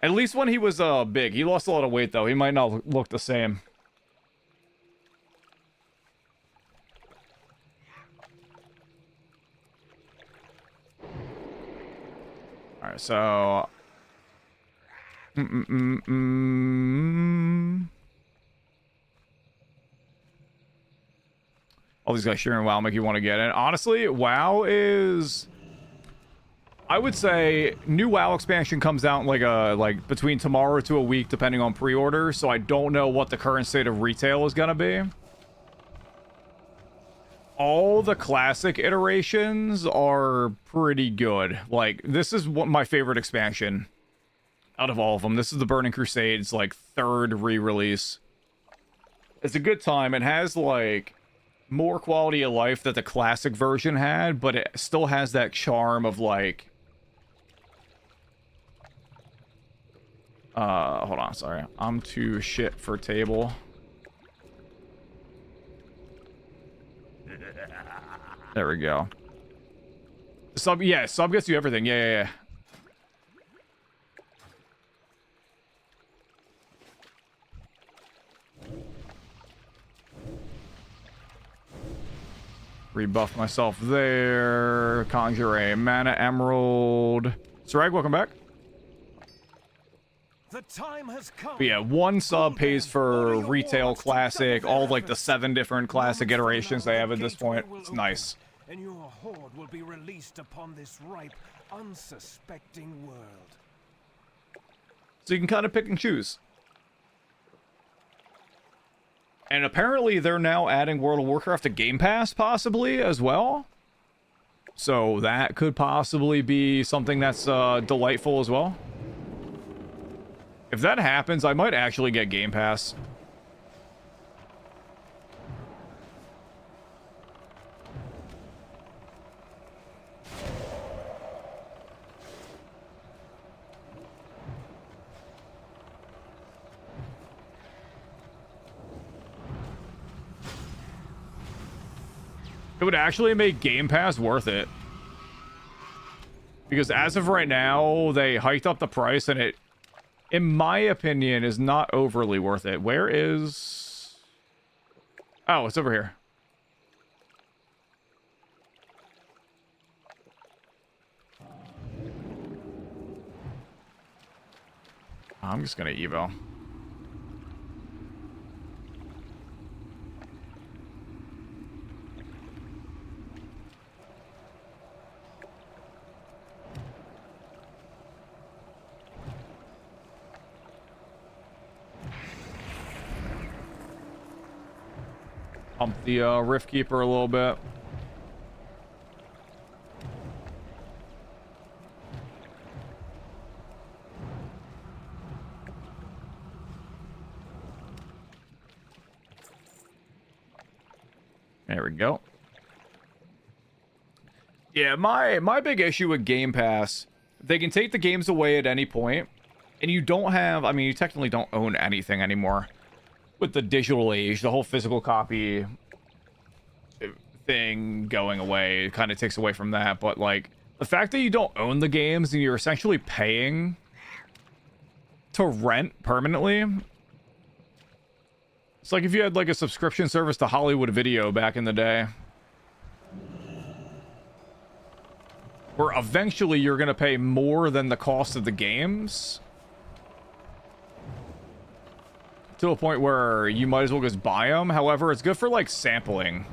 At least when he was big. He lost a lot of weight, though. He might not look the same. Alright, so... All these guys sharing WoW make you want to get in. Honestly, WoW is... I would say new WoW expansion comes out like between tomorrow to a week, depending on pre-order. So I don't know what the current state of retail is gonna be. All the classic iterations are pretty good. Like, this is my favorite expansion out of all of them. This is the Burning Crusade's like 3rd re-release. It's a good time. It has like more quality of life that the classic version had, but it still has that charm of like hold on, sorry. I'm too shit for table. There we go. Sub, yeah, sub gets you everything. Yeah. Rebuff myself there. Conjure a mana emerald. Sarag, welcome back. The time has come. But yeah, 1 sub pays for retail classic, all like the 7 different classic iterations they have at this point. It's nice. And your horde will be released upon this ripe, unsuspecting world. So you can kind of pick and choose. And apparently they're now adding World of Warcraft to Game Pass, possibly, as well. So that could possibly be something that's delightful as well. If that happens, I might actually get Game Pass. It would actually make Game Pass worth it. Because as of right now, they hiked up the price and it, in my opinion, is not overly worth it. Where is... Oh, it's over here. I'm just gonna evo. Pump the Rift Keeper a little bit. There we go. Yeah, my big issue with Game Pass, they can take the games away at any point, and you don't have, I mean, you technically don't own anything anymore. With the digital age, the whole physical copy thing going away kind of takes away from that. But like the fact that you don't own the games and you're essentially paying to rent permanently, it's like if you had like a subscription service to Hollywood Video back in the day, where eventually you're going to pay more than the cost of the games, to a point where you might as well just buy them. However, it's good for like sampling.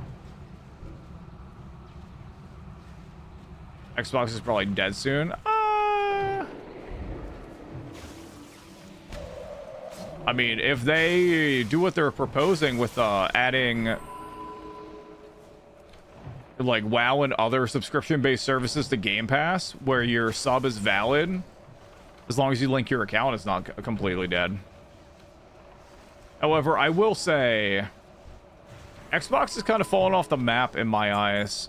Xbox is probably dead soon. I mean, if they do what they're proposing with adding like WoW and other subscription-based services to Game Pass, where your sub is valid, as long as you link your account, it's not completely dead. However, I will say, Xbox is kind of falling off the map in my eyes.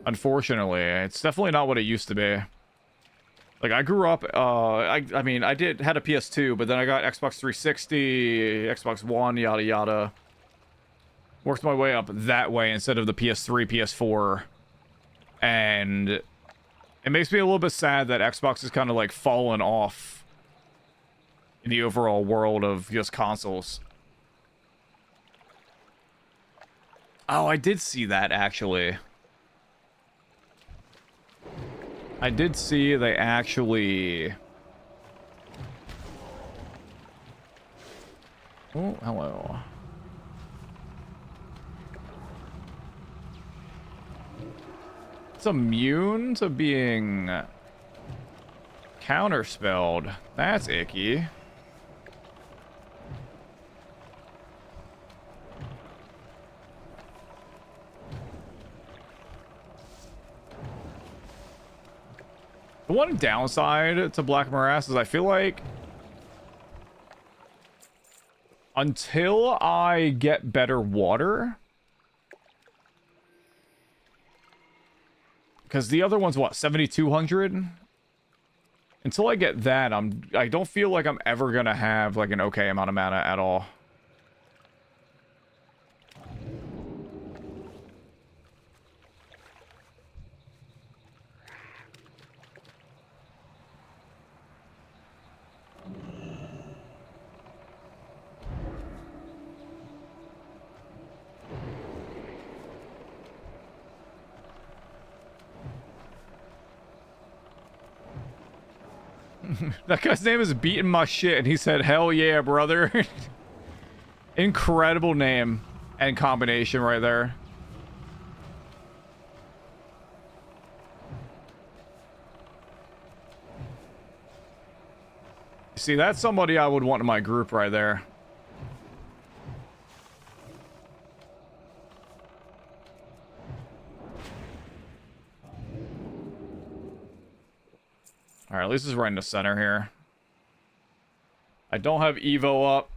Unfortunately, it's definitely not what it used to be. Like, I grew up, I mean, I had a PS2, but then I got Xbox 360, Xbox One, yada yada. Worked my way up that way instead of the PS3, PS4 And it makes me a little bit sad that Xbox is kind of like fallen off in the overall world of just consoles. Oh, I did see that, actually. I did see they actually... Oh, hello. It's immune to being counterspelled. That's icky. The one downside to Black Morass is I feel like until I get better water, because the other one's what, 7,200? Until I get that, I don't feel like I'm ever gonna have like an okay amount of mana at all. That guy's name is Beating My Shit, and he said, hell yeah, brother. Incredible name and combination right there. See, that's somebody I would want in my group right there. Alright, at least it's right in the center here. I don't have Evo up.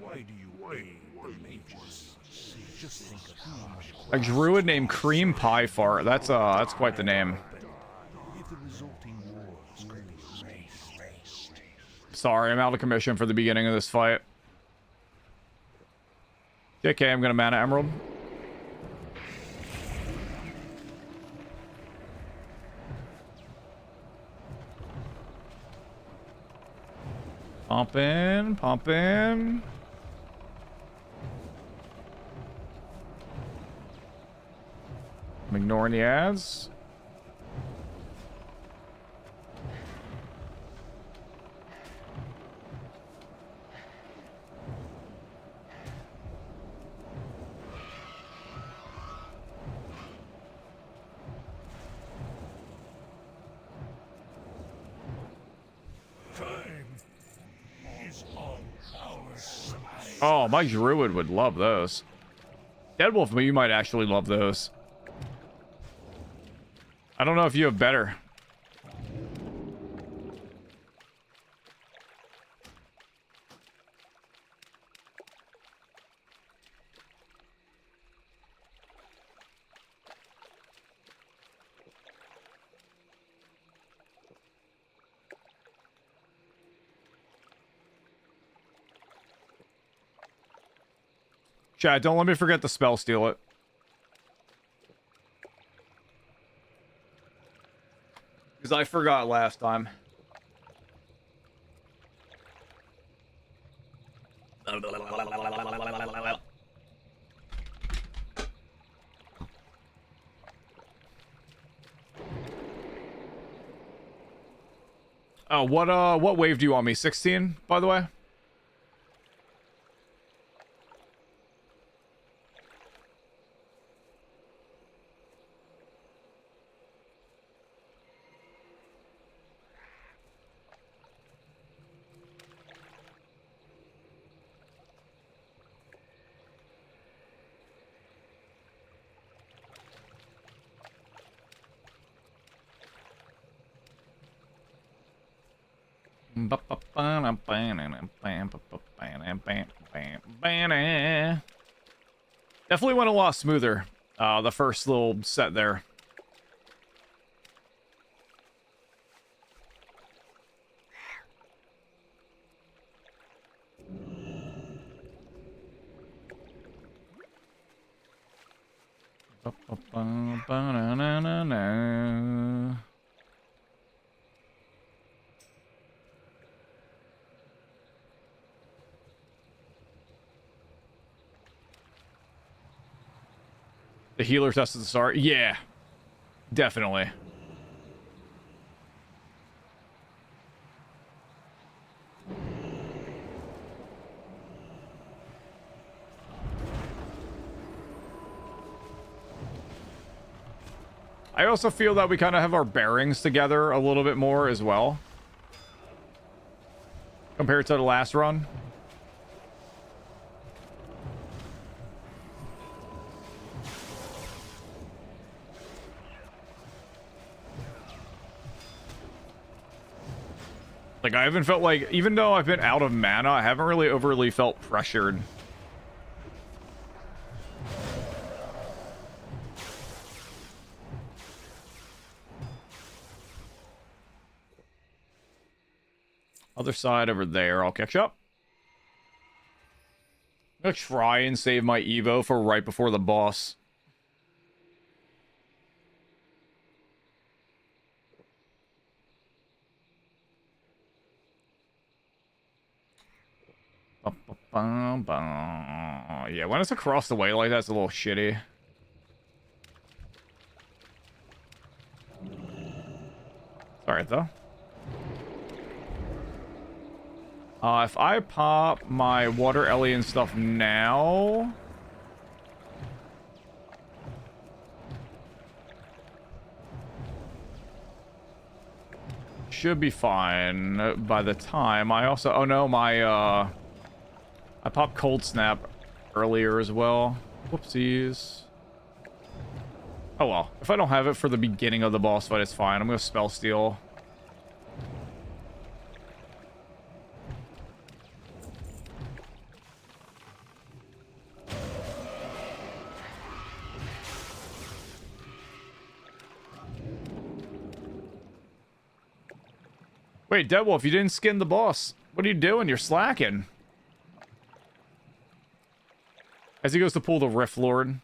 Why do you aim the mages? Just think of how much A druid named Cream Pie Fart. That's quite the name. if the resulting wars could be erased. Sorry, I'm out of commission for the beginning of this fight. JK, I'm gonna mana Emerald. Pump in, pump in. I'm ignoring the ads. Oh, my Druid would love those. Deadwolf, you might actually love those. I don't know if you have better. Chat, don't let me forget to spell steal it. Because I forgot last time. Oh, what wave do you want me? 16, by the way? Definitely went a lot smoother, the first little set there. The healer test at the start? Yeah. Definitely. I also feel that we kind of have our bearings together a little bit more as well. Compared to the last run. Like, I haven't felt like, even though I've been out of mana, I haven't really overly felt pressured. Other side over there, I'll catch up. I'm gonna try and save my Evo for right before the boss. Yeah, when it's across the way like that, it's a little shitty. It's alright, though. If I pop my water alien stuff now... should be fine by the time. I also... oh no, my... I popped Cold Snap earlier as well. Whoopsies. Oh well. If I don't have it for the beginning of the boss fight, it's fine. I'm gonna Spell Steal. Wait, Deadwolf, you didn't skin the boss. What are you doing? You're slacking. As he goes to pull the Rift Lord.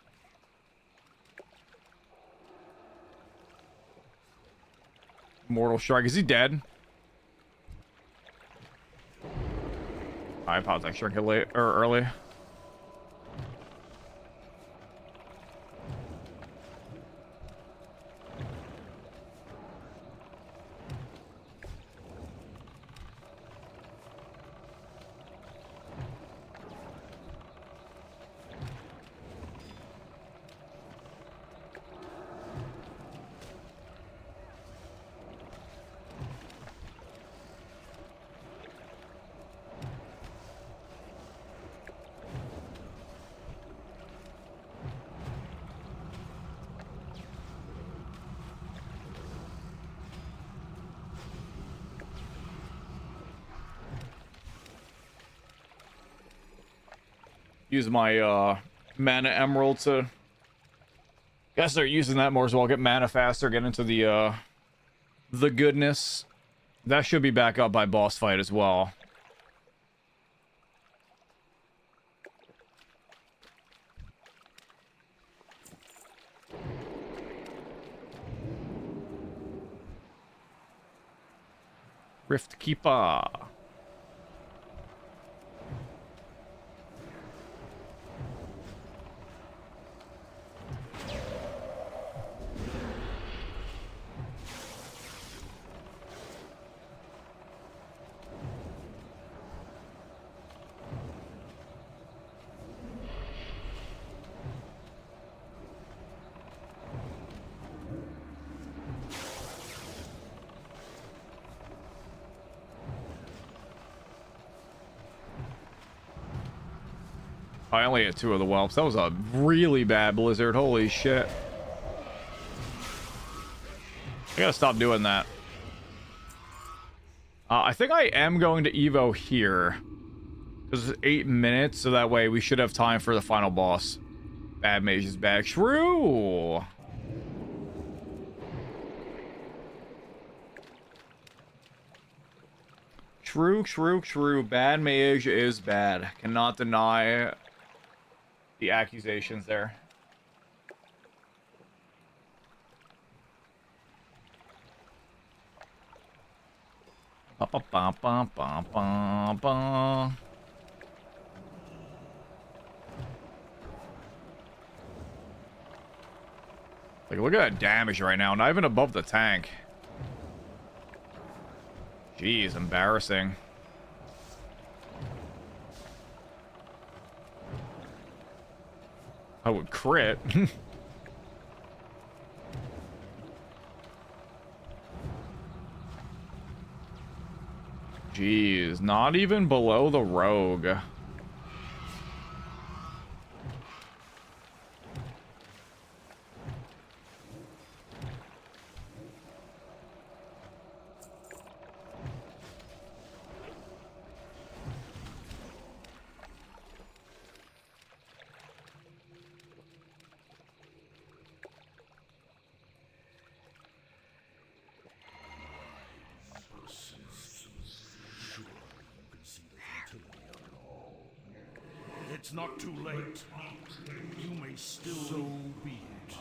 Mortal Strike. Is he dead? I apologize. I shrink it late or early. Use my mana emerald to... gotta start using that more as well. Get mana faster, get into the goodness. That should be back up by boss fight as well. Rift Keeper. I only hit 2 of the whelps. That was a really bad blizzard. Holy shit. I gotta stop doing that. I think I am going to Evo here. This is 8 minutes, so that way we should have time for the final boss. Bad Mage is back. True. True. Bad Mage is bad. Cannot deny the accusations there. Ba ba ba ba ba ba ba. Like, look at that damage right now. Not even above the tank. Jeez, embarrassing. I would crit. Jeez, not even below the rogue. It's not too late. You may still so be it.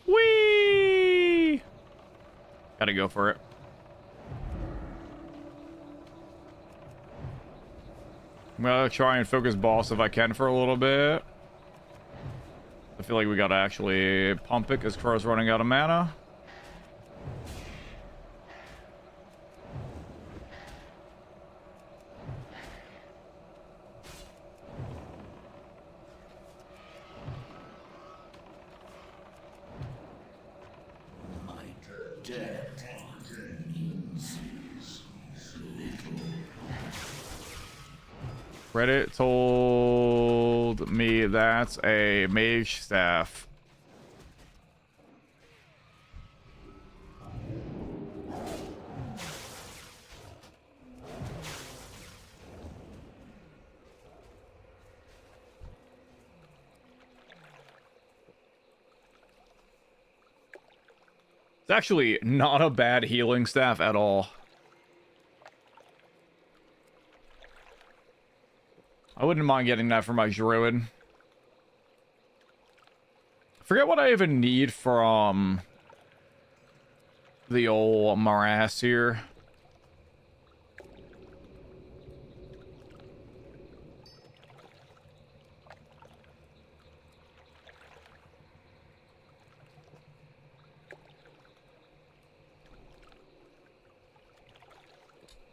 Whee! Gotta go for it. I'm gonna try and focus boss if I can for a little bit. I feel like we gotta actually pump it because Crow's running out of mana. Reddit told me that's a mage staff. It's actually not a bad healing staff at all. I wouldn't mind getting that for my Druid. I forget what I even need from the old morass here.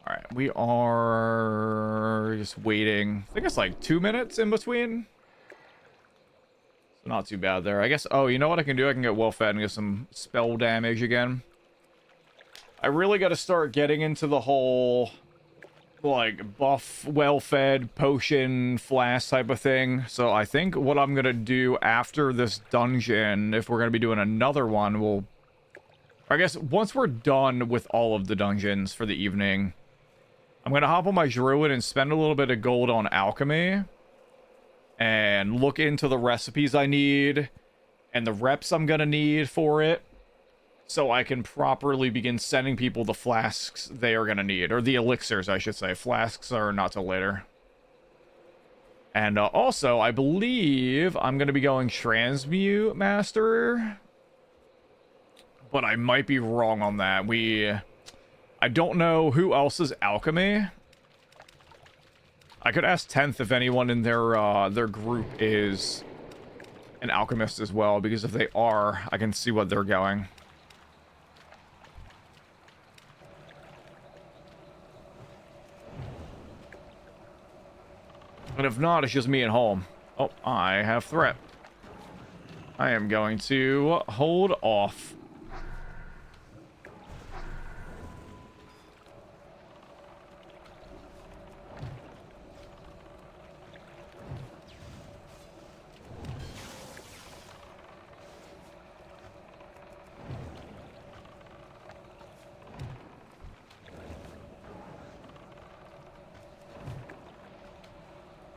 Alright, we are just waiting. I think it's like 2 minutes in between. So not too bad there. I guess, oh, you know what I can do? I can get well fed and get some spell damage again. I really got to start getting into the whole, like, buff, well-fed, potion, flask type of thing. So I think what I'm going to do after this dungeon, if we're going to be doing another one, we'll... I guess once we're done with all of the dungeons for the evening, I'm going to hop on my Druid and spend a little bit of gold on alchemy and look into the recipes I need and the reps I'm going to need for it so I can properly begin sending people the flasks they are going to need, or the elixirs, I should say. Flasks are not till later. And also, I believe I'm going to be going Transmute Master, but I might be wrong on that. I don't know who else's alchemy. I could ask 10th if anyone in their group is an alchemist as well, because if they are, I can see what they're going. And if not, it's just me at home. Oh, I have threat. I am going to hold off.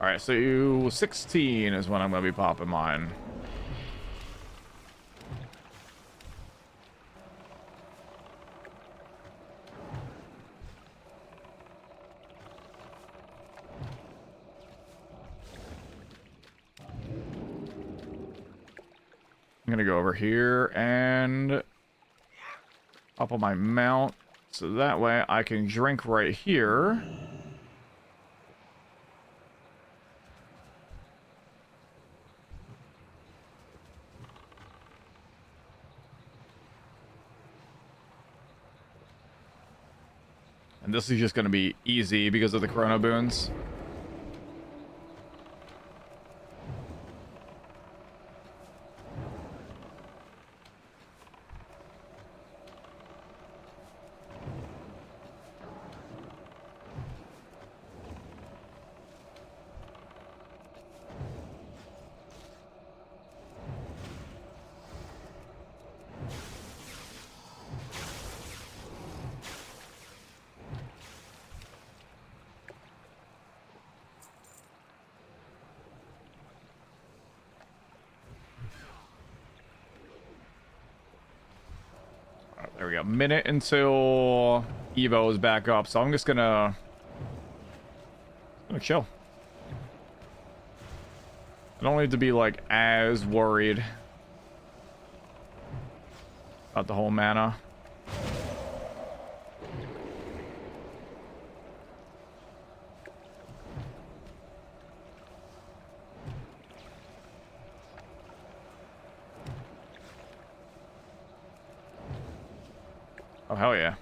Alright, so 16 is when I'm going to be popping mine. gonna go over here and up on my mount, so that way I can drink right here. And this is just gonna be easy because of the chrono boons. There we go. Minute until Evo is back up, so I'm just gonna chill. I don't need to be like as worried about the whole mana. Oh, hell yeah.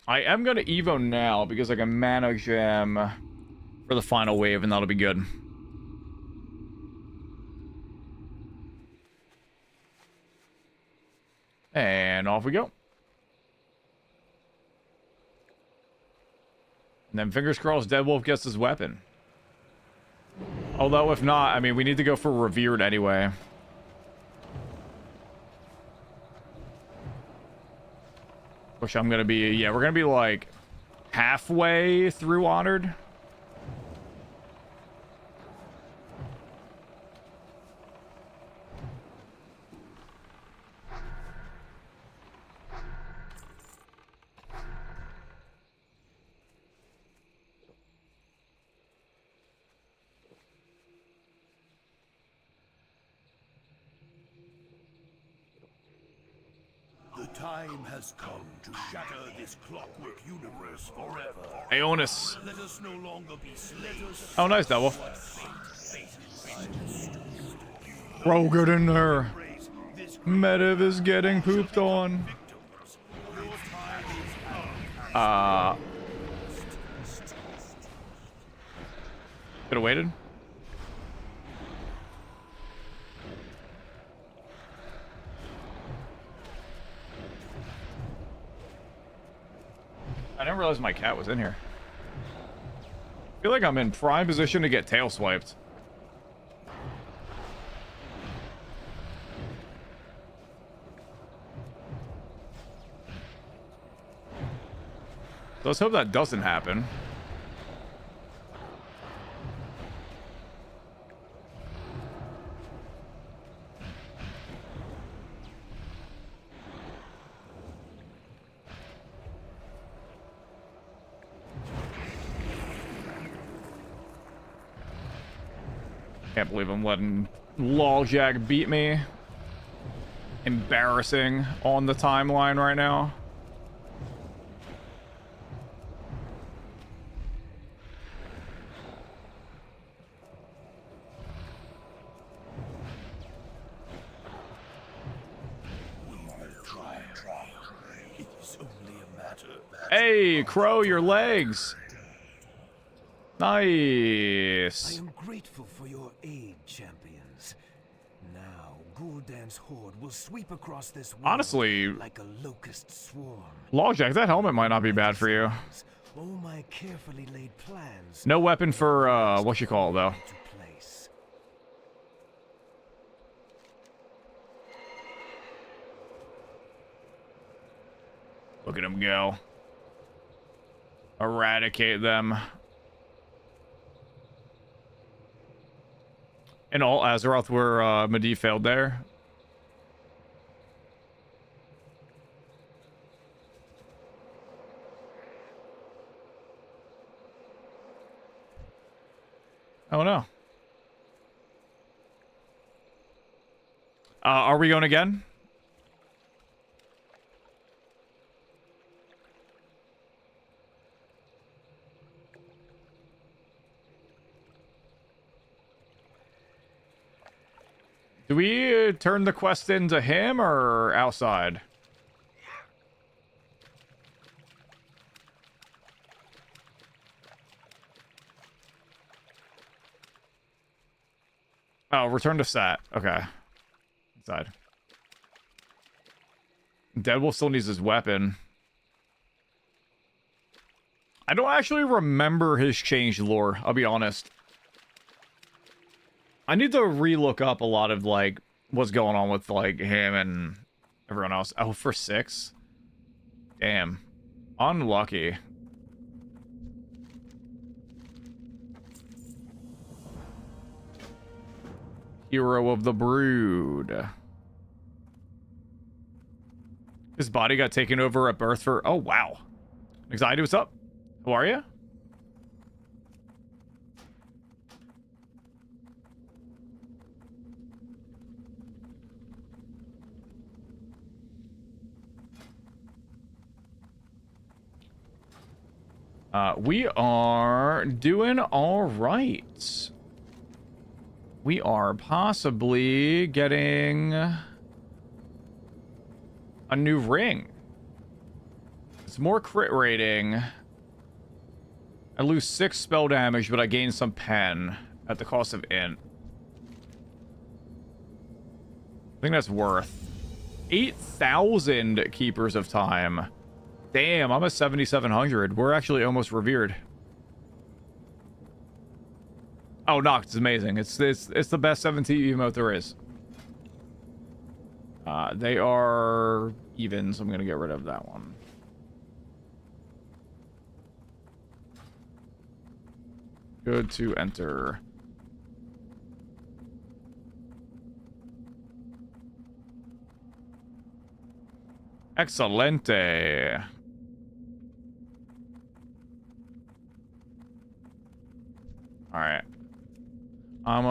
I am going to Evo now because I can mana gem for the final wave, and that'll be good. And off we go. And then fingers crossed Deadwolf gets his weapon. Although if not, I mean, we need to go for Revered anyway. Which I'm gonna be, yeah, we're gonna be like halfway through Honored. The time has come to shatter this clockwork universe forever. Aeonis. Let us no longer be slaves. Oh, nice, Deadwolf. Bro, get in there. Mediv is getting pooped on. Could have waited. I didn't realize my cat was in here. I feel like I'm in prime position to get tail swiped. So let's hope that doesn't happen. Can't believe I'm letting Logjag beat me. Embarrassing on the timeline right now. It is only a matter Hey, Crow, your legs. I Nice. am grateful for your aid, champions. Now, Gul'dan's horde will sweep across this world Honestly, like a locust swarm. Logjack, that helmet might not be bad for you. All my carefully laid plans. No weapon for, what you call it, though. into place. Look at him go. Eradicate them. And all Azeroth where Medivh failed there. Oh no. Are we going again? Do we turn the quest into him or outside? Oh, return to sat. Okay. Inside. Deadwolf still needs his weapon. I don't actually remember his changed lore, I'll be honest. I need to re-look up a lot of, like, what's going on with, like, him and everyone else. Oh, for 6? Damn. Unlucky. Hero of the Brood. His body got taken over at birth for... Oh, wow. Anxiety, what's up? How are you? We are doing all right. We are possibly getting a new ring. It's more crit rating. I lose 6 spell damage, but I gain some pen at the cost of int. I think that's worth 8,000 Keepers of Time. Damn, I'm at 7,700. We're actually almost revered. Oh, Noct is amazing. It's the best 17 emote there is. They are even, so I'm gonna get rid of that one. Good to enter. Excelente. All right. I'm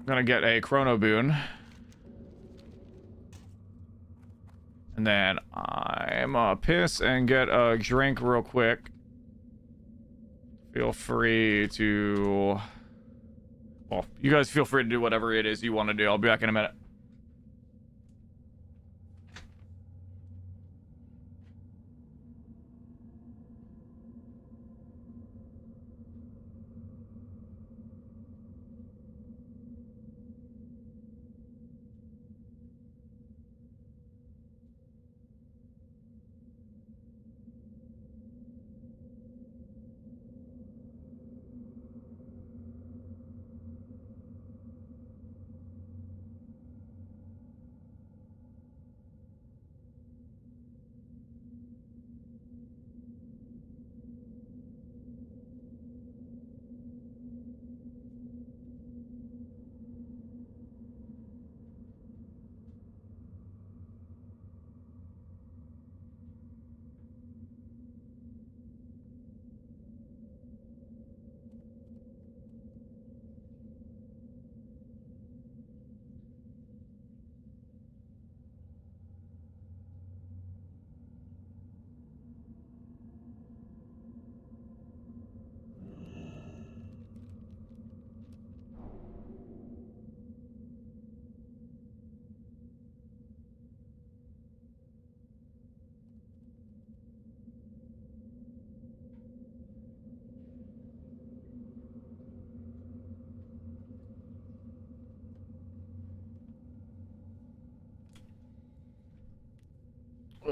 gonna get a chrono boon. And then I'm piss and get a drink real quick. Feel free to... Well, you guys feel free to do whatever it is you want to do. I'll be back in a minute.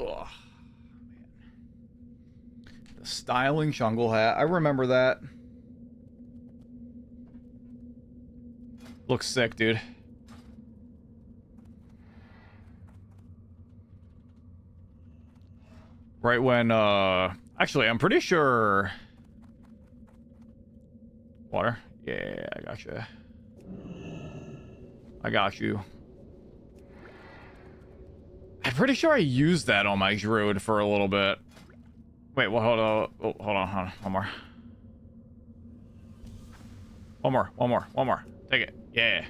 man. The styling jungle hat. I remember that. Looks sick, dude. Right when, actually, I'm pretty sure... Water? Yeah, I gotcha. I got you. I'm pretty sure I used that on my Druid for a little bit. Wait, well, hold on. Oh, hold on. One more. One more. Take it. Yeah.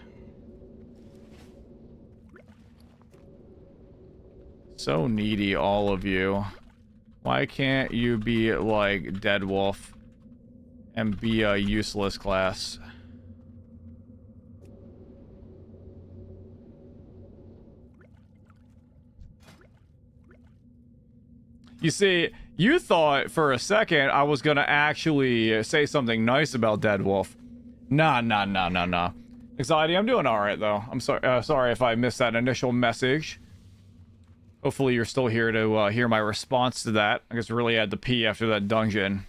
So needy, all of you. Why can't you be like Dead Wolf and be a useless class? You see, you thought for a second I was gonna actually say something nice about Dead Wolf. Nah. Anxiety, I'm doing alright though. I'm sorry if I missed that initial message. Hopefully you're still here to hear my response to that. I guess I really had to pee after that dungeon.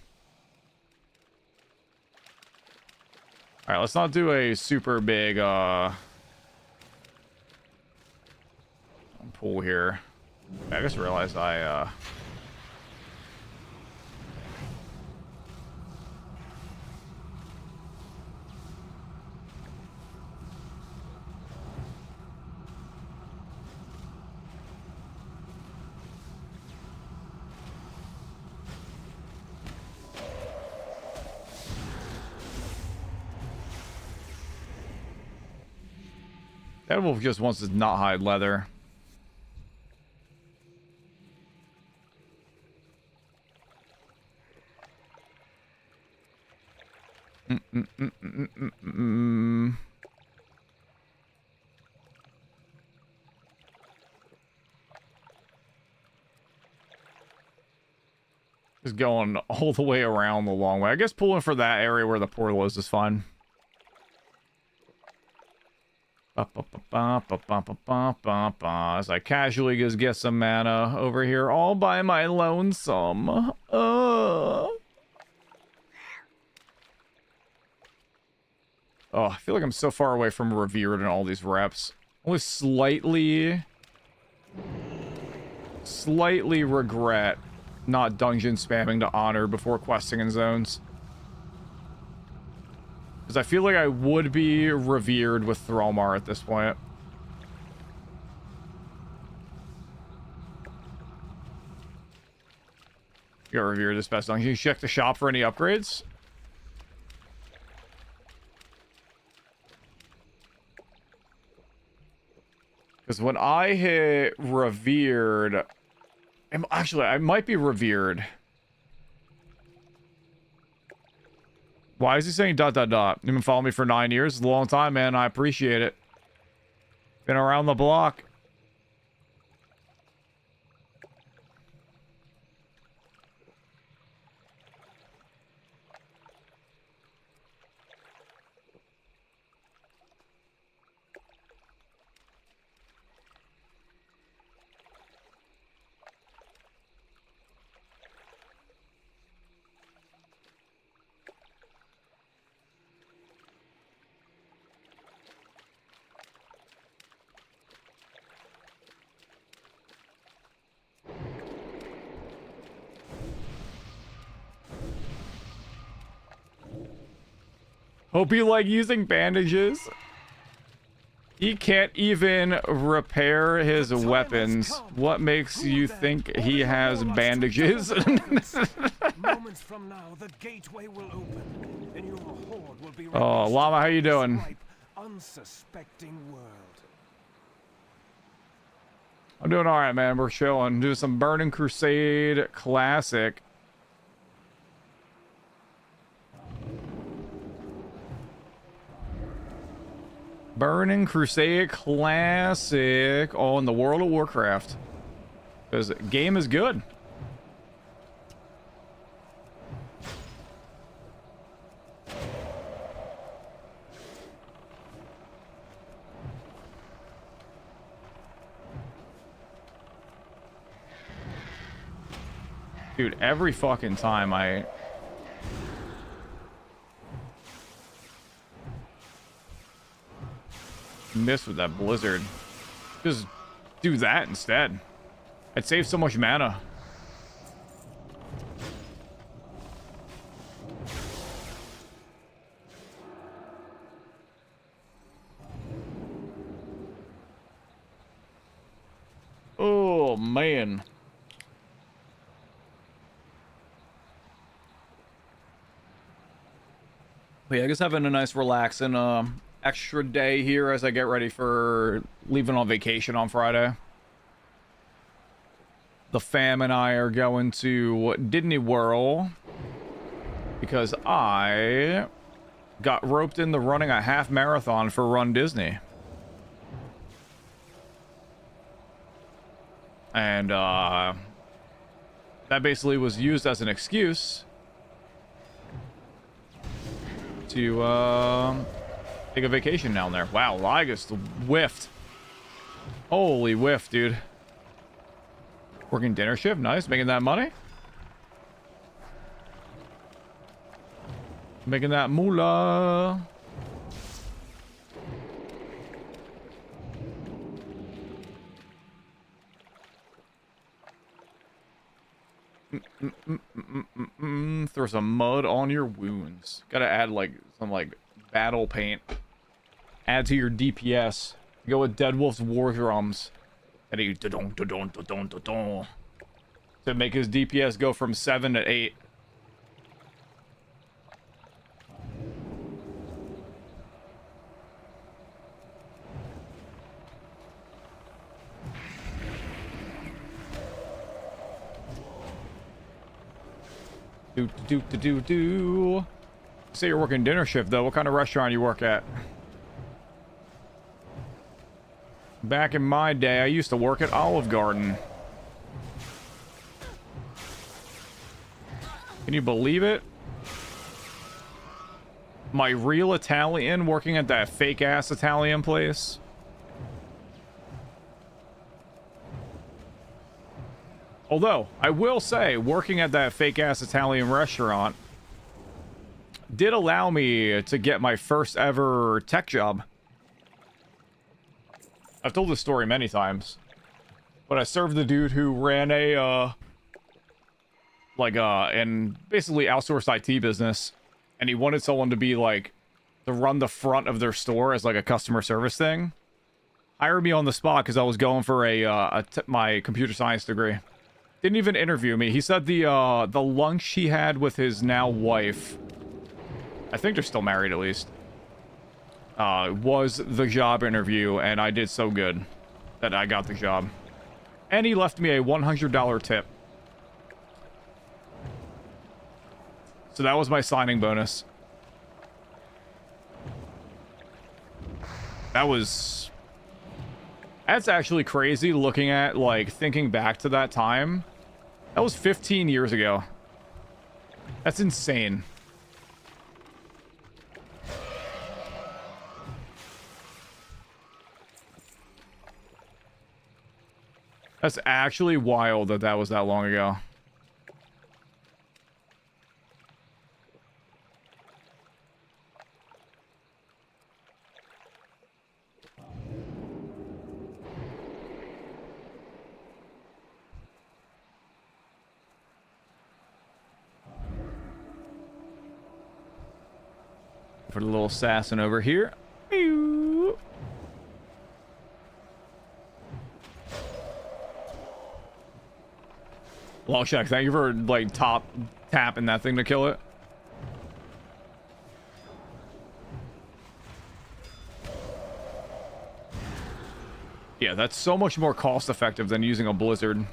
Alright, let's not do a super big pool here. I just realized I That wolf just wants to not hide leather. Just going all the way around the long way. I guess pulling for that area where the portal is fine. As I casually just get some mana over here all by my lonesome. Oh, I feel like I'm so far away from Revered in all these reps. Only slightly regret not dungeon spamming to honor before questing in zones. Because I feel like I would be revered with Thrallmar at this point. You got revered this best dungeon. You check the shop for any upgrades? Because when I hit revered... Actually, I might be revered. Why is he saying ... You've been following me for 9 years? It's a long time, man. I appreciate it. Been around the block. Hope you like using bandages. He can't even repair his weapons. What makes you think he has bandages? Moments from now, the gateway will open, and your horde will be Oh, Llama, how you doing? Unsuspecting world. I'm doing all right, man. We're chilling. Do some Burning Crusade Classic. Burning Crusade Classic on the World of Warcraft. Because the game is good. Dude, every fucking time I... miss with that blizzard. Just do that instead. I'd save so much mana. Oh, man. But yeah, I guess having a nice relaxing extra day here as I get ready for leaving on vacation on Friday. The fam and I are going to Disney World because I got roped into running a half marathon for Run Disney. And that basically was used as an excuse to take a vacation down there. Wow, I just whiffed. Holy whiff, dude. Working dinner shift, nice, making that money. Making that moolah. Throw some mud on your wounds. Gotta add like some like battle paint. Add to your DPS. Go with Dead Wolf's War Drums. And he to make his DPS go from 7 to 8. Do. Say you're working dinner shift though. What kind of restaurant you work at? Back in my day, I used to work at Olive Garden. Can you believe it? My real Italian working at that fake ass Italian place. Although, I will say, working at that fake-ass Italian restaurant did allow me to get my first ever tech job. I've told this story many times. But I served the dude who ran a, and basically outsourced IT business. And he wanted someone to be, like, to run the front of their store as, like, a customer service thing. Hired me on the spot because I was going for my computer science degree. Didn't even interview me. He said the lunch he had with his now wife, I think they're still married at least, was the job interview, and I did so good that I got the job. And he left me a $100 tip. So that was my signing bonus. That's actually crazy looking at, like, thinking back to that time. That was 15 years ago. That's insane. That's actually wild that that was that long ago. Put a little assassin over here. Long check. Thank you for like tapping that thing to kill it. Yeah, that's so much more cost effective than using a blizzard.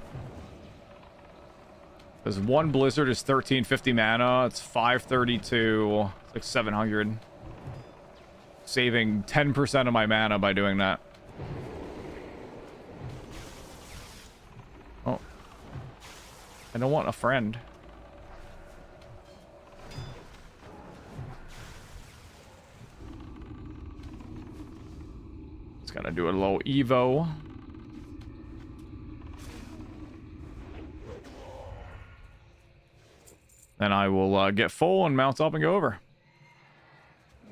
Because one blizzard is 1350 mana. It's 532. It's like 700. Saving 10% of my mana by doing that. Oh. I don't want a friend. Just gotta do a little Evo. Then I will get full and mount up and go over.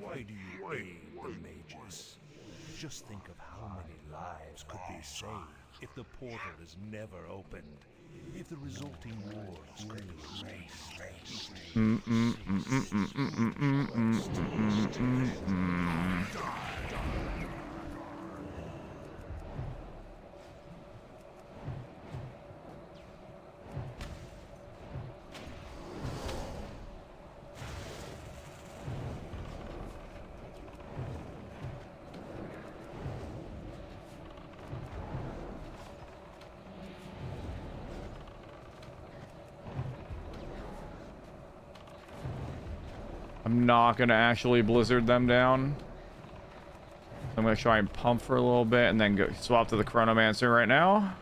Why do you aid the mages? Just think of how many lives could be saved if the portal is never opened. If the resulting wars could be erased. I'm not gonna actually blizzard them down. I'm gonna try and pump for a little bit and then go swap to the Chronomancer right now.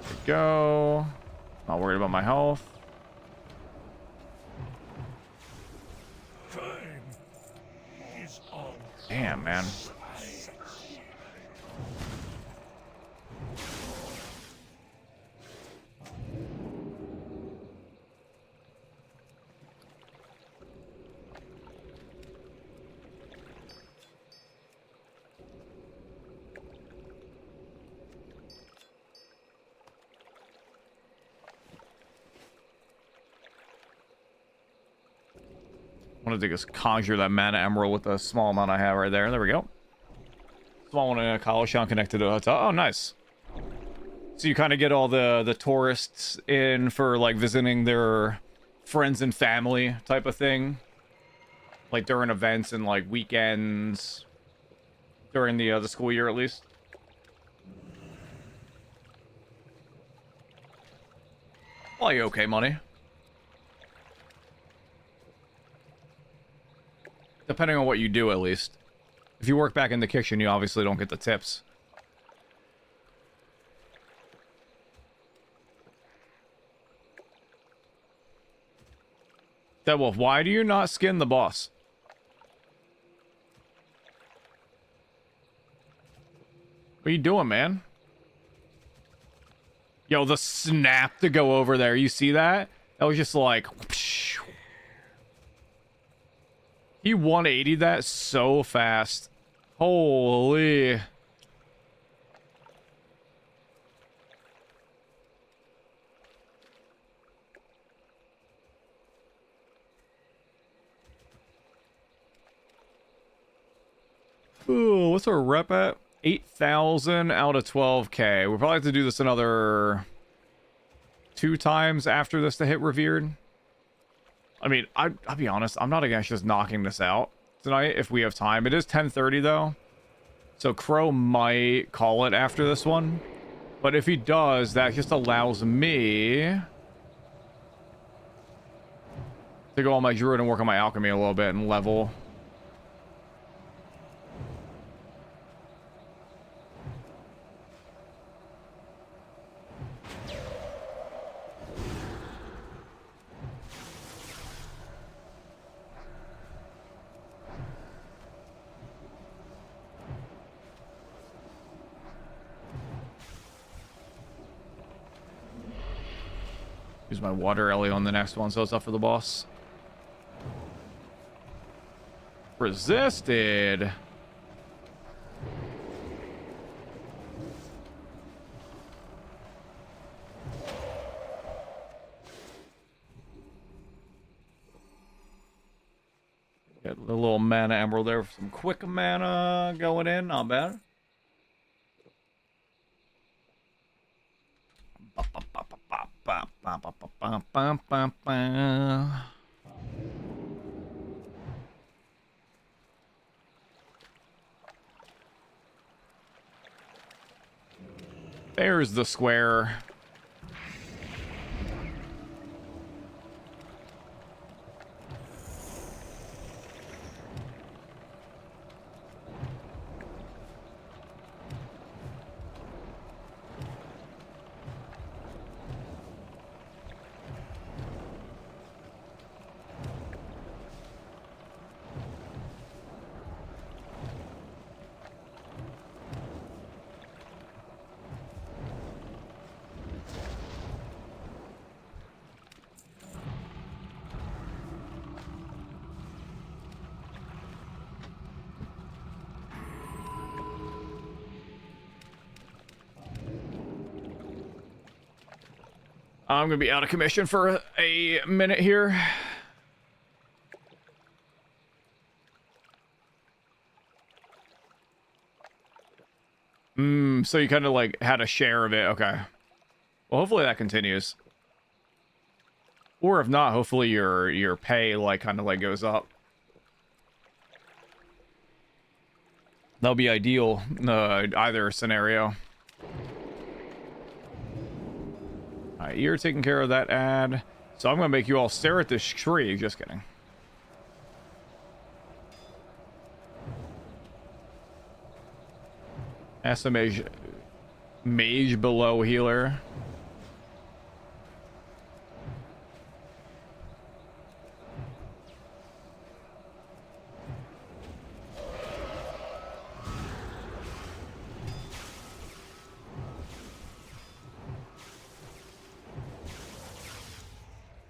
There we go. Not worried about my health. Damn, man. I wanted to just conjure that mana emerald with the small amount I have right there. There we go. Small one in a Kalishan connected to a hotel. Oh, nice. So you kind of get all the tourists in for like visiting their friends and family type of thing, like during events and like weekends during the school year at least. Well, you okay, money? Depending on what you do, at least. If you work back in the kitchen, you obviously don't get the tips. Deadwolf, why do you not skin the boss? What are you doing, man? Yo, the snap to go over there. You see that? That was just like... He 180'd that so fast. Holy. Ooh, what's our rep at? 8,000 out of 12k. We'll probably have to do this another 2 times after this to hit revered. I mean, I'll be honest, I'm not against just knocking this out tonight if we have time. It is 10:30 though, so Crow might call it after this one. But if he does, that just allows me to go on my Druid and work on my alchemy a little bit and level. Use my water Ellie on the next one, so it's up for the boss. Resisted. Got a little mana emerald there for some quick mana going in, not bad. There's the square. I'm gonna be out of commission for a minute here. So you kind of like had a share of it. Okay. Well, hopefully that continues. Or if not, hopefully your pay like kind of like goes up. That'll be ideal, either scenario. Alright, you're taking care of that ad. So I'm gonna make you all stare at this tree. Just kidding. Mage, mage below healer.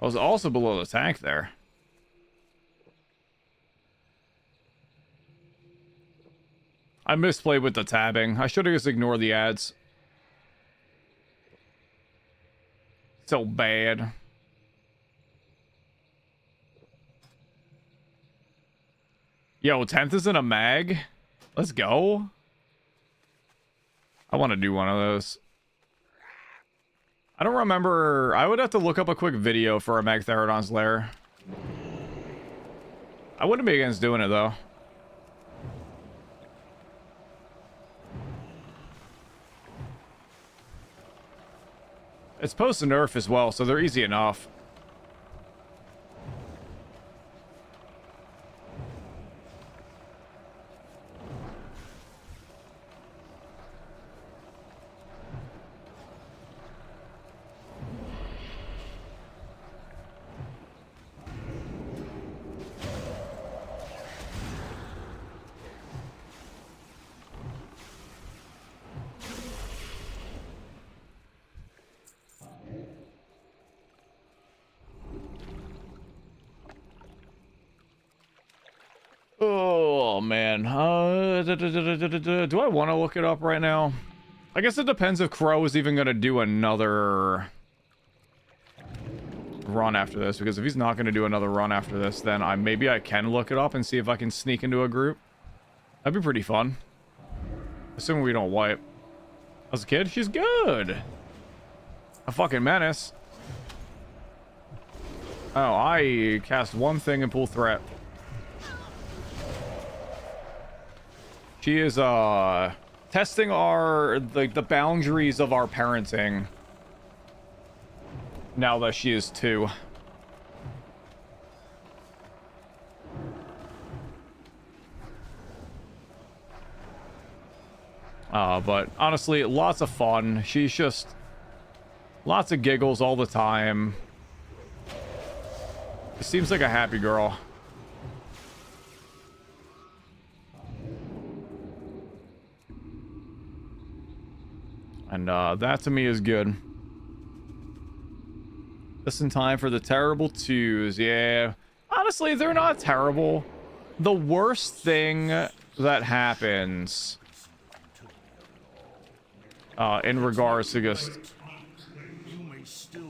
I was also below the tank there. I misplayed with the tabbing. I should have just ignored the ads. So bad. Yo, 10th isn't a mag? Let's go. I want to do one of those. I don't remember. I would have to look up a quick video for a Magtherodon's lair. I wouldn't be against doing it, though. It's post-nerf as well, so they're easy enough. Oh, man. Do I want to look it up right now? I guess it depends if Crow is even going to do another run after this. Because if he's not going to do another run after this, then maybe I can look it up and see if I can sneak into a group. That'd be pretty fun. Assuming we don't wipe. As a kid, she's good. A fucking menace. Oh, I cast one thing and pull threat. She is testing the boundaries of our parenting now that she is 2. But honestly, lots of fun. She's just lots of giggles all the time. It seems like a happy girl. And that to me is good. Just in time for the terrible 2s. Yeah. Honestly, they're not terrible. The worst thing that happens in regards to just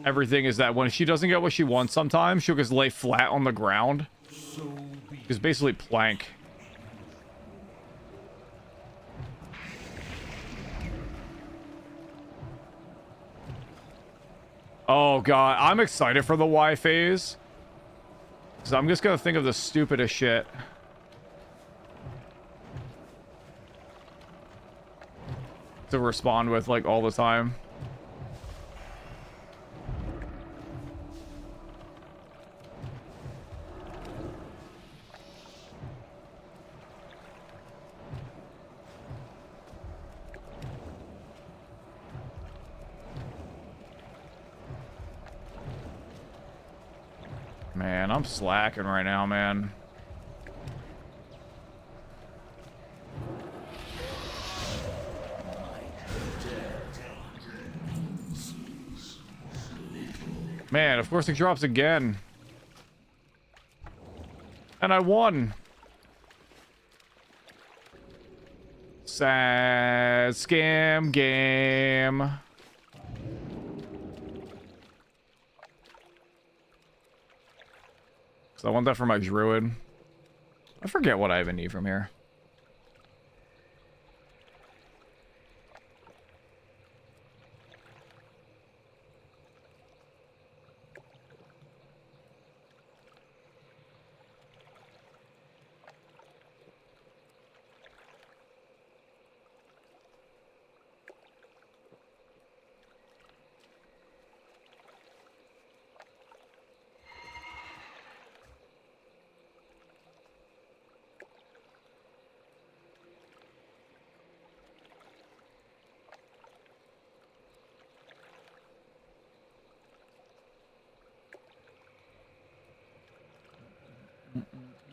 everything is that when she doesn't get what she wants sometimes, she'll just lay flat on the ground. Just basically plank. Oh god, I'm excited for the Y phase. Because I'm just gonna think of the stupidest shit. To respond with, like, all the time. Man, I'm slacking right now, man. Man, of course it drops again. And I won. Sad scam game. Because I want that for my Druid. I forget what I even need from here.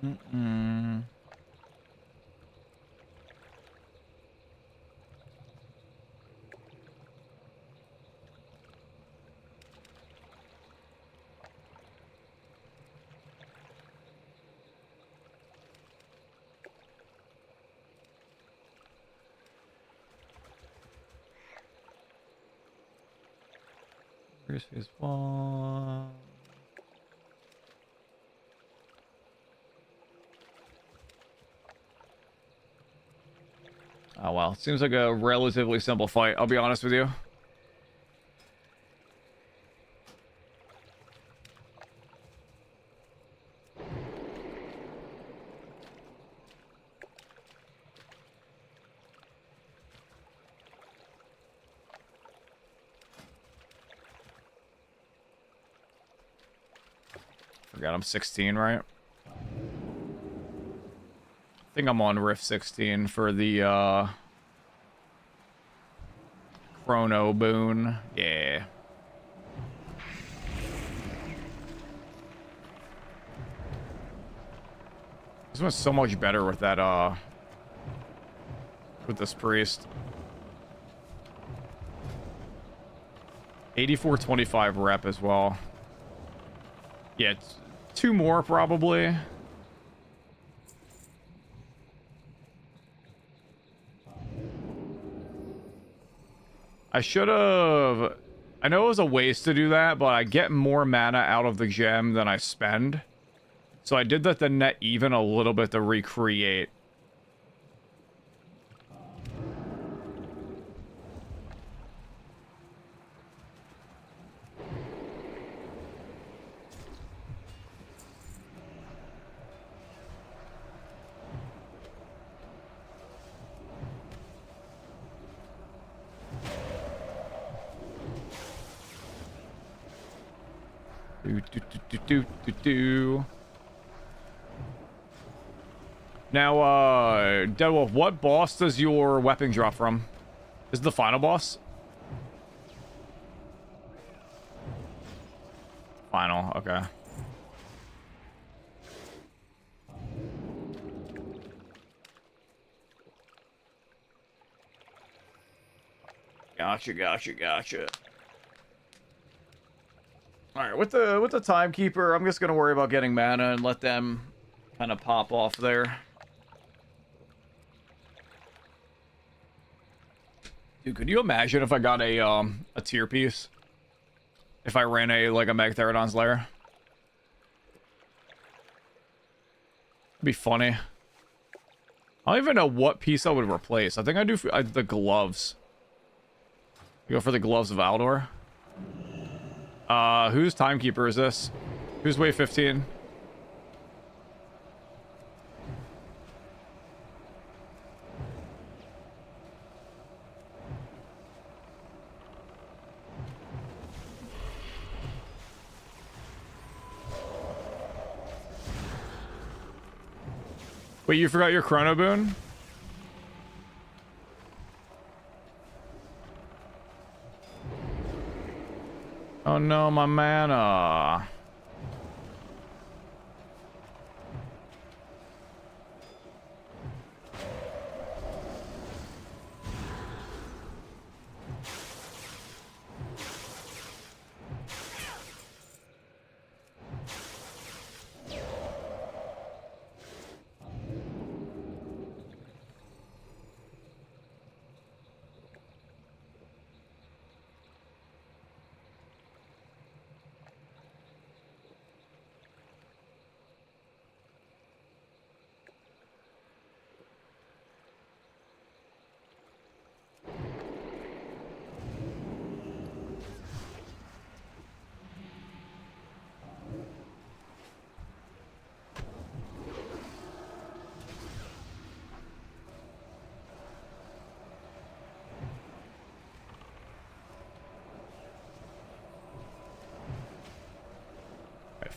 Mm-mm. Where's his one? Oh well, seems like a relatively simple fight, I'll be honest with you. Forgot I'm 16, right? I think I'm on Rift 16 for the Chrono boon. Yeah. This one's so much better with that with this priest. 8425 rep as well. Yeah, it's 2 more probably. I should have... I know it was a waste to do that, but I get more mana out of the gem than I spend. So I did that to net even a little bit to recreate. Now, Deadwolf, what boss does your weapon drop from? Is it the final boss? Final, okay. Gotcha. All right, with the timekeeper, I'm just gonna worry about getting mana and let them kind of pop off there. Dude, could you imagine if I got a tier piece? If I ran a Megatherodon's lair? It'd be funny. I don't even know what piece I would replace. I think I do the gloves. You go for the gloves of Aldor. Whose timekeeper is this? Who's wave 15? Wait, you forgot your chrono boon? Oh no, my mana.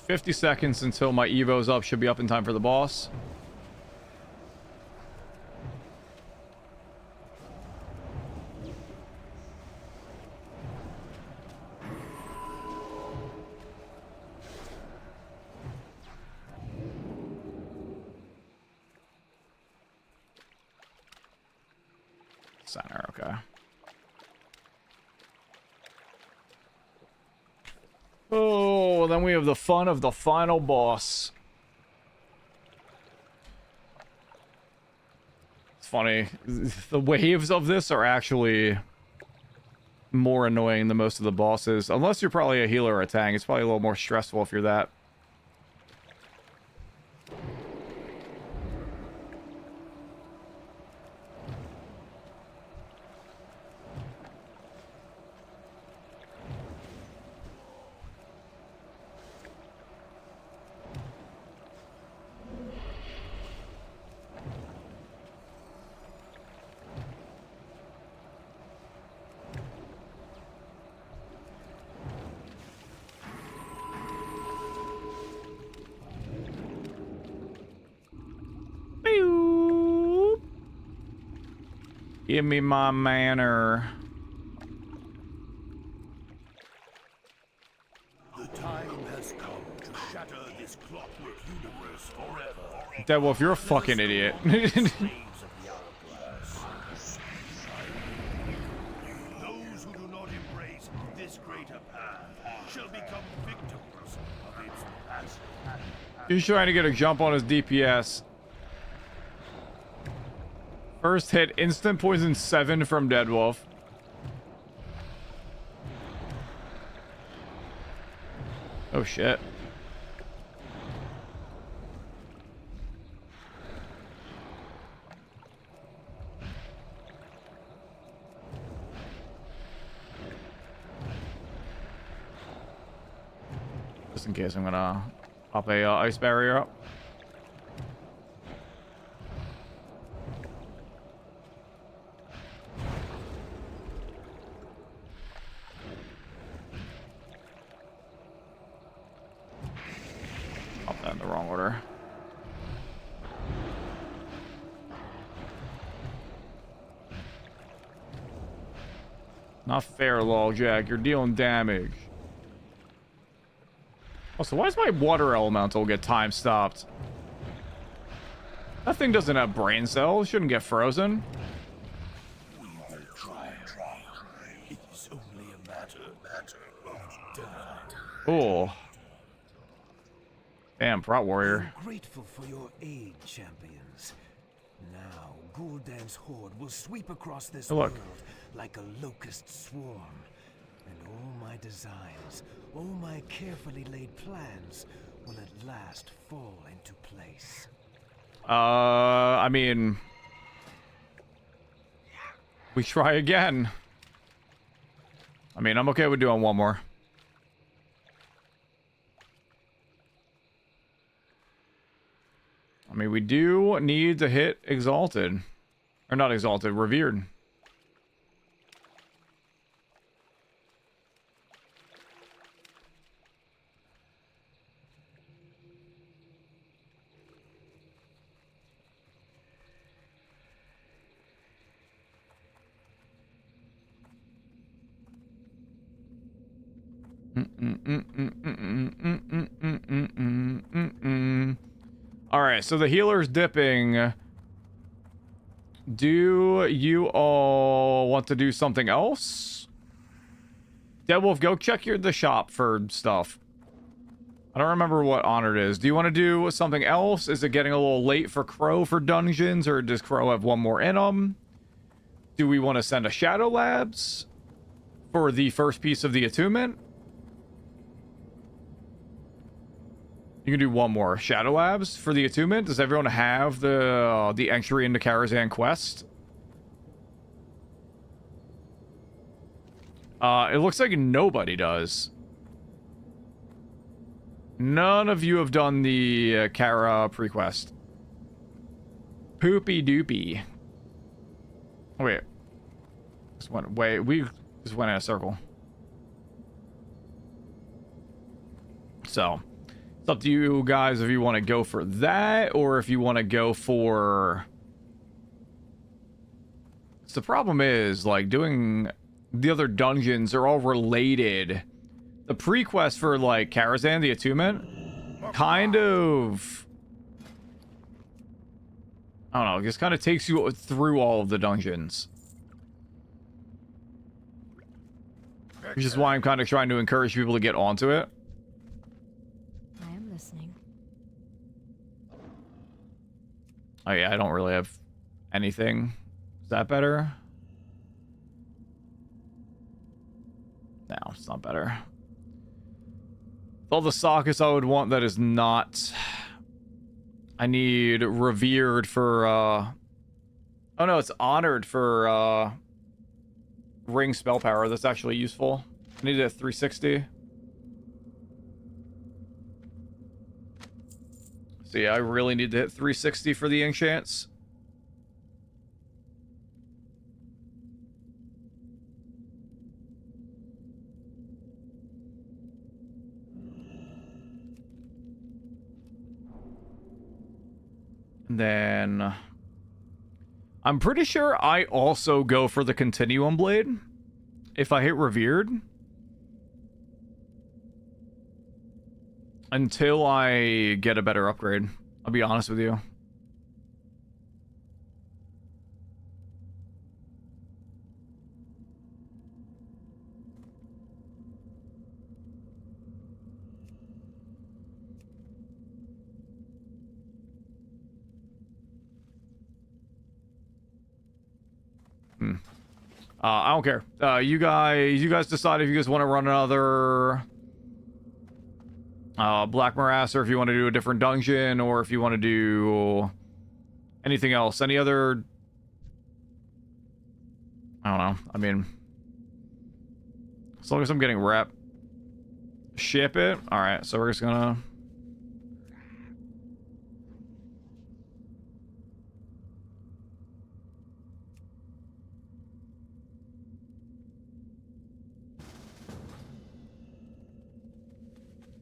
50 seconds until my Evo's up. Should be up in time for the boss. Center, okay. Oh, then we have the fun of the final boss. It's funny. The waves of this are actually more annoying than most of the bosses. Unless you're probably a healer or a tank. It's probably a little more stressful if you're that. Give me my manner. The time has come to shatter this clockwork universe forever. Deadwolf, you're a fucking idiot. Slaves of the hourglass. Those who do not embrace this greater path shall become victims of its passion. He's trying to get a jump on his DPS. First hit, instant poison 7 from Deadwolf. Oh shit. Just in case, I'm gonna pop a ice barrier up. Pop that in the wrong order. Not fair, Loljack. You're dealing damage. Also, why does my water elemental get time stopped? That thing doesn't have brain cells. Shouldn't get frozen. We will try. It is only a matter of time. Oh. Damn, Prot Warrior. I'm grateful for your aid, champions. Now, Gul'dan's horde will sweep across this Hey, look. world like a locust swarm. And all my designs, all my carefully laid plans will at last fall into place. I mean... we try again. I mean, I'm okay with doing one more. I mean, we do need to hit Exalted. Or not Exalted, Revered. All right, so the healer's dipping. Do you all want to do something else? Deadwolf, go check the shop for stuff. I don't remember what honor it is. Do you want to do something else? Is it getting a little late for Crow for dungeons, or does Crow have one more in them? Do we want to send a Shadow Labs for the first piece of the attunement? You can do one more. Shadow Labs for the attunement. Does everyone have the entry into Karazhan quest? It looks like nobody does. None of you have done the Kara prequest. Poopy doopy. Oh, wait. Just went way. We just went in a circle. So. It's up to you guys if you want to go for that or if you want to go for... So the problem is, like, doing the other dungeons are all related. The pre-quest for, like, Karazhan, the attunement, kind of... I don't know, just kind of takes you through all of the dungeons. Which is why I'm kind of trying to encourage people to get onto it. I am listening. Oh yeah, I don't really have anything. Is that better? No, it's not better. All the sockets I would want that is not... I need revered for, Oh no, it's honored for, ring spell power. That's actually useful. I need it at 360. So yeah, I really need to hit 360 for the enchants. Then I'm pretty sure I also go for the Continuum Blade if I hit Revered until I get a better upgrade. I'll be honest with you. I don't care. You guys decide if you guys want to run another Black Morass, or if you want to do a different dungeon, or if you want to do anything else. Any other... I don't know. I mean, as long as I'm getting rep. Ship it? Alright, so we're just gonna...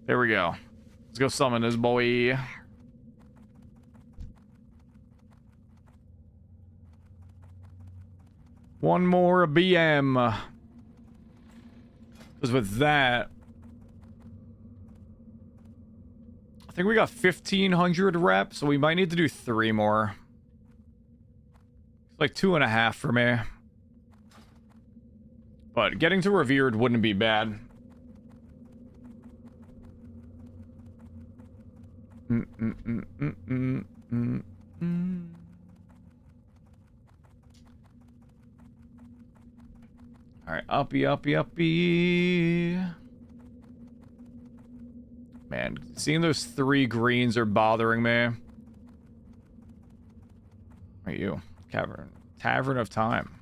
There we go. Let's go summon this boy. One more BM. Because with that... I think we got 1,500 reps, so we might need to do 3 more. It's like 2.5 for me. But getting to Revered wouldn't be bad. Alright, uppy. Man, seeing those 3 greens are bothering me. Where are you? Tavern of Time.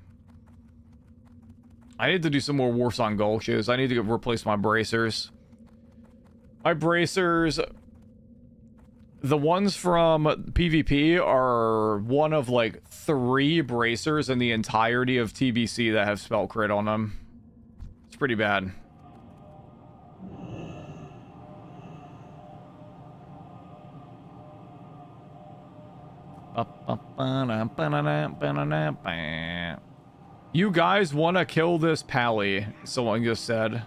I need to do some more Warsong Gulches. I need to replace my bracers. My bracers... The ones from PvP are one of like 3 bracers in the entirety of TBC that have spell crit on them. It's pretty bad. You guys want to kill this pally, someone just said.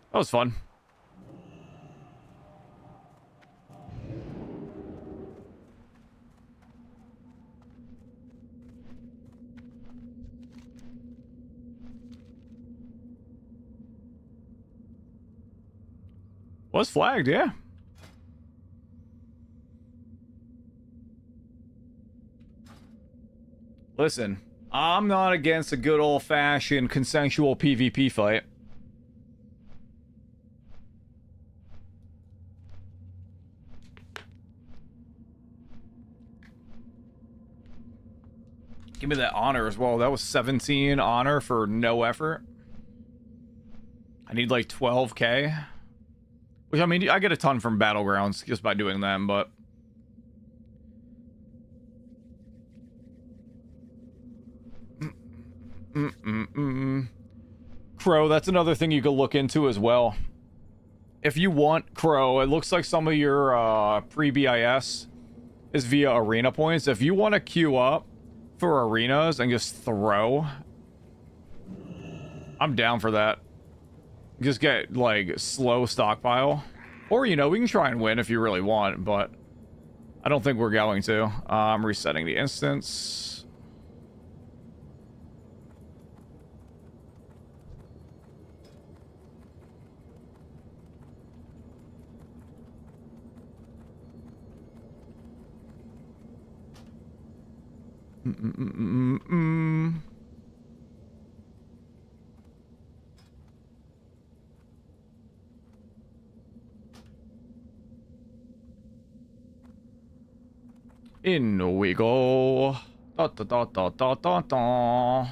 That was fun. Was flagged, yeah. Listen, I'm not against a good old-fashioned consensual PvP fight. Give me that honor as well. That was 17 honor for no effort. I need like 12k. Which, I mean, I get a ton from Battlegrounds just by doing them, but... Crow, that's another thing you could look into as well. If you want Crow, it looks like some of your pre-BIS is via arena points. If you want to queue up for arenas and just throw, I'm down for that. Just get, like, slow stockpile. Or, you know, we can try and win if you really want, but I don't think we're going to. I'm resetting the instance. In we go. Da, da, da, da, da, da, da.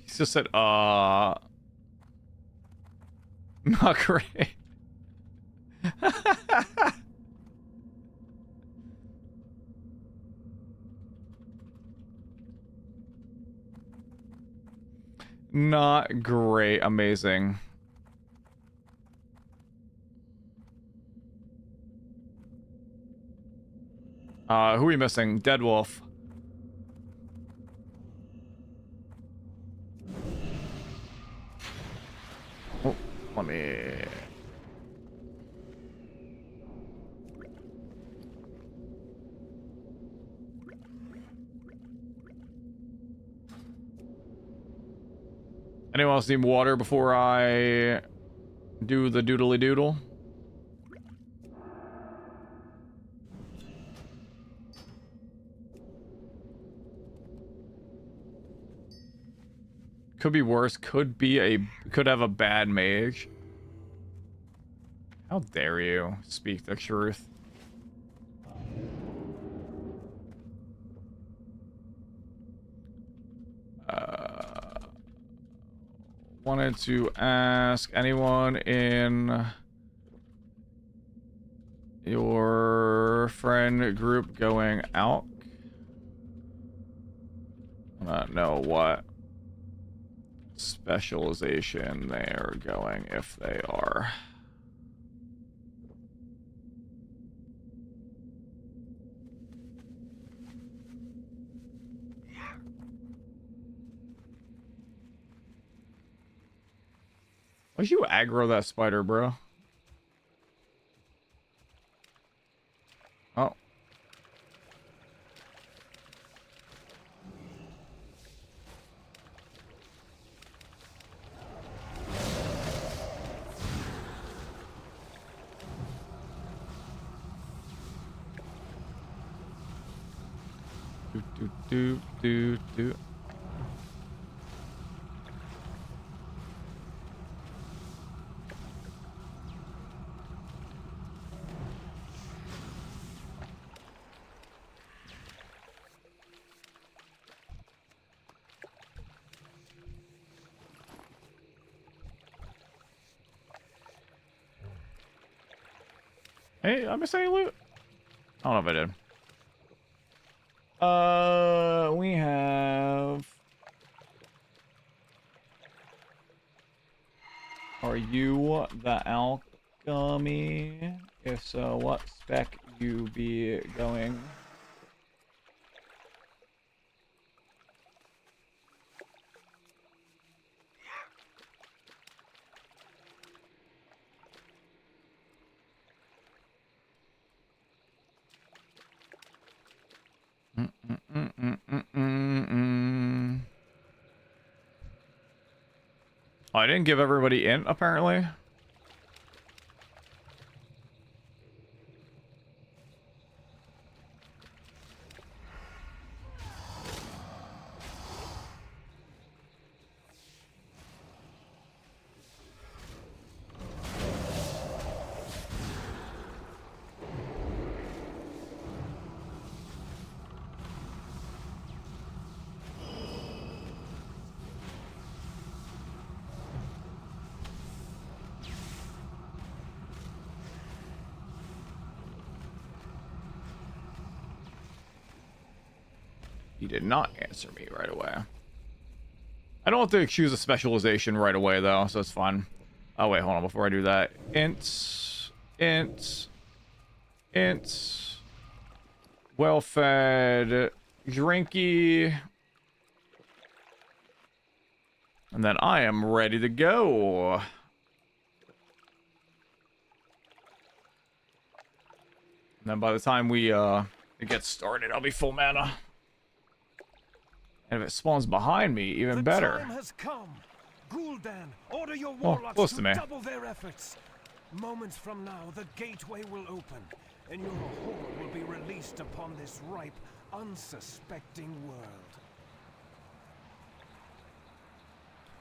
He just said, not great. Not great. Amazing. Who are we missing? Dead Wolf. Oh, let me... Anyone else need water before I do the doodly doodle? Could be worse. Could have a bad mage. How dare you speak the truth? Wanted to ask anyone in your friend group going out? Know what specialization they are going, if they are. Why'd you aggro that spider, bro? Oh. Do. Hey, I missed any loot? I don't know if I did. We have... Are you the alchemy? If so, what spec you be going? I didn't give everybody int, apparently. He did not answer me right away. I don't have to choose a specialization right away, though, so it's fine. Oh, wait, hold on. Before I do that. Int. Well-fed. Drinky. And then I am ready to go. And then by the time we get started, I'll be full mana. And if it spawns behind me, even better. The time has come. Gul'dan, order your warlocks close to me. double their efforts. Moments from now, the gateway will open, and your horde will be released upon this ripe, unsuspecting world.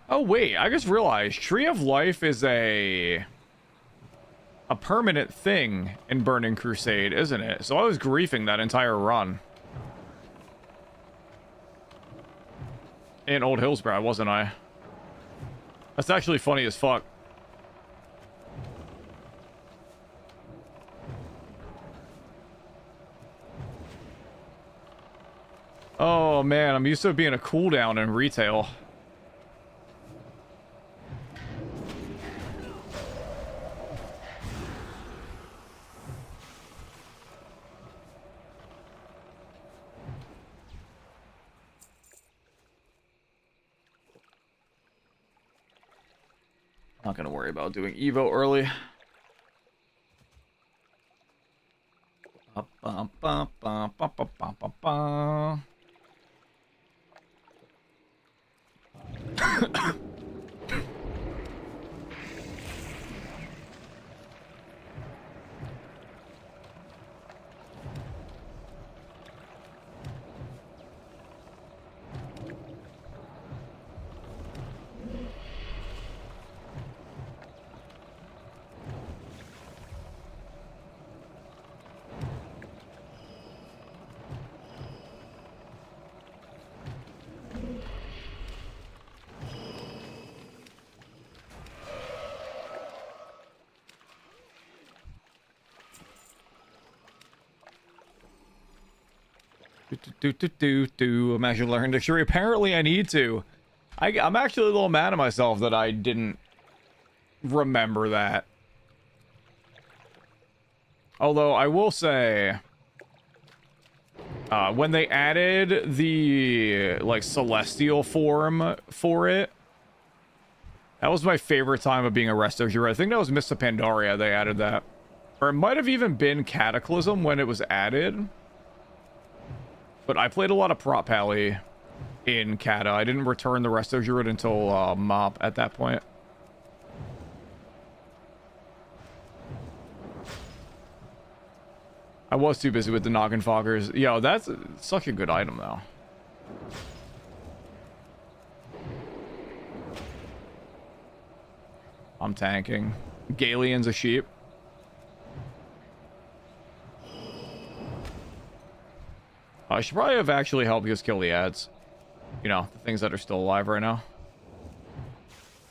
Oh wait, I just realized Tree of Life is a permanent thing in Burning Crusade, isn't it? So I was griefing that entire run. In Old Hillsborough, wasn't I? That's actually funny as fuck. Oh man, I'm used to it being a cooldown in retail. Not gonna worry about doing Evo early. I'm actually learning dictionary. Apparently I need to. I'm actually a little mad at myself that I didn't remember that. Although I will say, when they added the like celestial form for it, that was my favorite time of being a resto hero. I think that was Mists of Pandaria they added that. Or it might have even been Cataclysm when it was added. But I played a lot of Prop Pally in Kata. I didn't return the Resto Druid until Mop at that point. I was too busy with the Noggin Foggers. Yo, that's such a good item, though. I'm tanking. Galeon's a sheep. I should probably have actually helped just kill the ads. You know, the things that are still alive right now.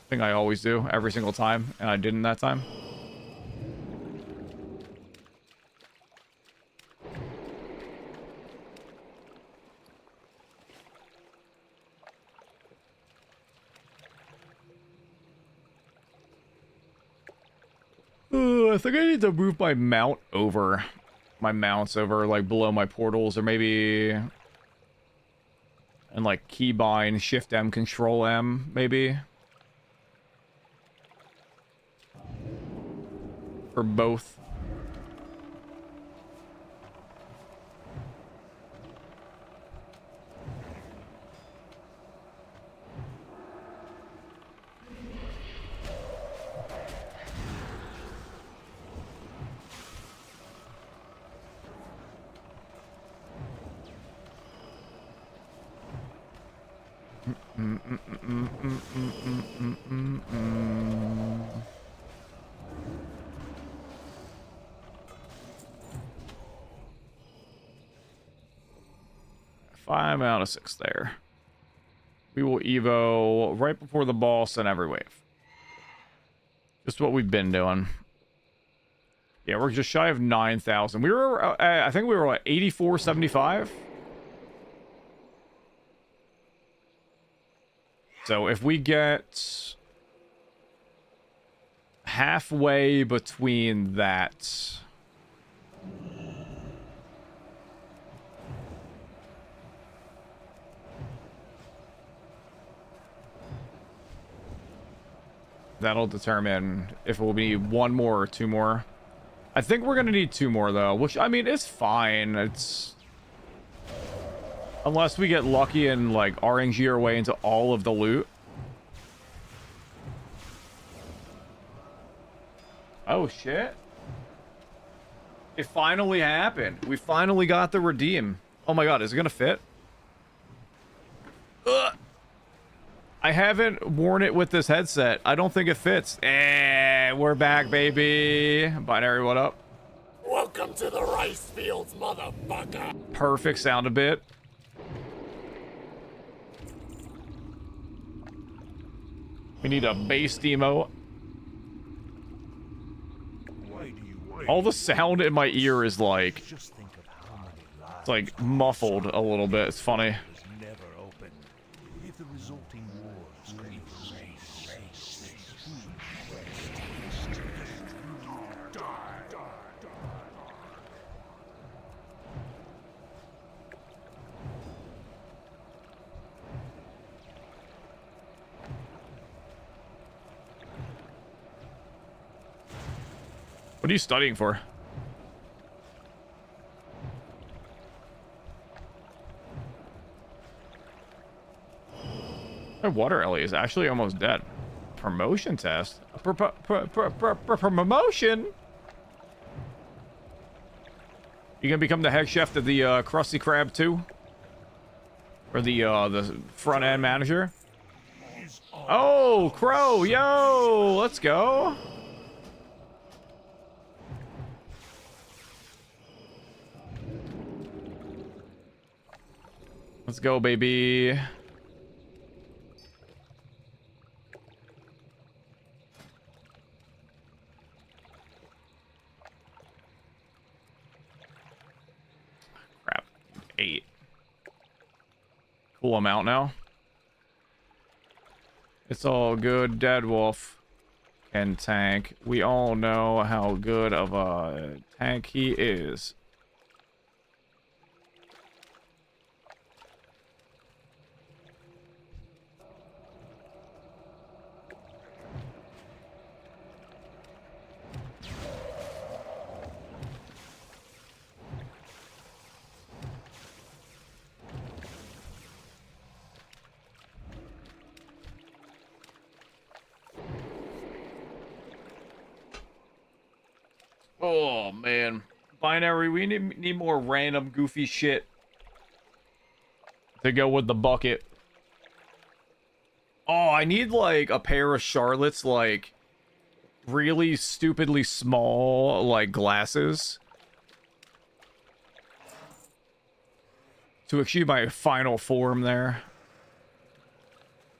Thing I always do, every single time, and I didn't that time. I think I need to move my mount over. My mounts over, like, below my portals, or maybe... And, like, keybind, Shift M, Control M, maybe? For both. Five out of 6 there. We will Evo right before the boss and every wave. Just what we've been doing. Yeah, we're just shy of 9,000. We were, I think we were at 8475. So if we get halfway between that, that'll determine if it will be 1 more or 2 more. I think we're gonna need 2 more though, which I mean it's fine. It's unless we get lucky and like RNG our way into all of the loot. Oh shit. It finally happened. We finally got the redeem. Oh my god, is it gonna fit? Ugh. I haven't worn it with this headset. I don't think it fits. We're back, baby. Binary, what up? Welcome to the rice fields, motherfucker. Perfect sound a bit. We need a bass demo. All the sound in my ear is like, it's like muffled a little bit. It's funny. What are you studying for? My water Ellie is actually almost dead. Promotion test? Promotion? You gonna become the head chef of the Krusty Krab too? Or the front end manager? Oh, Crow, yo, let's go. Let's go, baby. Crap. 8. Cool amount now. It's all good. Dead Wolf can tank. We all know how good of a tank he is. Oh, man. Binary, we need more random goofy shit to go with the bucket. Oh, I need, like, a pair of Charlotte's, like, really stupidly small, like, glasses to achieve my final form there.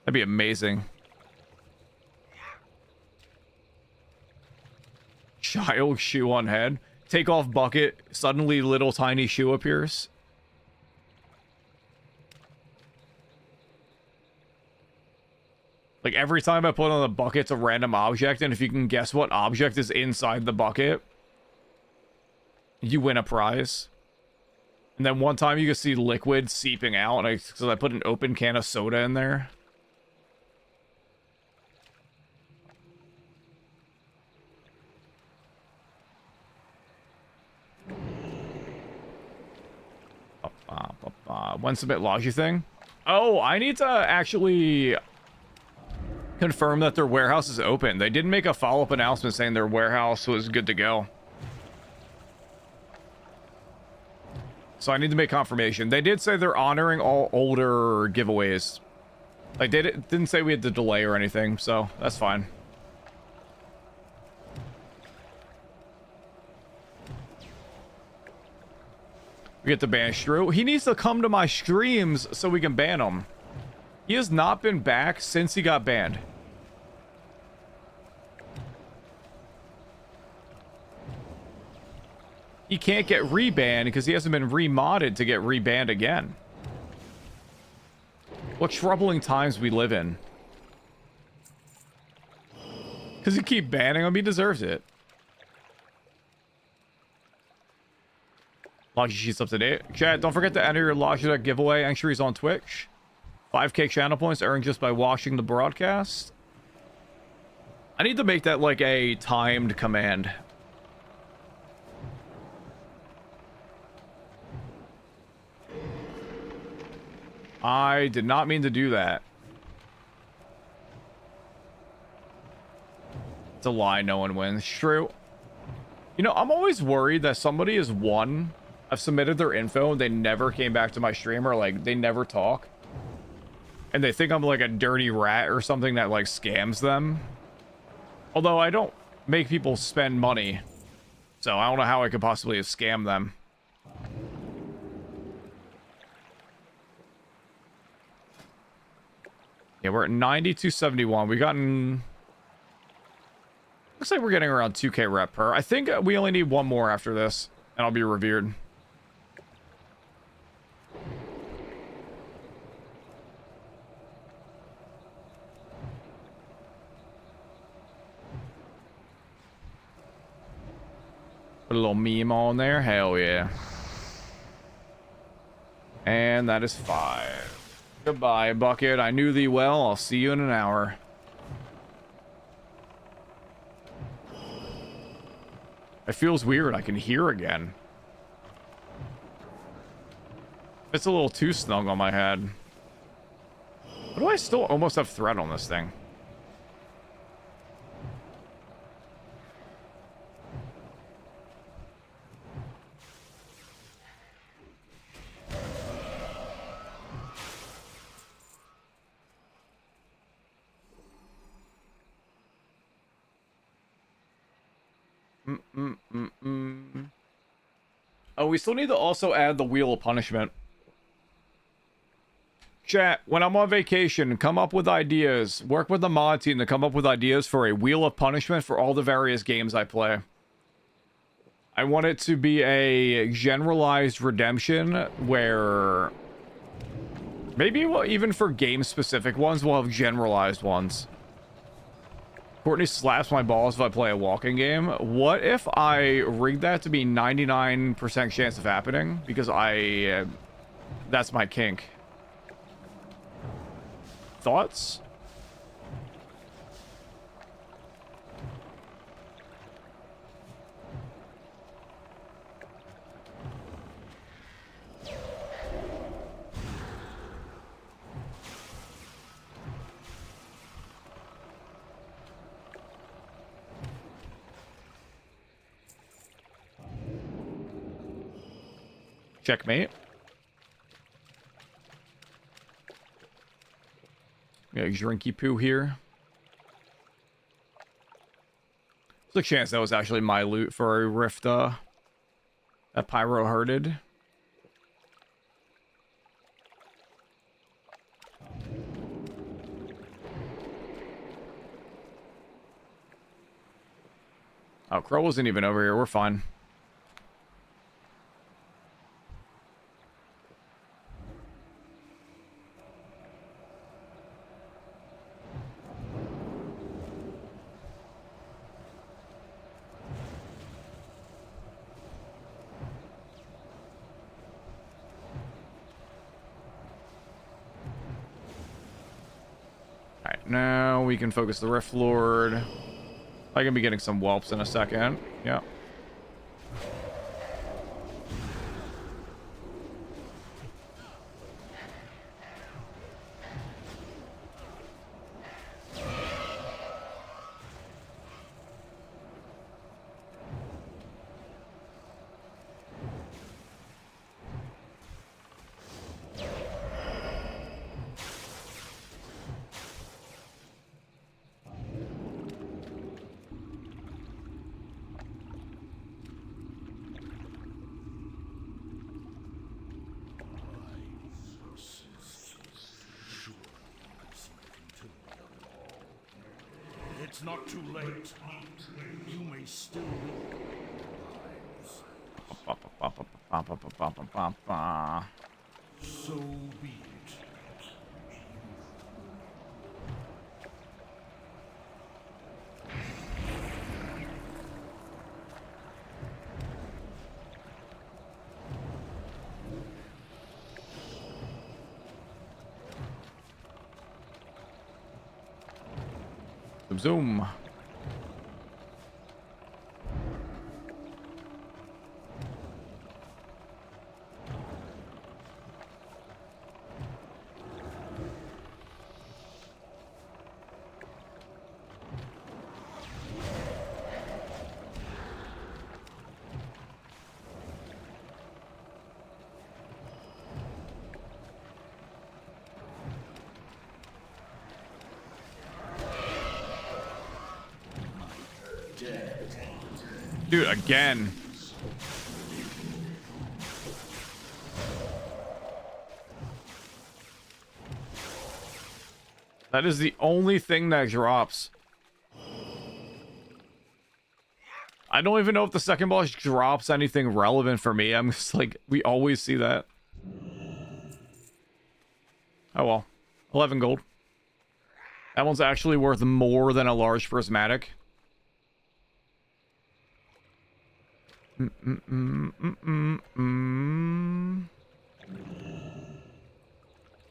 That'd be amazing. Child shoe on head. Take off bucket. Suddenly little tiny shoe appears. Like every time I put on the bucket, it's a random object, and if you can guess what object is inside the bucket, you win a prize. And then one time you can see liquid seeping out, and so I put an open can of soda in there. One submit logi thing. Oh, I need to actually confirm that their warehouse is open. They didn't make a follow-up announcement saying their warehouse was good to go. So I need to make confirmation. They did say they're honoring all older giveaways. Like, they didn't say we had to delay or anything, so that's fine. We get to ban Shrew. He needs to come to my streams so we can ban him. He has not been back since he got banned. He can't get rebanned because he hasn't been remodded to get rebanned again. What troubling times we live in. Because you keep banning him, he deserves it. Logi sheets up to date. Chat, don't forget to enter your Logitech giveaway entries on Twitch. 5k channel points earned just by watching the broadcast. I need to make that like a timed command. I did not mean to do that. It's a lie, no one wins. True. You know, I'm always worried that somebody has won. I've submitted their info and they never came back to my stream, or like they never talk. And they think I'm like a dirty rat or something that like scams them. Although I don't make people spend money. So I don't know how I could possibly have scammed them. Yeah, we're at 9271. We've gotten... Looks like we're getting around 2k rep per. I think we only need one more after this, and I'll be revered. Put a little meme on there. Hell yeah. And that is 5. Goodbye, Bucket. I knew thee well. I'll see you in an hour. It feels weird. I can hear again. It's a little too snug on my head. But do I still almost have thread on this thing? Oh, we still need to also add the Wheel of Punishment. Chat, when I'm on vacation, come up with ideas. Work with the mod team to come up with ideas for a Wheel of Punishment for all the various games I play. I want it to be a generalized redemption where... Maybe even for game-specific ones, we'll have generalized ones. Courtney slaps my balls if I play a walking game. What if I rig that to be 99% chance of happening? Because that's my kink. Thoughts? Checkmate. Yeah, drinky poo here. There's a chance that was actually my loot for a rift that Pyro herded. Oh, Crow wasn't even over here. We're fine. Now we can focus the Rift Lord. I can be getting some whelps in a second. Yeah. It's not too late. You may still so be it. Zoom. Dude, again. That is the only thing that drops. I don't even know if the second boss drops anything relevant for me. I'm just like, we always see that. Oh well. 11 gold. That one's actually worth more than a large prismatic.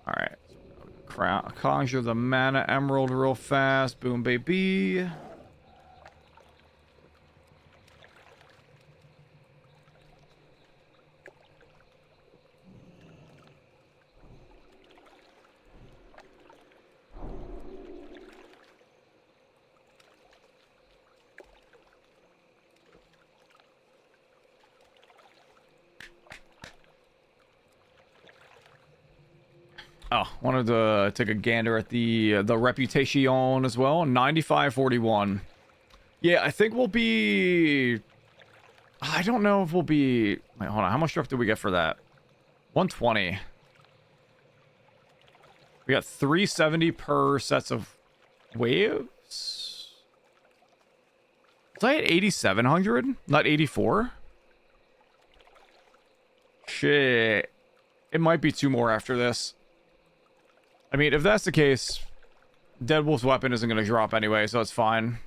Alright. Conjure the mana emerald real fast. Boom, baby. Oh, wanted to take a gander at the reputation as well. 95.41. Yeah, I think we'll be... I don't know if we'll be... Wait, hold on. How much stuff did we get for that? 120. We got 370 per sets of waves. Was I at 8,700? Not 84? Shit. It might be 2 more after this. I mean, if that's the case, Deadwolf's weapon isn't going to drop anyway, so it's fine.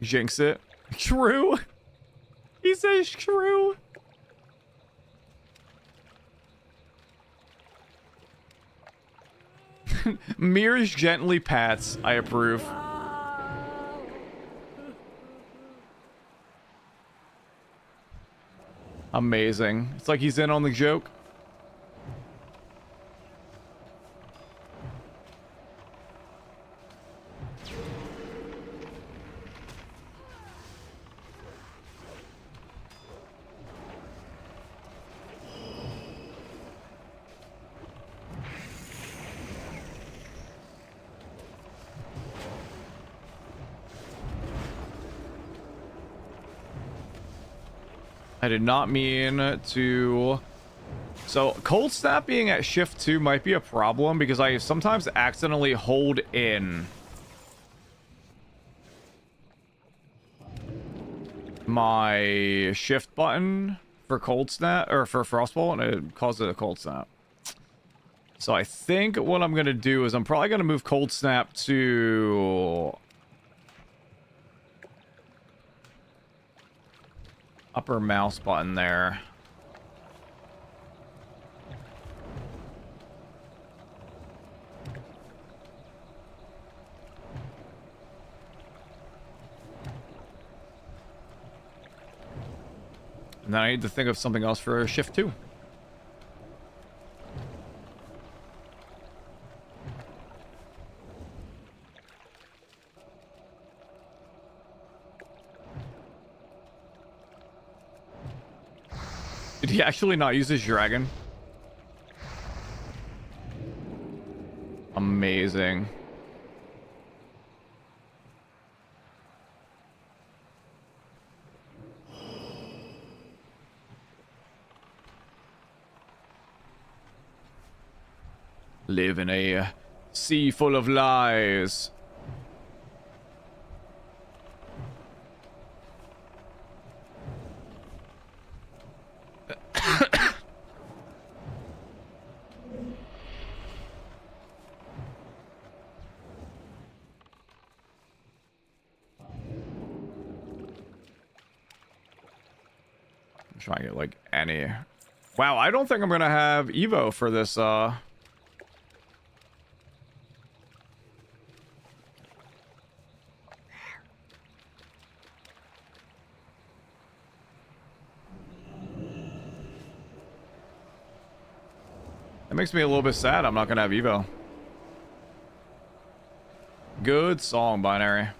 Jinx it. True. He says true. Mirrors gently pats. I approve. Amazing. It's like he's in on the joke. I did not mean to... So, Cold Snap being at Shift 2 might be a problem because I sometimes accidentally hold in my Shift button for Cold Snap, or for Frostbolt, and it causes a Cold Snap. So I think what I'm going to do is I'm probably going to move Cold Snap to... upper mouse button there. And then I need to think of something else for Shift 2. Did he actually not use his dragon? Amazing. Live in a sea full of lies. Try and get like any. Wow, I don't think I'm gonna have Evo for this. That makes me a little bit sad. I'm not gonna have Evo. Good song, Binary.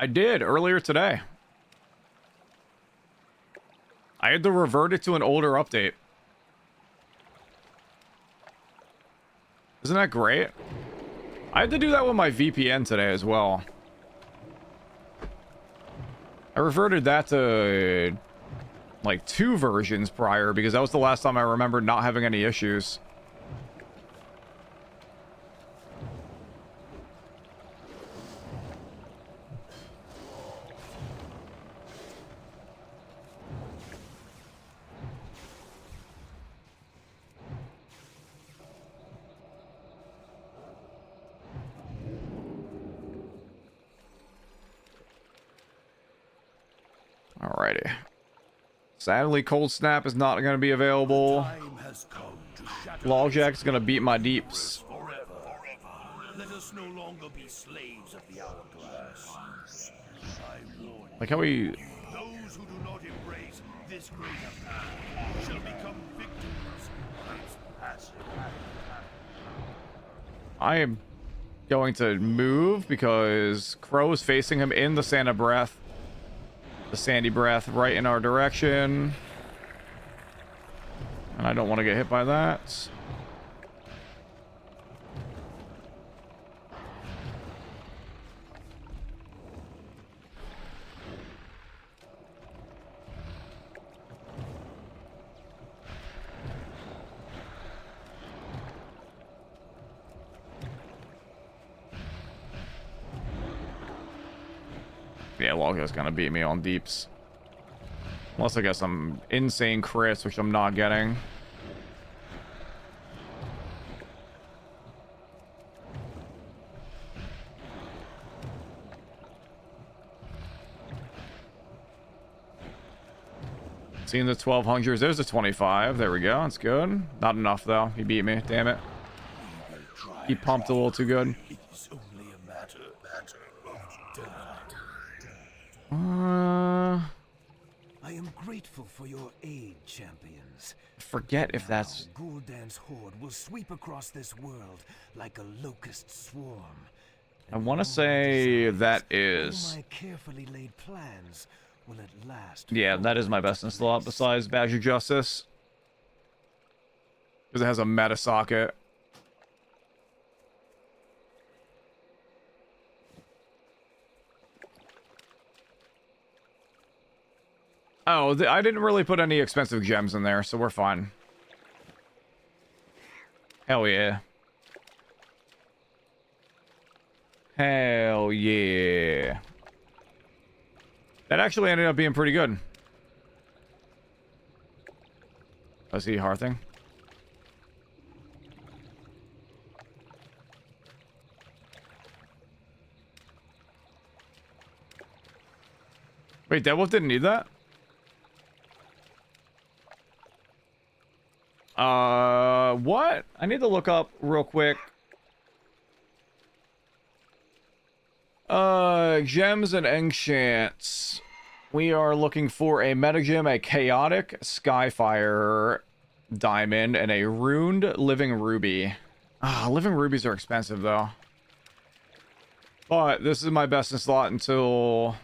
I did earlier today. I had to revert it to an older update. Isn't that great? I had to do that with my VPN today as well. I reverted that to like 2 versions prior because that was the last time I remembered not having any issues. Alrighty. Sadly, Cold Snap is not going to be available. Lawjack's going to beat my deeps. Let us no longer be slaves of the hourglass. Like how we... Those who do not embrace this greater path shall become victims of its passive. I am going to move because Crow is facing him in the Santa Breath. The Sandy Breath right in our direction. And I don't want to get hit by that. Yeah, Logos gonna beat me on deeps. Unless I get some insane crits, which I'm not getting. Seeing the 1200s, there's the 25. There we go, that's good. Not enough though, he beat me, damn it. He pumped a little too good. I am grateful for your aid, champions. Forget if that's... Gul'dan's horde will sweep across this world like a locust swarm. I want to say that is... My carefully laid plans will at last... Yeah, that is my best in slot besides Badge of Justice. Because it has a meta socket. Oh, I didn't really put any expensive gems in there, so we're fine. Hell yeah. Hell yeah. That actually ended up being pretty good. I see Hearthing. Wait, Deadwolf didn't need that? What? I need to look up real quick. Gems and enchants. We are looking for a metagem, a chaotic Skyfire diamond, and a runed living ruby. Living rubies are expensive, though. But this is my best in slot until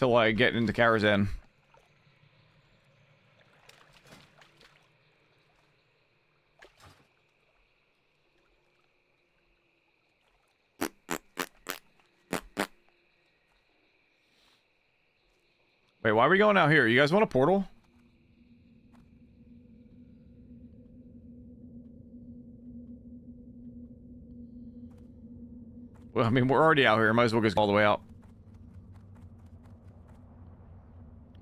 I get into Karazhan. Wait, why are we going out here? You guys want a portal? Well, I mean, we're already out here. Might as well just go all the way out.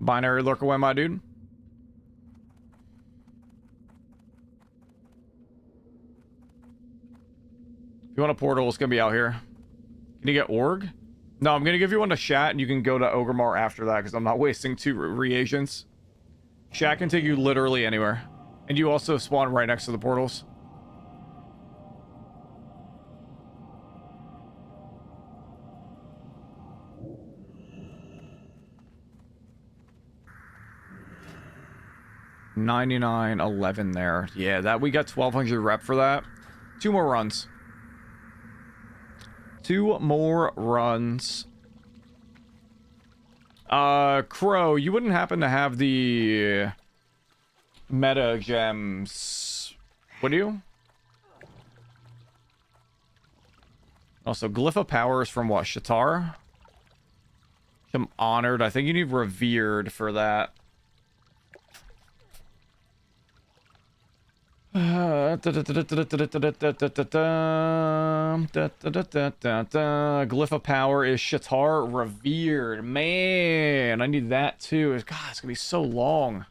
Binary lurk away, my dude. If you want a portal, it's gonna be out here. Can you get org? No, I'm gonna give you one to Shat, and you can go to Ogremar after that, because I'm not wasting 2 reagents. Shat can take you literally anywhere. And you also spawn right next to the portals. $99.11 there. Yeah, that we got 1200 rep for that. 2 more runs. 2 more runs. Crow, you wouldn't happen to have the meta gems, would you? Also, Glyph of Power is from what? Shatar? I'm honored. I think you need revered for that. Glyph of Power is Shatar revered. Man, I need that too. God, it's gonna be so long.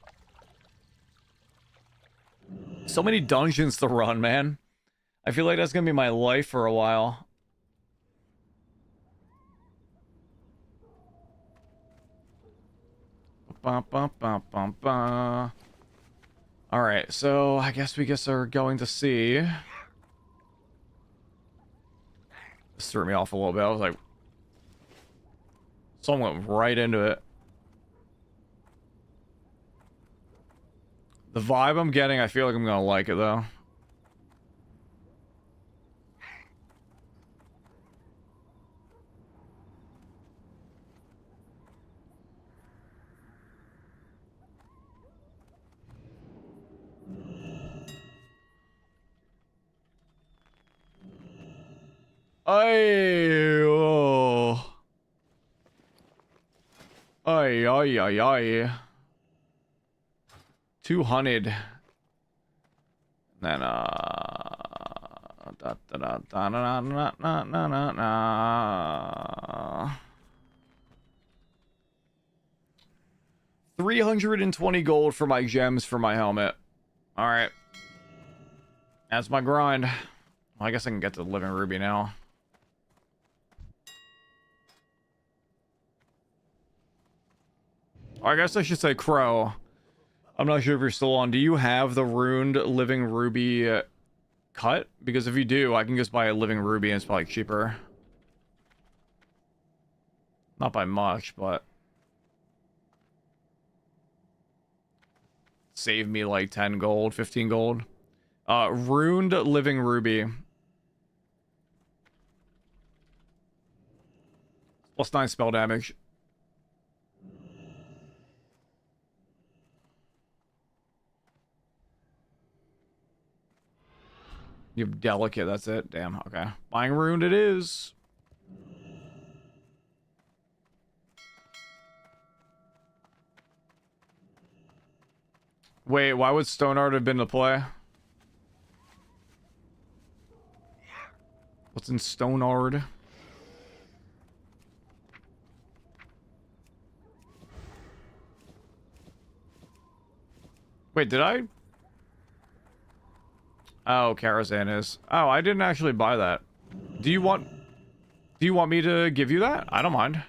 So many dungeons to run, man. I feel like that's gonna be my life for a while. Alright, so I guess we are going to see. This threw me off a little bit. I was like, someone went right into it. The vibe I'm getting, I feel like I'm gonna like it though. Ay, oh. Ay, ay, ay, ay. 200. Then, da, da, da, da, da, da, da, da, da. 320 gold for my gems for my helmet. Alright. That's my grind. Well, I guess I can get to the Living Ruby now. I guess I should say Crow. I'm not sure if you're still on. Do you have the runed Living Ruby cut? Because if you do, I can just buy a Living Ruby and it's probably cheaper. Not by much, but... save me like 10 gold, 15 gold. Runed Living Ruby. +9 spell damage. You have delicate, that's it. Damn, okay. Buying Runed it is. Wait, why would Stoneheart have been to play? What's in Stoneheart? Wait, did I? Oh, Karazhan is. Oh, I didn't actually buy that. Do you want me to give you that? I don't mind.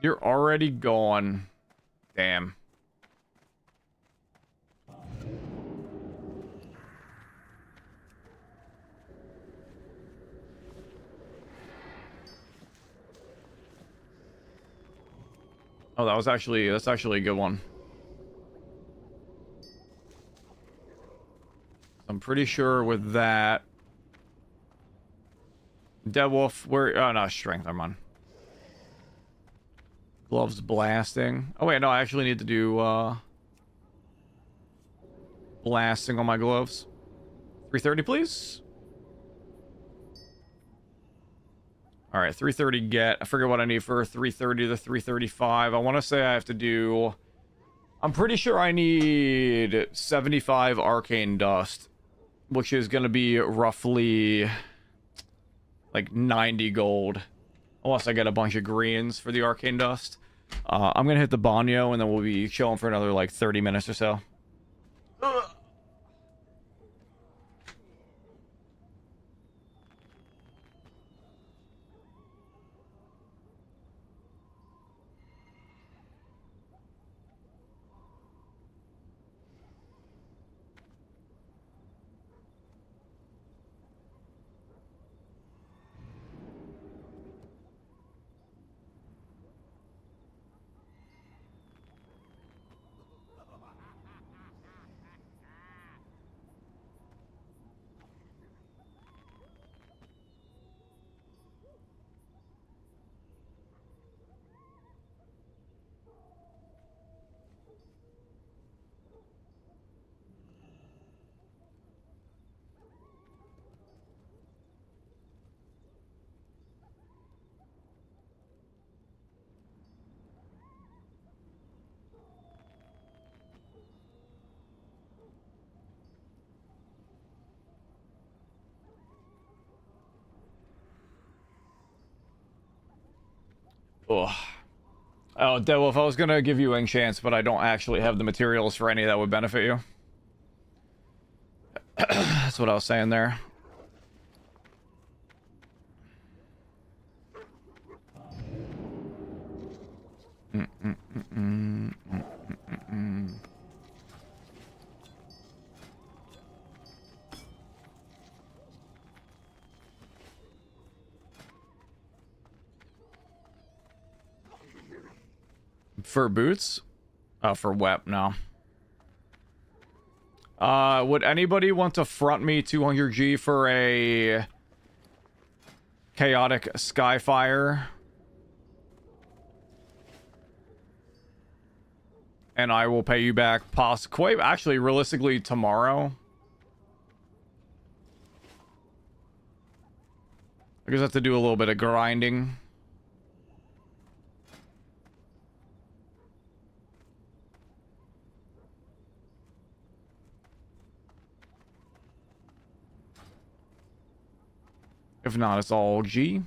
You're already gone. Damn. Oh, that's actually a good one. I'm pretty sure with that. Dead Wolf, where? Oh no, strength. I'm on. Gloves blasting. Oh wait, no, I actually need to do blasting on my gloves. 330, please. All right, 330 get. I forget what I need for 330 to 335. I want to say I have to do. I'm pretty sure I need 75 arcane dust, which is going to be roughly like 90 gold. Unless I get a bunch of greens for the arcane dust. I'm going to hit the Banyo, and then we'll be chilling for another like 30 minutes or so. Ugh. Oh, Deadwolf, I was gonna give you enchants, but I don't actually have the materials for any that would benefit you. That's what I was saying there. For boots? For web, no. Would anybody want to front me 200G for a chaotic Skyfire? And I will pay you back quite actually realistically tomorrow. I guess I have to do a little bit of grinding. If not, it's all G.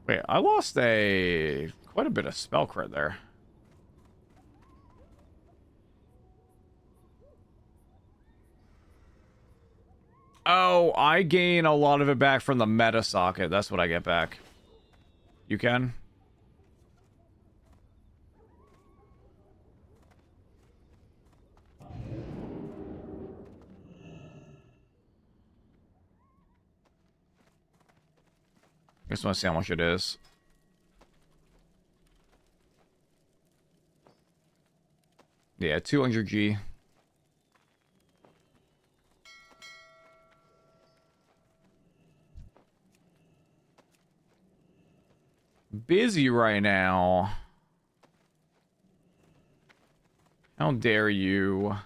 Wait, I lost quite a bit of spell crit there. Oh, I gain a lot of it back from the meta socket. That's what I get back. You can? I just want to see how much it is. Yeah, 200G. Busy right now. How dare you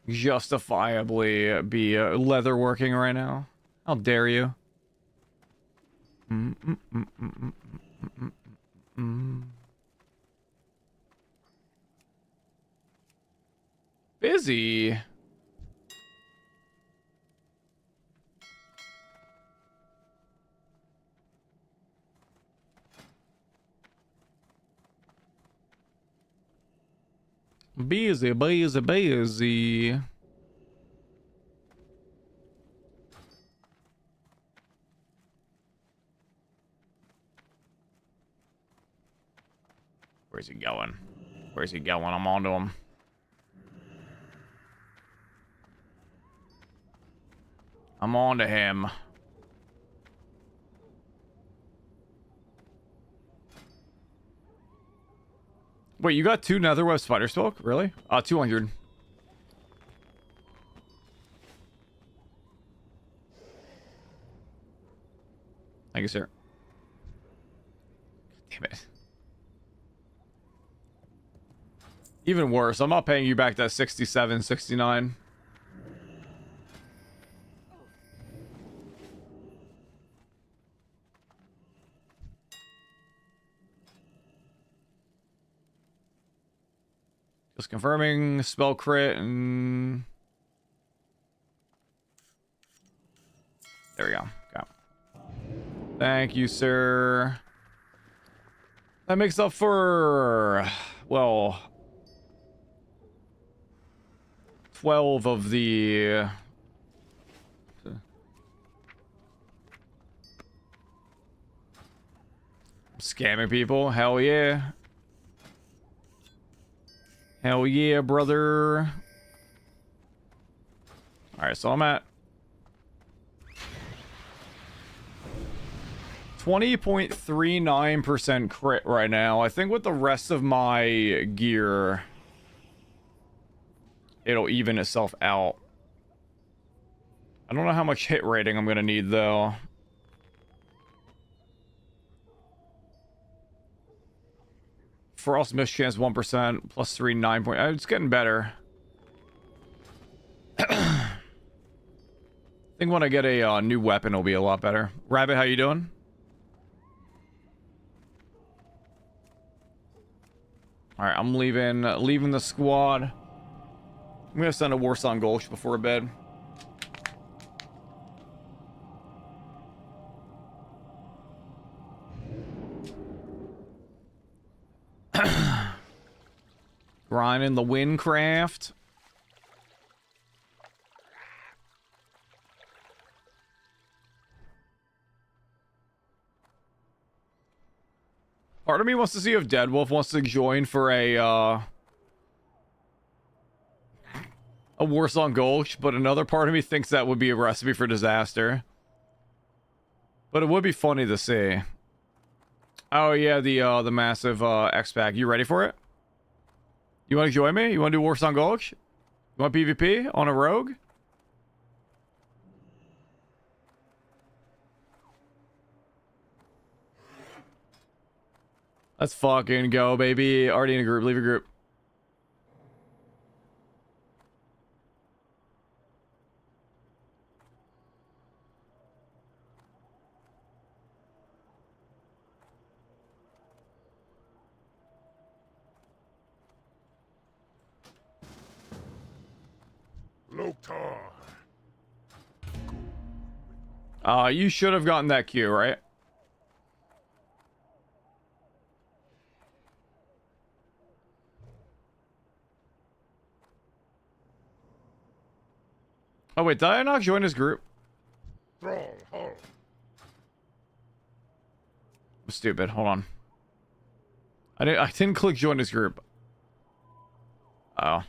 justifiably be leatherworking right now? How dare you? Busy. Busy, busy, busy. Where's he going? Where's he going? I'm onto him. I'm onto him. Wait, you got 2 netherweb spider silk? Really? 200. Thank you, sir. Damn it. Even worse, I'm not paying you back that 67, 69. Just confirming spell crit and there we go. Okay. Thank you, sir. That makes up for, well, 12 of the scamming people. Hell yeah. Hell yeah, brother. All right, so I'm at 20.39% crit right now. I think with the rest of my gear, it'll even itself out. I don't know how much hit rating I'm gonna need though. Frost miss chance 1%, plus 3, 9 point. It's getting better. I think when I get a new weapon, it'll be a lot better. Rabbit, how you doing? All right, I'm leaving the squad. I'm gonna send a Warsong Gulch before bed. Grinding the Windcraft. Part of me wants to see if Deadwolf wants to join for a Warsong Gulch, but another part of me thinks that would be a recipe for disaster. But it would be funny to see. Oh yeah, the massive X-Pack. You ready for it? You want to join me? You want to do Warsong Gulch? You want PvP on a rogue? Let's fucking go, baby. Already in a group. Leave a group. You should have gotten that queue, right? Oh wait, did I not join his group? I'm stupid. Hold on. I didn't click join his group. Oh.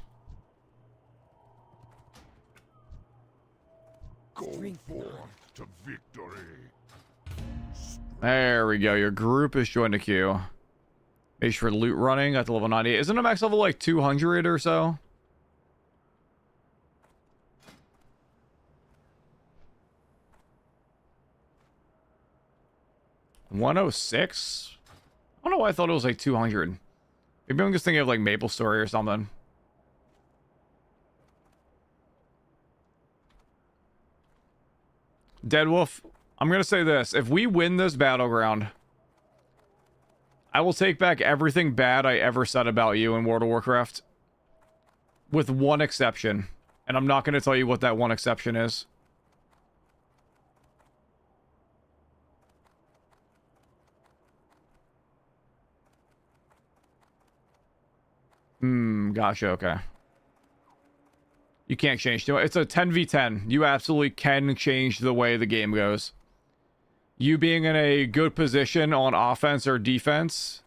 Go forth to victory. There we go. Your group is joined the queue. Make sure loot running at the level 98. Isn't it max level like 200 or so? $106? I don't know why I thought it was like 200. Maybe I'm just thinking of like Maple Story or something. Deadwolf, I'm gonna say this. If we win this battleground, I will take back everything bad I ever said about you in World of Warcraft. With one exception. And I'm not gonna tell you what that one exception is. Gotcha, okay. You can't change to it. It's a 10v10. You absolutely can change the way the game goes. You being in a good position on offense or defense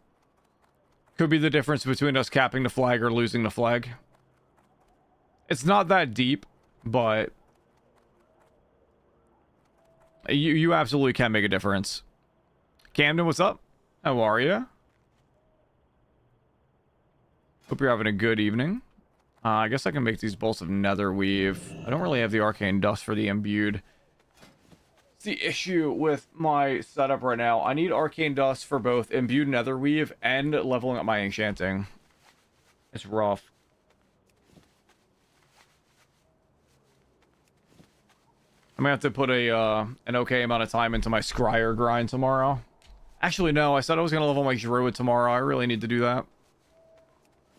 could be the difference between us capping the flag or losing the flag. It's not that deep, but you absolutely can make a difference. Camden, what's up? How are you? Hope you're having a good evening. I guess I can make these bolts of nether weave. I don't really have the arcane dust for the imbued. It's the issue with my setup right now. I need arcane dust for both imbued nether weave and leveling up my enchanting. It's rough. I'm gonna have to put an okay amount of time into my scryer grind tomorrow. Actually, no, I said I was gonna level my druid tomorrow. I really need to do that.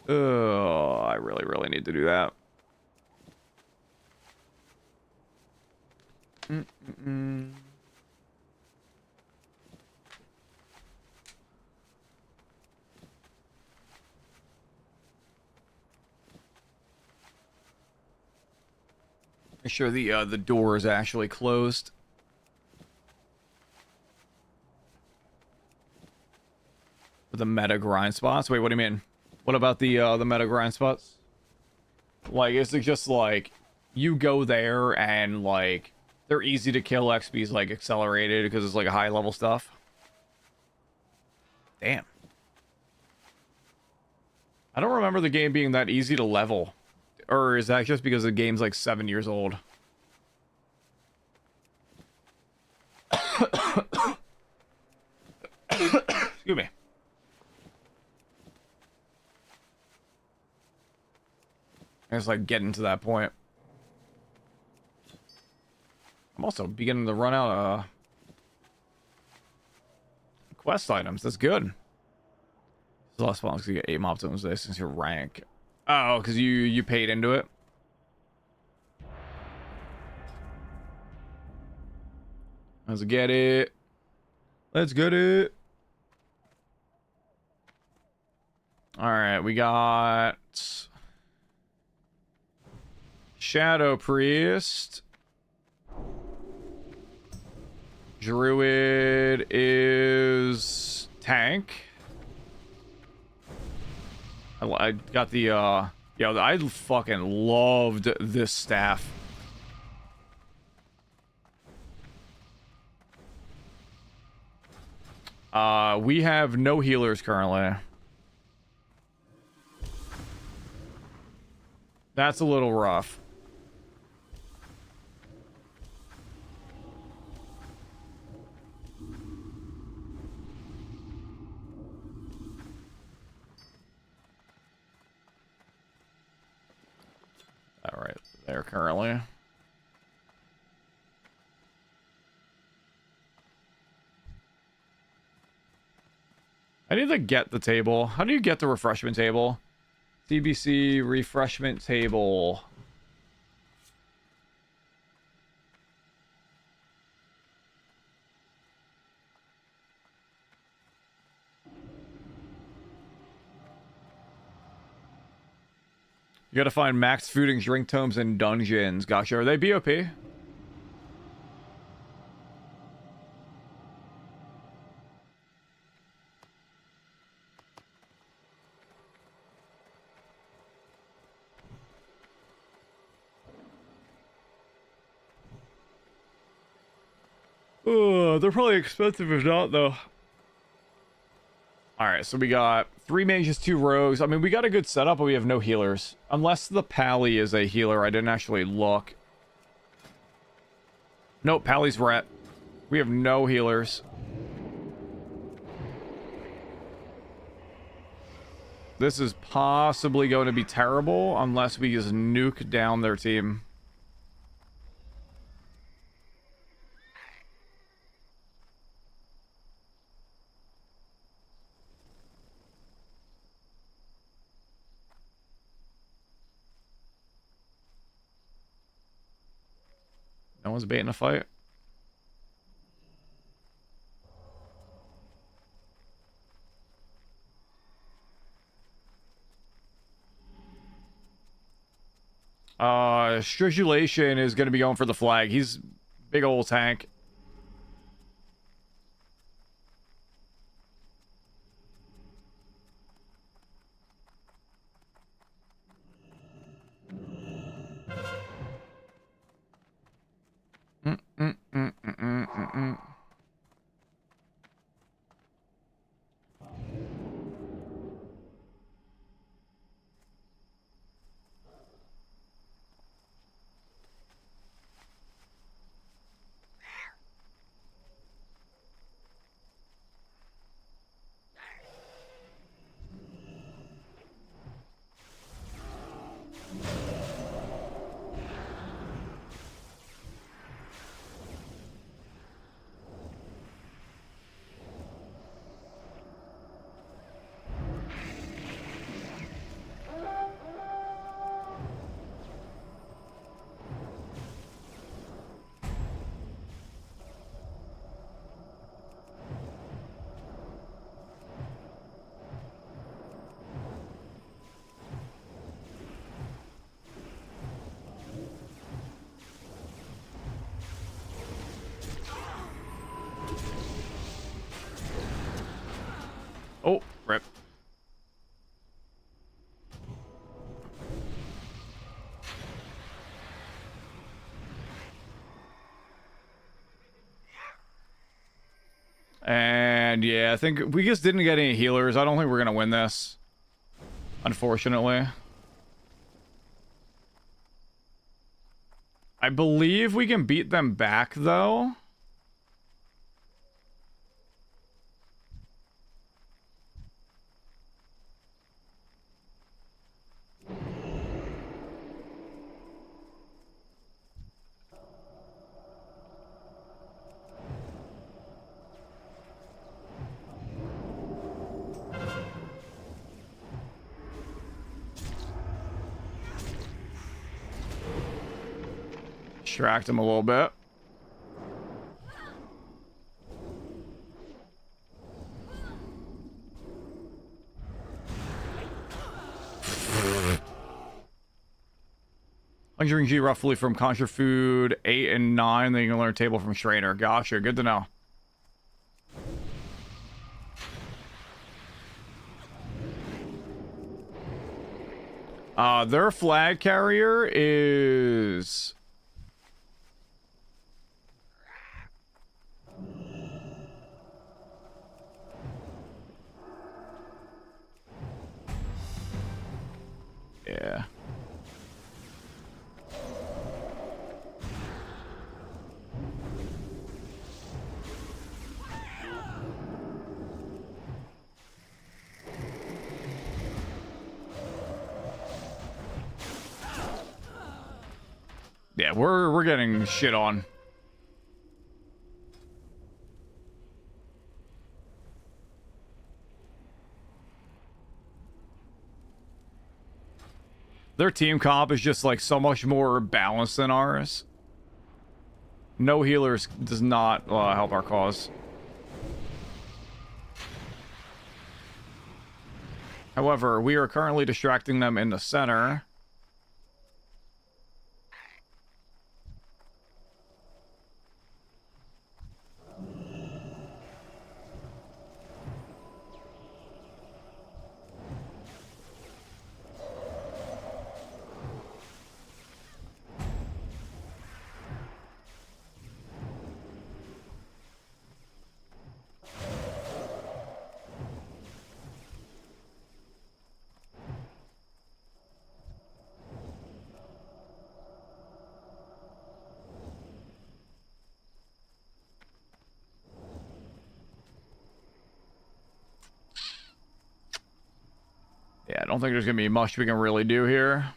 I really need to do that. Make sure the door is actually closed. For the meta grind spots. Wait, what do you mean? What about the meta grind spots? Like, is it just like you go there and like they're easy to kill, XP's like accelerated because it's like high level stuff? Damn. I don't remember the game being that easy to level. Or is that just because the game's like 7 years old? Excuse me. It's like getting to that point. I'm also beginning to run out quest items. That's good. It's a lot of spawns because you get 8 mob totems today since your rank. Oh, because you paid into it. Let's get it. Let's get it. All right, we got Shadow Priest. Druid is tank. I got the yo, I fucking loved this staff. We have no healers currently. That's a little rough. All right, there currently. I need to get the table. How do you get the refreshment table? TBC refreshment table. You gotta find max food and drink tomes in dungeons. Gotcha. Are they BOP? Oh, they're probably expensive if not, though. Alright, so we got 3 mages, 2 rogues. I mean, we got a good setup, but we have no healers. Unless the Pally is a healer. I didn't actually look. Nope, Pally's ret. We have no healers. This is possibly going to be terrible unless we just nuke down their team. No one's baiting a fight. Stridulation is going to be going for the flag. He's big old tank. Oh, rip. And yeah, I think we just didn't get any healers. I don't think we're gonna win this, unfortunately. I believe we can beat them back, though. Distract him a little bit. Conjuring G roughly from Conjure Food 8 and 9. Then you can learn Table from Strainer. Gotcha. Good to know. Their flag carrier is... Yeah. Yeah, we're getting shit on. Their team comp is just like so much more balanced than ours. No healers does not help our cause. However, we are currently distracting them in the center. Yeah, I don't think there's gonna be much we can really do here.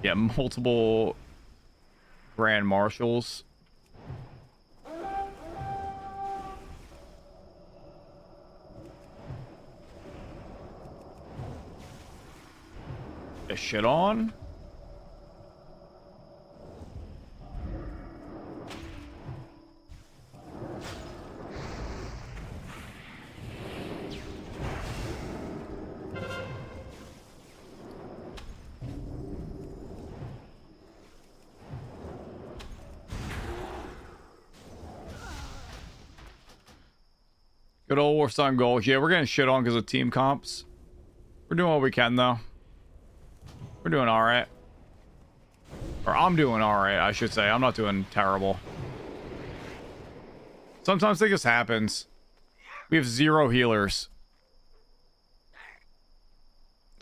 Yeah, multiple Grand Marshals. Get shit on. Good old Warstone goals. Yeah, we're getting shit on because of team comps. We're doing what we can, though. We're doing alright. Or I'm doing alright, I should say. I'm not doing terrible. Sometimes it just happens. We have 0 healers.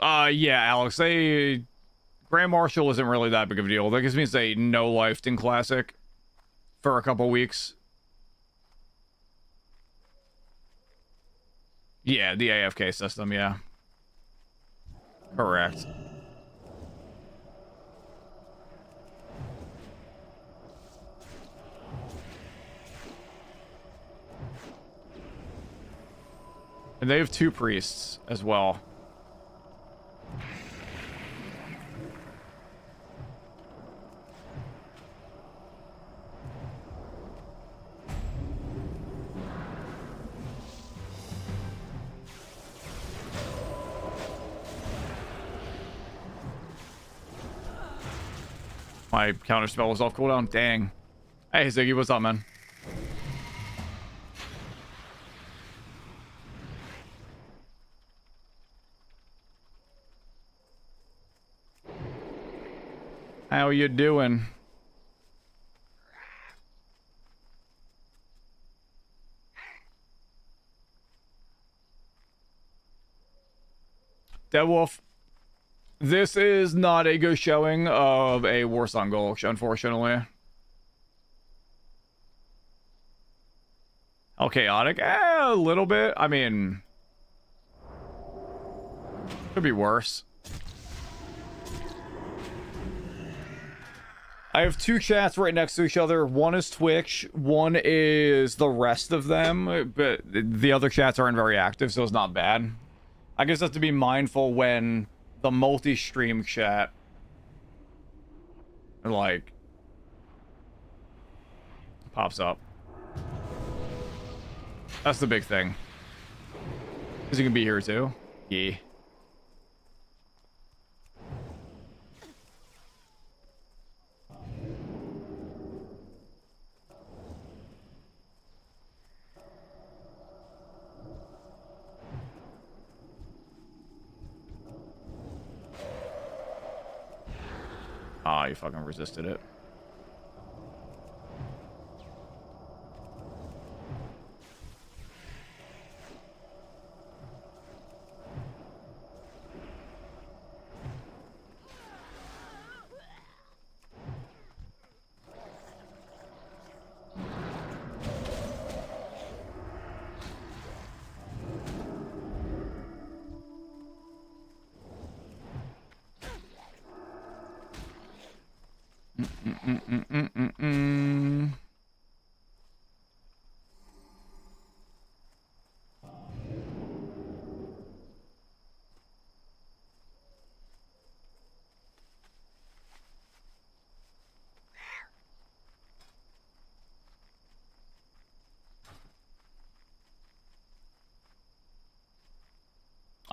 Yeah, Alex. Grand Marshal isn't really that big of a deal. That just means they no-lifed in Classic for a couple weeks. Yeah, the AFK system, yeah. Correct. And they have 2 priests as well. My counter spell was off cooldown. Dang. Hey, Ziggy, what's up, man? How you doing? Deadwolf, this is not a good showing of a Warsong Gulch, unfortunately. How chaotic? A little bit. I mean, could be worse. I have two chats right next to each other. One is Twitch, one is the rest of them, but the other chats aren't very active, so it's not bad. I guess I have to be mindful when the multi-stream chat, like, pops up. That's the big thing. Because you can be here too. Yeah. Ah, you fucking resisted it.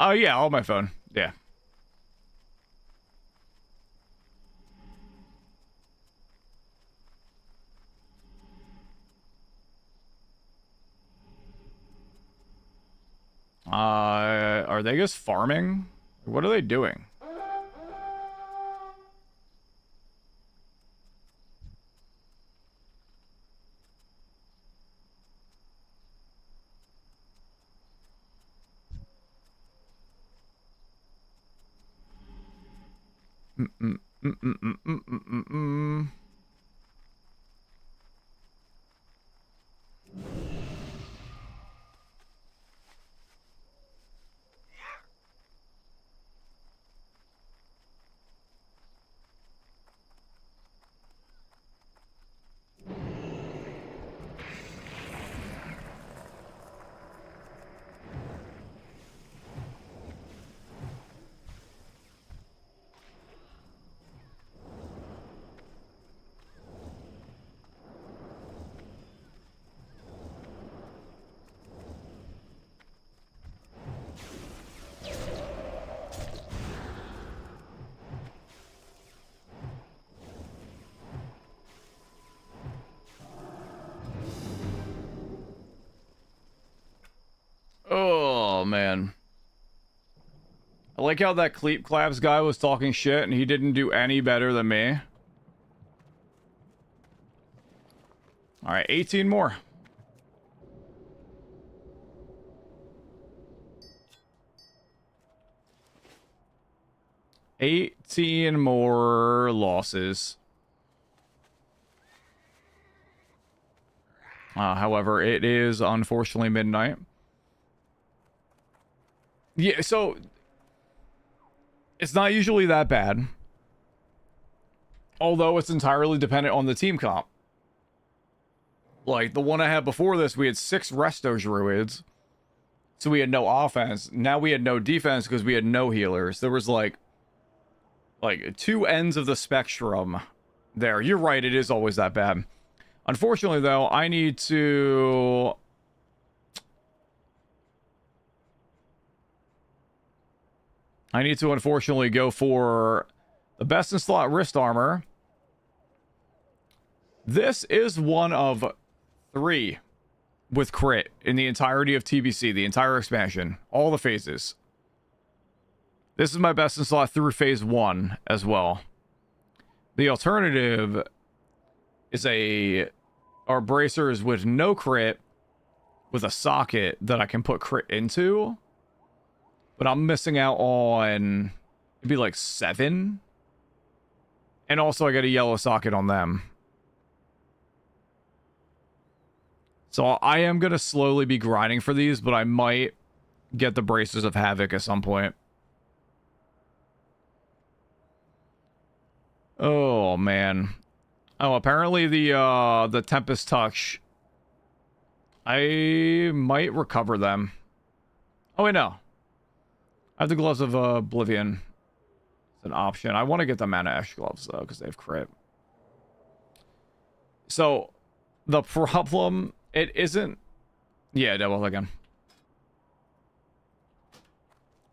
Oh yeah, on my phone. Yeah. Are they just farming? What are they doing? Oh, man. I like how that Cleep Claps guy was talking shit and he didn't do any better than me. Alright, 18 more. $18 more losses. However, it is unfortunately midnight. Yeah, so it's not usually that bad. Although it's entirely dependent on the team comp. Like, the one I had before this, we had 6 Resto Druids. So we had no offense. Now we had no defense because we had no healers. There was like 2 ends of the spectrum there. You're right, it is always that bad. Unfortunately, though, I need to... unfortunately go for the best in slot wrist armor This is one of 3 with crit in the entirety of TBC, the entire expansion, all the phases. This is my best in slot through phase 1 as well. The alternative is our bracers with no crit with a socket that I can put crit into, but I'm missing out on, it'd be like 7. And also I got a yellow socket on them. So I am going to slowly be grinding for these, but I might get the Bracers of Havoc at some point. Oh, man. Oh, apparently the Tempest Touch, I might recover them. Oh, wait, no. I have the Gloves of Oblivion. It's an option. I want to get the Mana Ash Gloves, though, because they have crit. So, the problem... It isn't... Yeah, double again.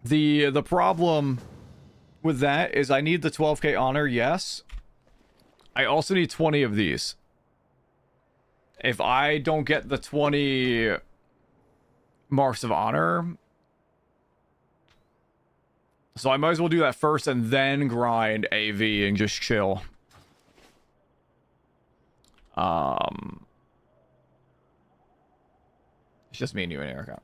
The problem with that is I need the 12k honor, yes. I also need 20 of these. If I don't get the 20 marks of honor... So I might as well do that first and then grind AV and just chill. It's just me and you and Erica.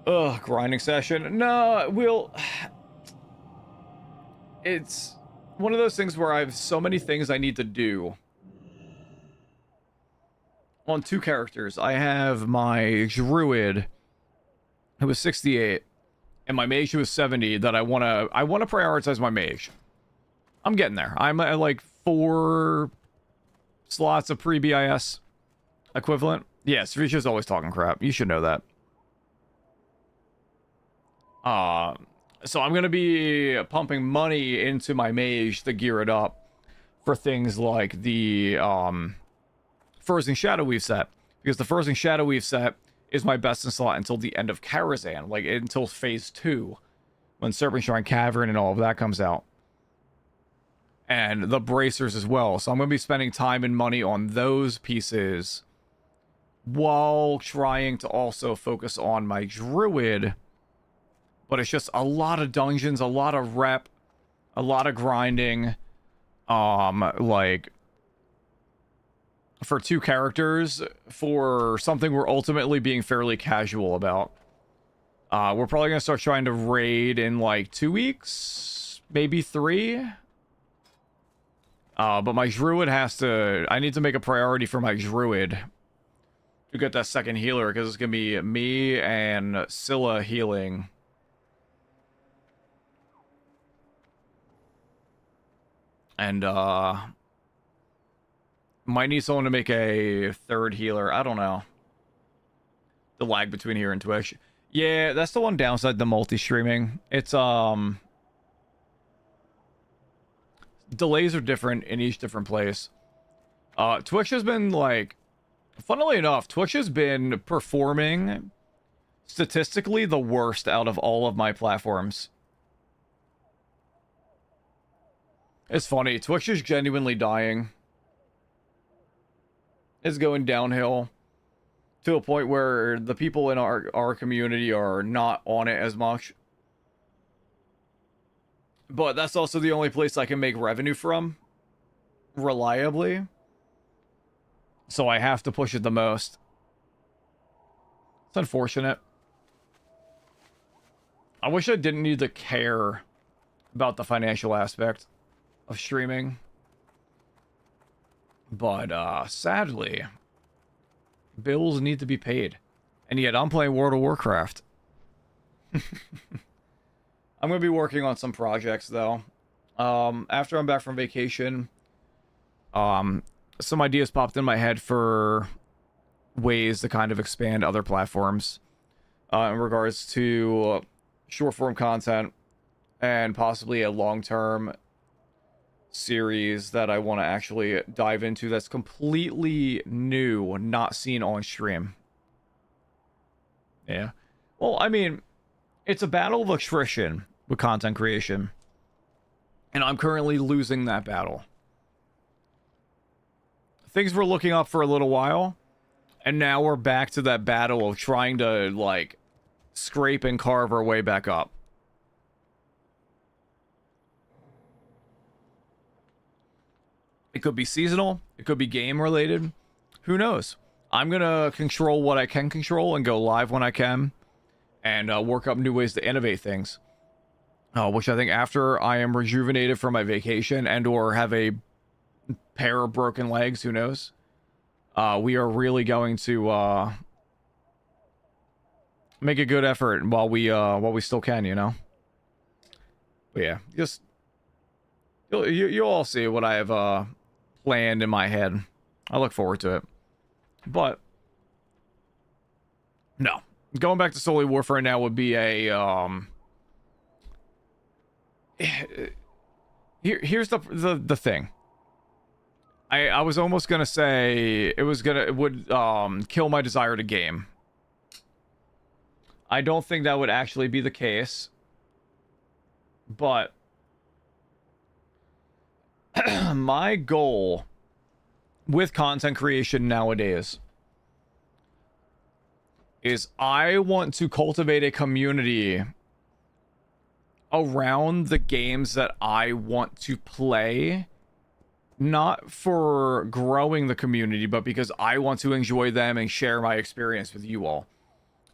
Ugh, grinding session. No, it's one of those things where I have so many things I need to do. On 2 characters, I have my Druid, who was 68, and my Mage, who was 70, that I wanna prioritize my Mage. I'm getting there. I'm at like 4 slots of pre-BIS. Equivalent? Yes, Risha's always talking crap. You should know that. So I'm going to be pumping money into my Mage to gear it up for things like the Frozen Shadow Weave set. Because the Frozen Shadow Weave set is my best in slot until the end of Karazhan. Like, until phase 2. When Serpent Shrine Cavern and all of that comes out. And the Bracers as well. So I'm going to be spending time and money on those pieces, while trying to also focus on my Druid. But it's just a lot of dungeons, a lot of rep, a lot of grinding. Like, for 2 characters, for something we're ultimately being fairly casual about. We're probably going to start trying to raid in like 2 weeks, maybe 3. But my Druid I need to make a priority for my Druid to get that second healer, because it's gonna be me and Scylla healing. And might need someone to make a 3rd healer. I don't know. The lag between here and Twitch. Yeah, that's the one downside to multi-streaming. It's delays are different in each different place. Twitch has been like, funnily enough, Twitch has been performing statistically the worst out of all of my platforms. It's funny. Twitch is genuinely dying. It's going downhill to a point where the people in our community are not on it as much. But that's also the only place I can make revenue from reliably. So I have to push it the most. It's unfortunate. I wish I didn't need to care about the financial aspect of streaming. But sadly, bills need to be paid. And yet I'm playing World of Warcraft. I'm going to be working on some projects, though. After I'm back from vacation, some ideas popped in my head for ways to kind of expand other platforms in regards to short-form content and possibly a long-term series that I want to actually dive into that's completely new, not seen on stream. Yeah. Well, I mean, it's a battle of attrition with content creation. And I'm currently losing that battle. Things were looking up for a little while, and now we're back to that battle of trying to, like, scrape and carve our way back up. It could be seasonal. It could be game related. Who knows? I'm going to control what I can control and go live when I can and work up new ways to innovate things. Which I think after I am rejuvenated from my vacation and or have a pair of broken legs, who knows? We are really going to make a good effort while we still can, you know? But yeah, just you'll all see what I have planned in my head. I look forward to it. But no, going back to solely warfare now would be a here's the thing. I was almost gonna say it would kill my desire to game. I don't think that would actually be the case, but my goal with content creation nowadays is I want to cultivate a community around the games that I want to play, not for growing the community, but because I want to enjoy them and share my experience with you all.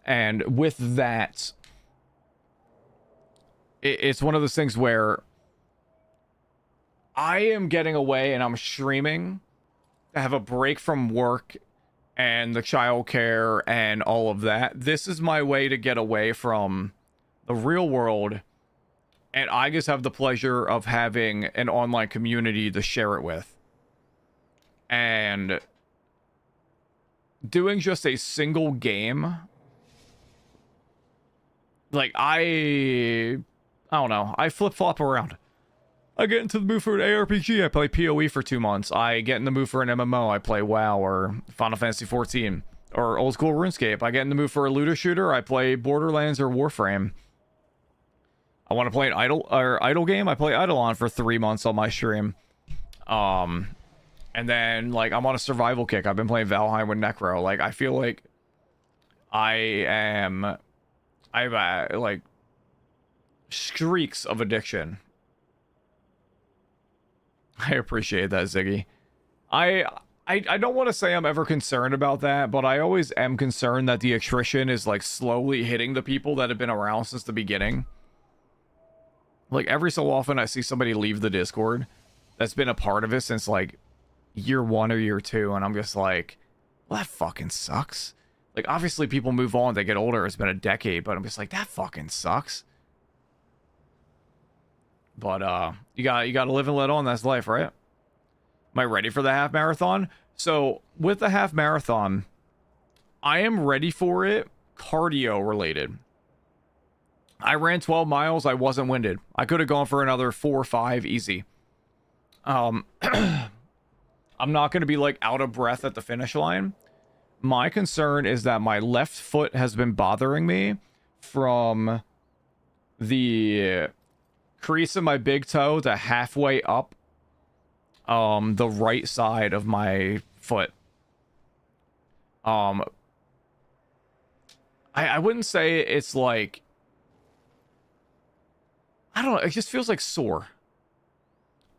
And with that, it's one of those things where I am getting away and I'm streaming to have a break from work and the childcare and all of that. This is my way to get away from the real world, and I just have the pleasure of having an online community to share it with. And doing just a single game, like I don't know, I flip-flop around. I get into the mood for an ARPG, I play PoE for 2 months. I get in the mood for an MMO, I play WoW or Final Fantasy 14 or old school RuneScape. I get in the mood for a looter shooter, I play Borderlands or Warframe. I want to play an idle game, I play Eidolon for 3 months on my stream. And then like I'm on a survival kick. I've been playing Valheim with Necro. Like I feel like I have like streaks of addiction. I appreciate that, Ziggy. I don't want to say I'm ever concerned about that, but I always am concerned that the attrition is like slowly hitting the people that have been around since the beginning. Like every so often I see somebody leave the Discord that's been a part of it since like year 1 or year 2, and I'm just like, well, that fucking sucks. Like obviously people move on, they get older, it's been a decade, but I'm just like, that fucking sucks. But you gotta live and let on. That's life, right? Am I ready for the half marathon? So with the half marathon, I am ready for it cardio related. I ran 12 miles. I wasn't winded. I could have gone for another 4 or 5 easy. I'm not going to be like out of breath at the finish line. My concern is that my left foot has been bothering me from the crease of my big toe to halfway up the right side of my foot. I wouldn't say it's like, I don't know, it just feels like sore.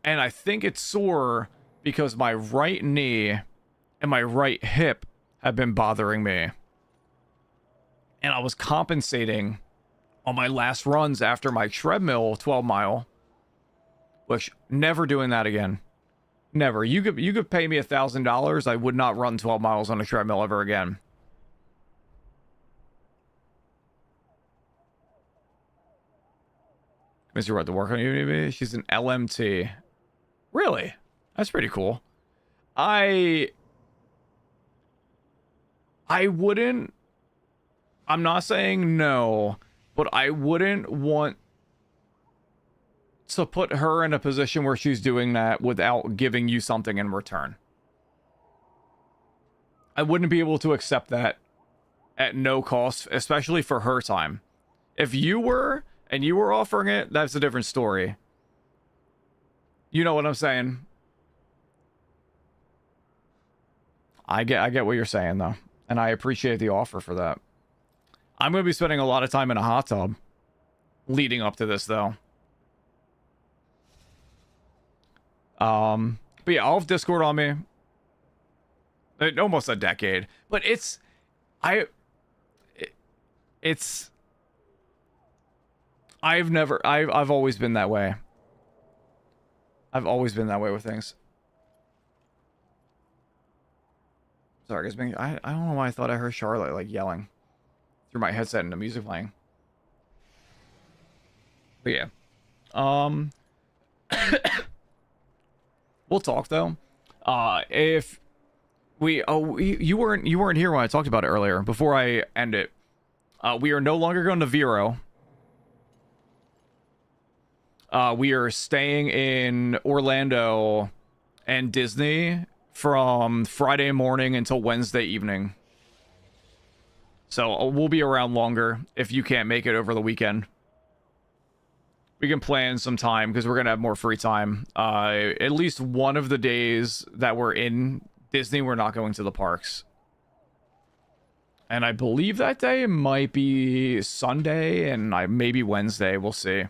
And I think it's sore because my right knee and my right hip have been bothering me. And I was compensating on my last runs after my treadmill 12 mile, which never doing that again. Never. You could pay me $1,000. I would not run 12 miles on a treadmill ever again. Mr. What, to work on you? She's an LMT. Really? That's pretty cool. I wouldn't, I'm not saying no, but I wouldn't want to put her in a position where she's doing that without giving you something in return. I wouldn't be able to accept that at no cost, especially for her time. If you were, and you were offering it, that's a different story. You know what I'm saying? I get what you're saying though, and I appreciate the offer for that. I'm going to be spending a lot of time in a hot tub leading up to this though. But yeah, I'll have Discord on me. Almost a decade, but I've always been that way. I've always been that way with things. Sorry, guys. I don't know why I thought I heard Charlotte like yelling through my headset and the music playing. But yeah, we'll talk though. If you weren't here when I talked about it earlier. Before I end it, we are no longer going to Vero. We are staying in Orlando and Disney from Friday morning until Wednesday evening. So we'll be around longer if you can't make it over the weekend. We can plan some time because we're going to have more free time. At least one of the days that we're in Disney, we're not going to the parks. And I believe that day might be Sunday and maybe Wednesday. We'll see.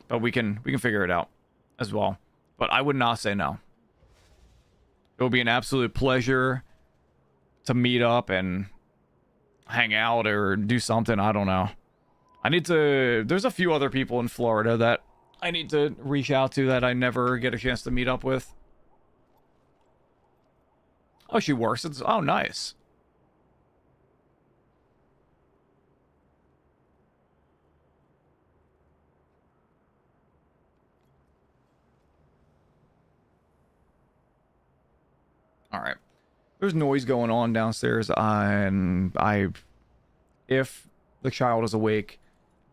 But we can figure it out as well. But I would not say no. It will be an absolute pleasure to meet up and hang out or do something. I don't know. There's a few other people in Florida that I need to reach out to that I never get a chance to meet up with. Oh, she works. Oh, nice. All right. There's noise going on downstairs, and if the child is awake,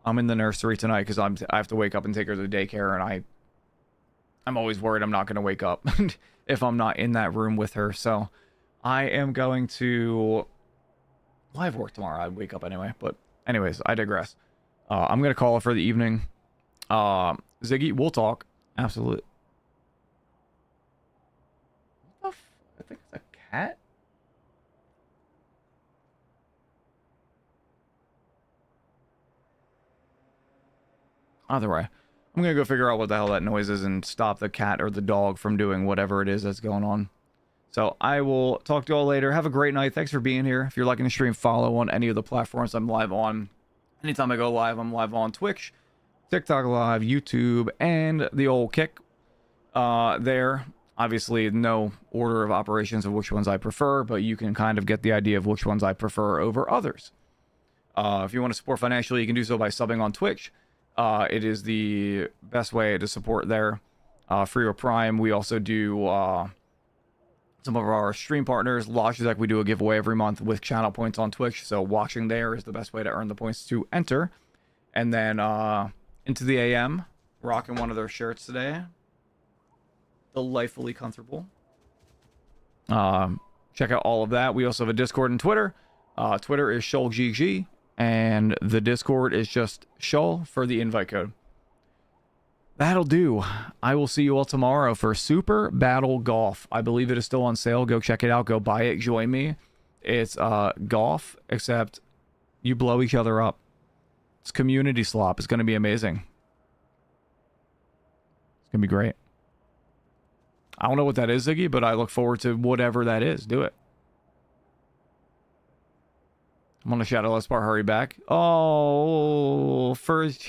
I'm in the nursery tonight because I have to wake up and take her to daycare, and I'm always worried I'm not going to wake up if I'm not in that room with her. So I am going to. Well, I have work tomorrow. I'd wake up anyway, but anyways, I digress. I'm going to call it for the evening. Ziggy, we'll talk. Absolutely. I think it's a cat. Either way, I'm gonna go figure out what the hell that noise is and stop the cat or the dog from doing whatever it is that's going on. So I will talk to you all later. Have a great night. Thanks for being here. If you're liking the stream, follow on any of the platforms I'm live on. Anytime I go live, I'm live on Twitch, TikTok Live, YouTube, and the old Kick there. Obviously, no order of operations of which ones I prefer, but you can kind of get the idea of which ones I prefer over others. If you want to support financially, you can do so by subbing on Twitch. It is the best way to support there. Free or Prime. We also do some of our stream partners. Logitech, we do a giveaway every month with channel points on Twitch, so watching there is the best way to earn the points to enter. And then Into the AM, rocking one of their shirts today. Delightfully comfortable. Check out all of that. We also have a Discord and Twitter. Twitter is ShulGG, and the Discord is just Shul for the invite code. That'll do. I will see you all tomorrow for Super Battle Golf. I believe it is still on sale. Go check it out. Go buy it. Join me. It's golf, except you blow each other up. It's community slop. It's going to be amazing. It's going to be great. I don't know what that is, Ziggy, but I look forward to whatever that is. Do it. I'm on the Shadowless part. Hurry back. Oh, first.